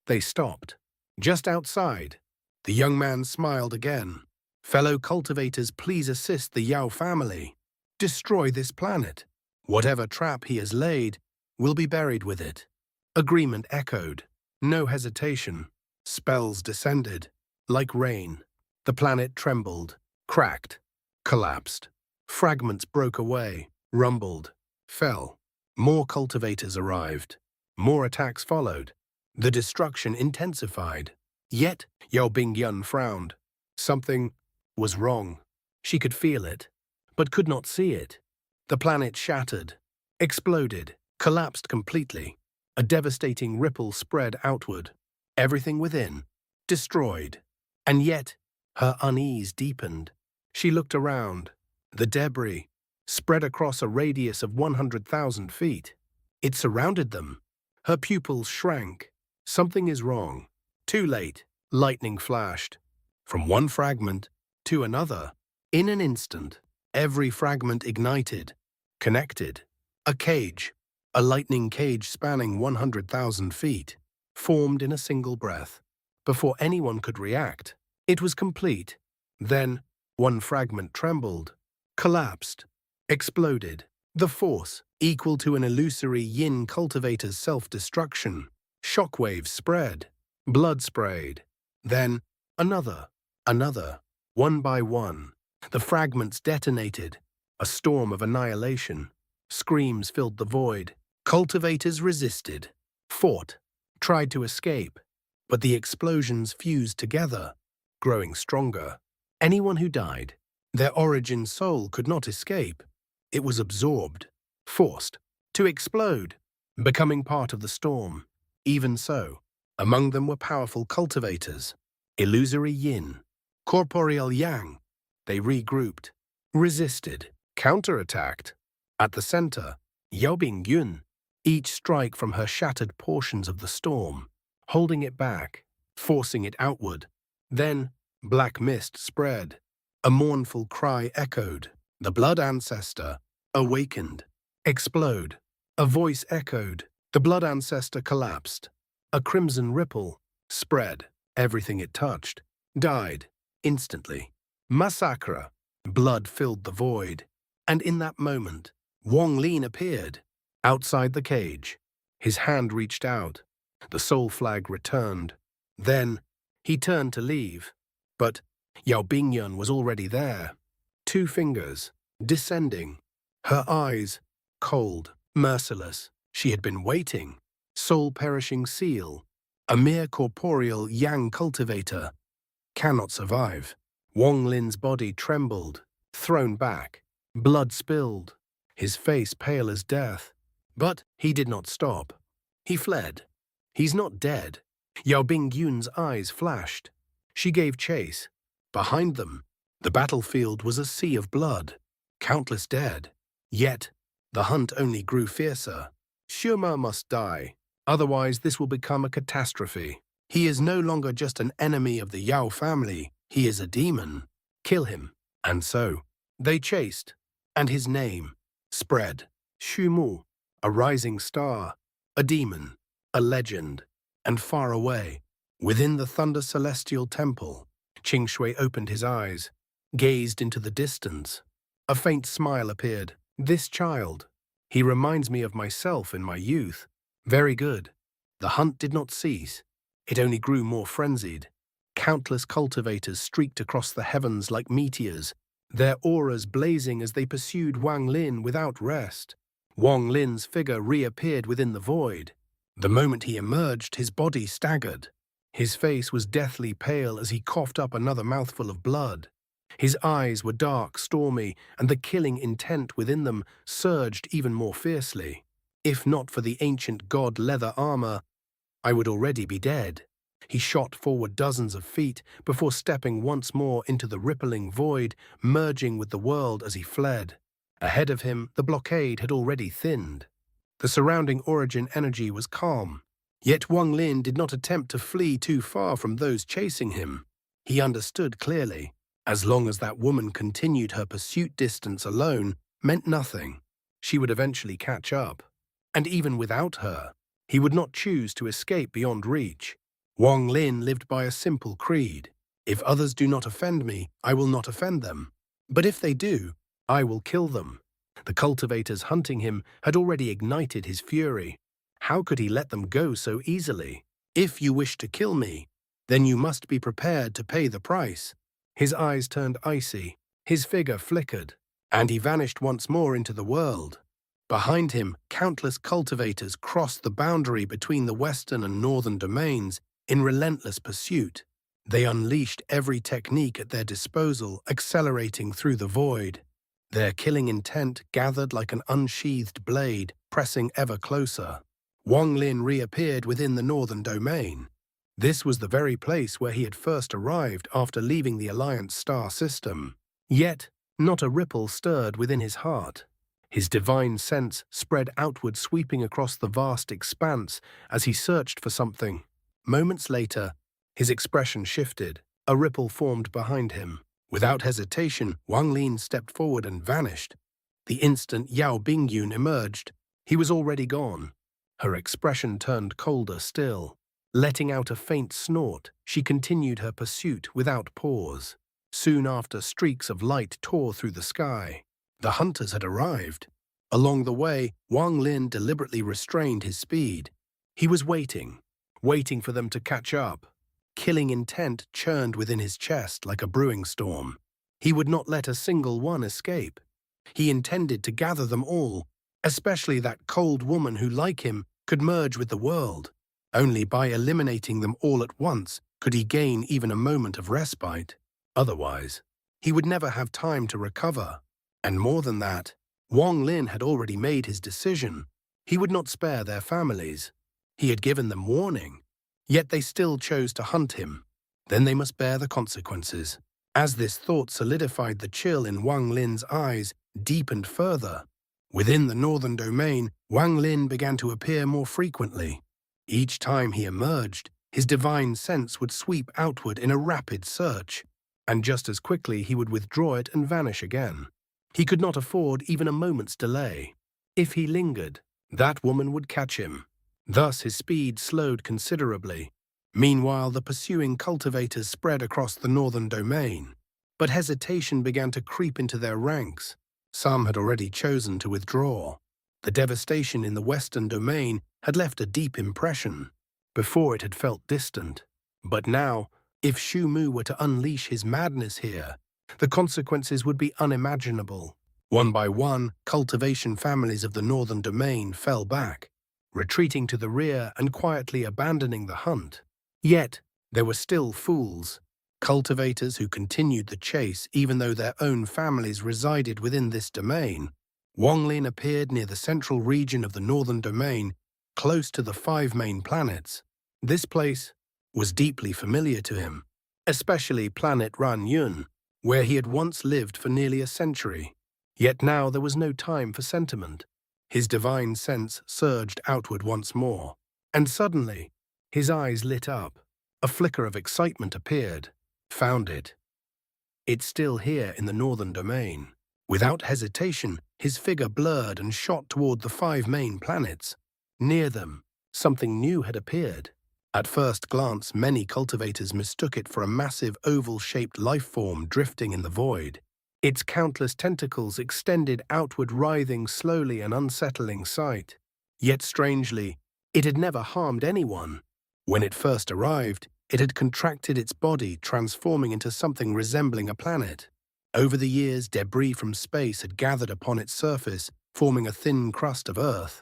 They stopped. Just outside, the young man smiled again. "Fellow cultivators, please assist the Yao family. Destroy this planet. Whatever trap he has laid will be buried with it." Agreement echoed. No hesitation. Spells descended. Like rain. The planet trembled, cracked, collapsed. Fragments broke away, rumbled, fell. More cultivators arrived. More attacks followed. The destruction intensified. Yet, Yaoing Yun frowned. Something was wrong. She could feel it, but could not see it. The planet shattered, exploded, collapsed completely. A devastating ripple spread outward. Everything within, destroyed. And yet, her unease deepened. She looked around. The debris spread across a radius of 100,000 feet. It surrounded them. Her pupils shrank. Something is wrong. Too late. Lightning flashed. From one fragment to another. In an instant, every fragment ignited, connected. A cage, a lightning cage spanning 100,000 feet, formed in a single breath. Before anyone could react, it was complete. Then, one fragment trembled, collapsed, exploded. The force, equal to an illusory yin cultivator's self-destruction. Shockwaves spread, blood sprayed. Then, another. One by one, the fragments detonated. A storm of annihilation. Screams filled the void. Cultivators resisted, fought, tried to escape. But the explosions fused together, growing stronger. Anyone who died, their origin soul could not escape. It was absorbed, forced, to explode, becoming part of the storm. Even so, among them were powerful cultivators, illusory yin, corporeal yang. They regrouped, resisted, counterattacked. At the center, Yaoing Yun, each strike from her shattered portions of the storm, holding it back, forcing it outward. Then, black mist spread. A mournful cry echoed. The blood ancestor awakened. Explode. A voice echoed. The blood ancestor collapsed. A crimson ripple spread. Everything it touched died instantly. Massacre. Blood filled the void. And in that moment, Wang Lin appeared, outside the cage. His hand reached out. The soul flag returned. Then, he turned to leave. But Yaoing Yun was already there. 2 fingers, descending. Her eyes, cold, merciless. She had been waiting. Soul-perishing seal. A mere corporeal yang cultivator. Cannot survive. Wang Lin's body trembled, thrown back. Blood spilled. His face pale as death. But he did not stop. He fled. He's not dead. Yaoing Yun's eyes flashed. She gave chase. Behind them, the battlefield was a sea of blood, countless dead. Yet, the hunt only grew fiercer. Shuma must die, otherwise this will become a catastrophe. He is no longer just an enemy of the Yao family, he is a demon. Kill him. And so, they chased, and his name spread. Shumu, a rising star, a demon, a legend, and far away, within the Thunder Celestial Temple, Qingshui opened his eyes, gazed into the distance. A faint smile appeared. This child, he reminds me of myself in my youth. Very good. The hunt did not cease. It only grew more frenzied. Countless cultivators streaked across the heavens like meteors, their auras blazing as they pursued Wang Lin without rest. Wang Lin's figure reappeared within the void. The moment he emerged, his body staggered. His face was deathly pale as he coughed up another mouthful of blood. His eyes were dark, stormy, and the killing intent within them surged even more fiercely. If not for the ancient god leather armor, I would already be dead. He shot forward dozens of feet before stepping once more into the rippling void, merging with the world as he fled. Ahead of him, the blockade had already thinned. The surrounding origin energy was calm. Yet Wang Lin did not attempt to flee too far from those chasing him. He understood clearly. As long as that woman continued her pursuit distance alone meant nothing. She would eventually catch up. And even without her, he would not choose to escape beyond reach. Wang Lin lived by a simple creed. If others do not offend me, I will not offend them. But if they do, I will kill them. The cultivators hunting him had already ignited his fury. How could he let them go so easily? If you wish to kill me, then you must be prepared to pay the price. His eyes turned icy, his figure flickered, and he vanished once more into the world. Behind him, countless cultivators crossed the boundary between the western and northern domains in relentless pursuit. They unleashed every technique at their disposal, accelerating through the void. Their killing intent gathered like an unsheathed blade, pressing ever closer. Wang Lin reappeared within the northern domain. This was the very place where he had first arrived after leaving the Alliance star system. Yet, not a ripple stirred within his heart. His divine sense spread outward, sweeping across the vast expanse as he searched for something. Moments later, his expression shifted. A ripple formed behind him. Without hesitation, Wang Lin stepped forward and vanished. The instant Yaoing Yun emerged, he was already gone. Her expression turned colder still. Letting out a faint snort, she continued her pursuit without pause. Soon after, streaks of light tore through the sky. The hunters had arrived. Along the way, Wang Lin deliberately restrained his speed. He was waiting for them to catch up. Killing intent churned within his chest like a brewing storm. He would not let a single one escape. He intended to gather them all, especially that cold woman who, like him, could merge with the world. Only by eliminating them all at once could he gain even a moment of respite. Otherwise, he would never have time to recover. And more than that, Wang Lin had already made his decision. He would not spare their families. He had given them warning. Yet they still chose to hunt him. Then they must bear the consequences. As this thought solidified, the chill in Wang Lin's eyes deepened further. Within the northern domain, Wang Lin began to appear more frequently. Each time he emerged, his divine sense would sweep outward in a rapid search, and just as quickly he would withdraw it and vanish again. He could not afford even a moment's delay. If he lingered, that woman would catch him. Thus his speed slowed considerably. Meanwhile, the pursuing cultivators spread across the northern domain. But hesitation began to creep into their ranks. Some had already chosen to withdraw. The devastation in the western domain had left a deep impression. Before, it had felt distant. But now, if Shu Mu were to unleash his madness here, the consequences would be unimaginable. One by one, cultivation families of the northern domain fell back, retreating to the rear and quietly abandoning the hunt. Yet, there were still fools, cultivators who continued the chase even though their own families resided within this domain. Wang Lin appeared near the central region of the northern domain, close to the 5 main planets. This place was deeply familiar to him, especially planet Yaoing Yun, where he had once lived for nearly a century. Yet now there was no time for sentiment. His divine sense surged outward once more, and suddenly his eyes lit up. A flicker of excitement appeared. Found it. It's still here in the northern domain. Without hesitation, his figure blurred and shot toward the 5 main planets. Near them, something new had appeared. At first glance, many cultivators mistook it for a massive oval-shaped life form drifting in the void. Its countless tentacles extended outward, writhing slowly, an unsettling sight. Yet strangely, it had never harmed anyone. When it first arrived, it had contracted its body, transforming into something resembling a planet. Over the years, debris from space had gathered upon its surface, forming a thin crust of Earth.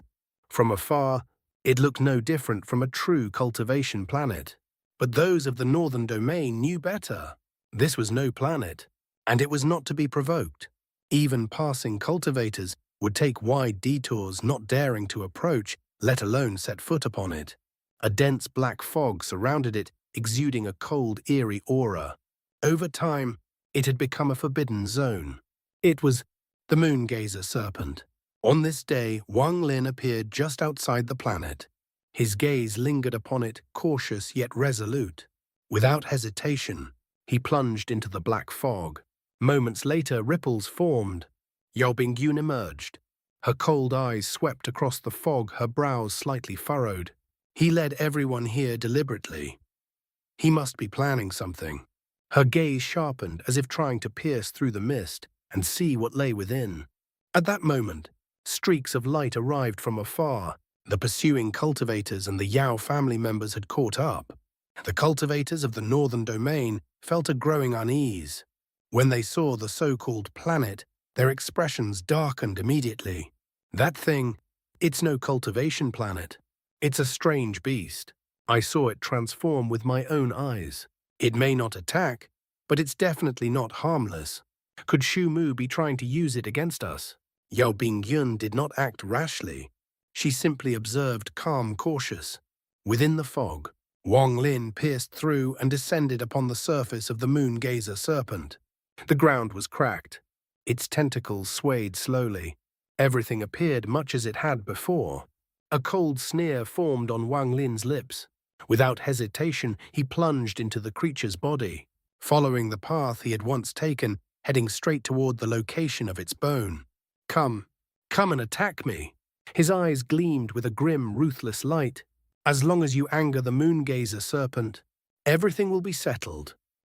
From afar, it looked no different from a true cultivation planet. But those of the northern domain knew better. This was no planet, and it was not to be provoked. Even passing cultivators would take wide detours, not daring to approach, let alone set foot upon it. A dense black fog surrounded it, exuding a cold, eerie aura. Over time, it had become a forbidden zone. It was the Moon Gazer Serpent. On this day, Wang Lin appeared just outside the planet. His gaze lingered upon it, cautious yet resolute. Without hesitation, he plunged into the black fog. Moments later, ripples formed. Yaoing Yun emerged. Her cold eyes swept across the fog, her brows slightly furrowed. He led everyone here deliberately. He must be planning something. Her gaze sharpened as if trying to pierce through the mist and see what lay within. At that moment, streaks of light arrived from afar. The pursuing cultivators and the Yao family members had caught up. The cultivators of the northern domain felt a growing unease. When they saw the so-called planet, their expressions darkened immediately. That thing, it's no cultivation planet. It's a strange beast. I saw it transform with my own eyes. It may not attack, but it's definitely not harmless. Could Shu Mu be trying to use it against us? Yaoing Yun did not act rashly. She simply observed, calm, cautious. Within the fog, Wang Lin pierced through and descended upon the surface of the Moon Gazer Serpent. The ground was cracked. Its tentacles swayed slowly. Everything appeared much as it had before. A cold sneer formed on Wang Lin's lips. Without hesitation, he plunged into the creature's body, following the path he had once taken, heading straight toward the location of its bone. Come and attack me. His eyes gleamed with a grim, ruthless light. As long as you anger the Moon Gazer Serpent, everything will be settled.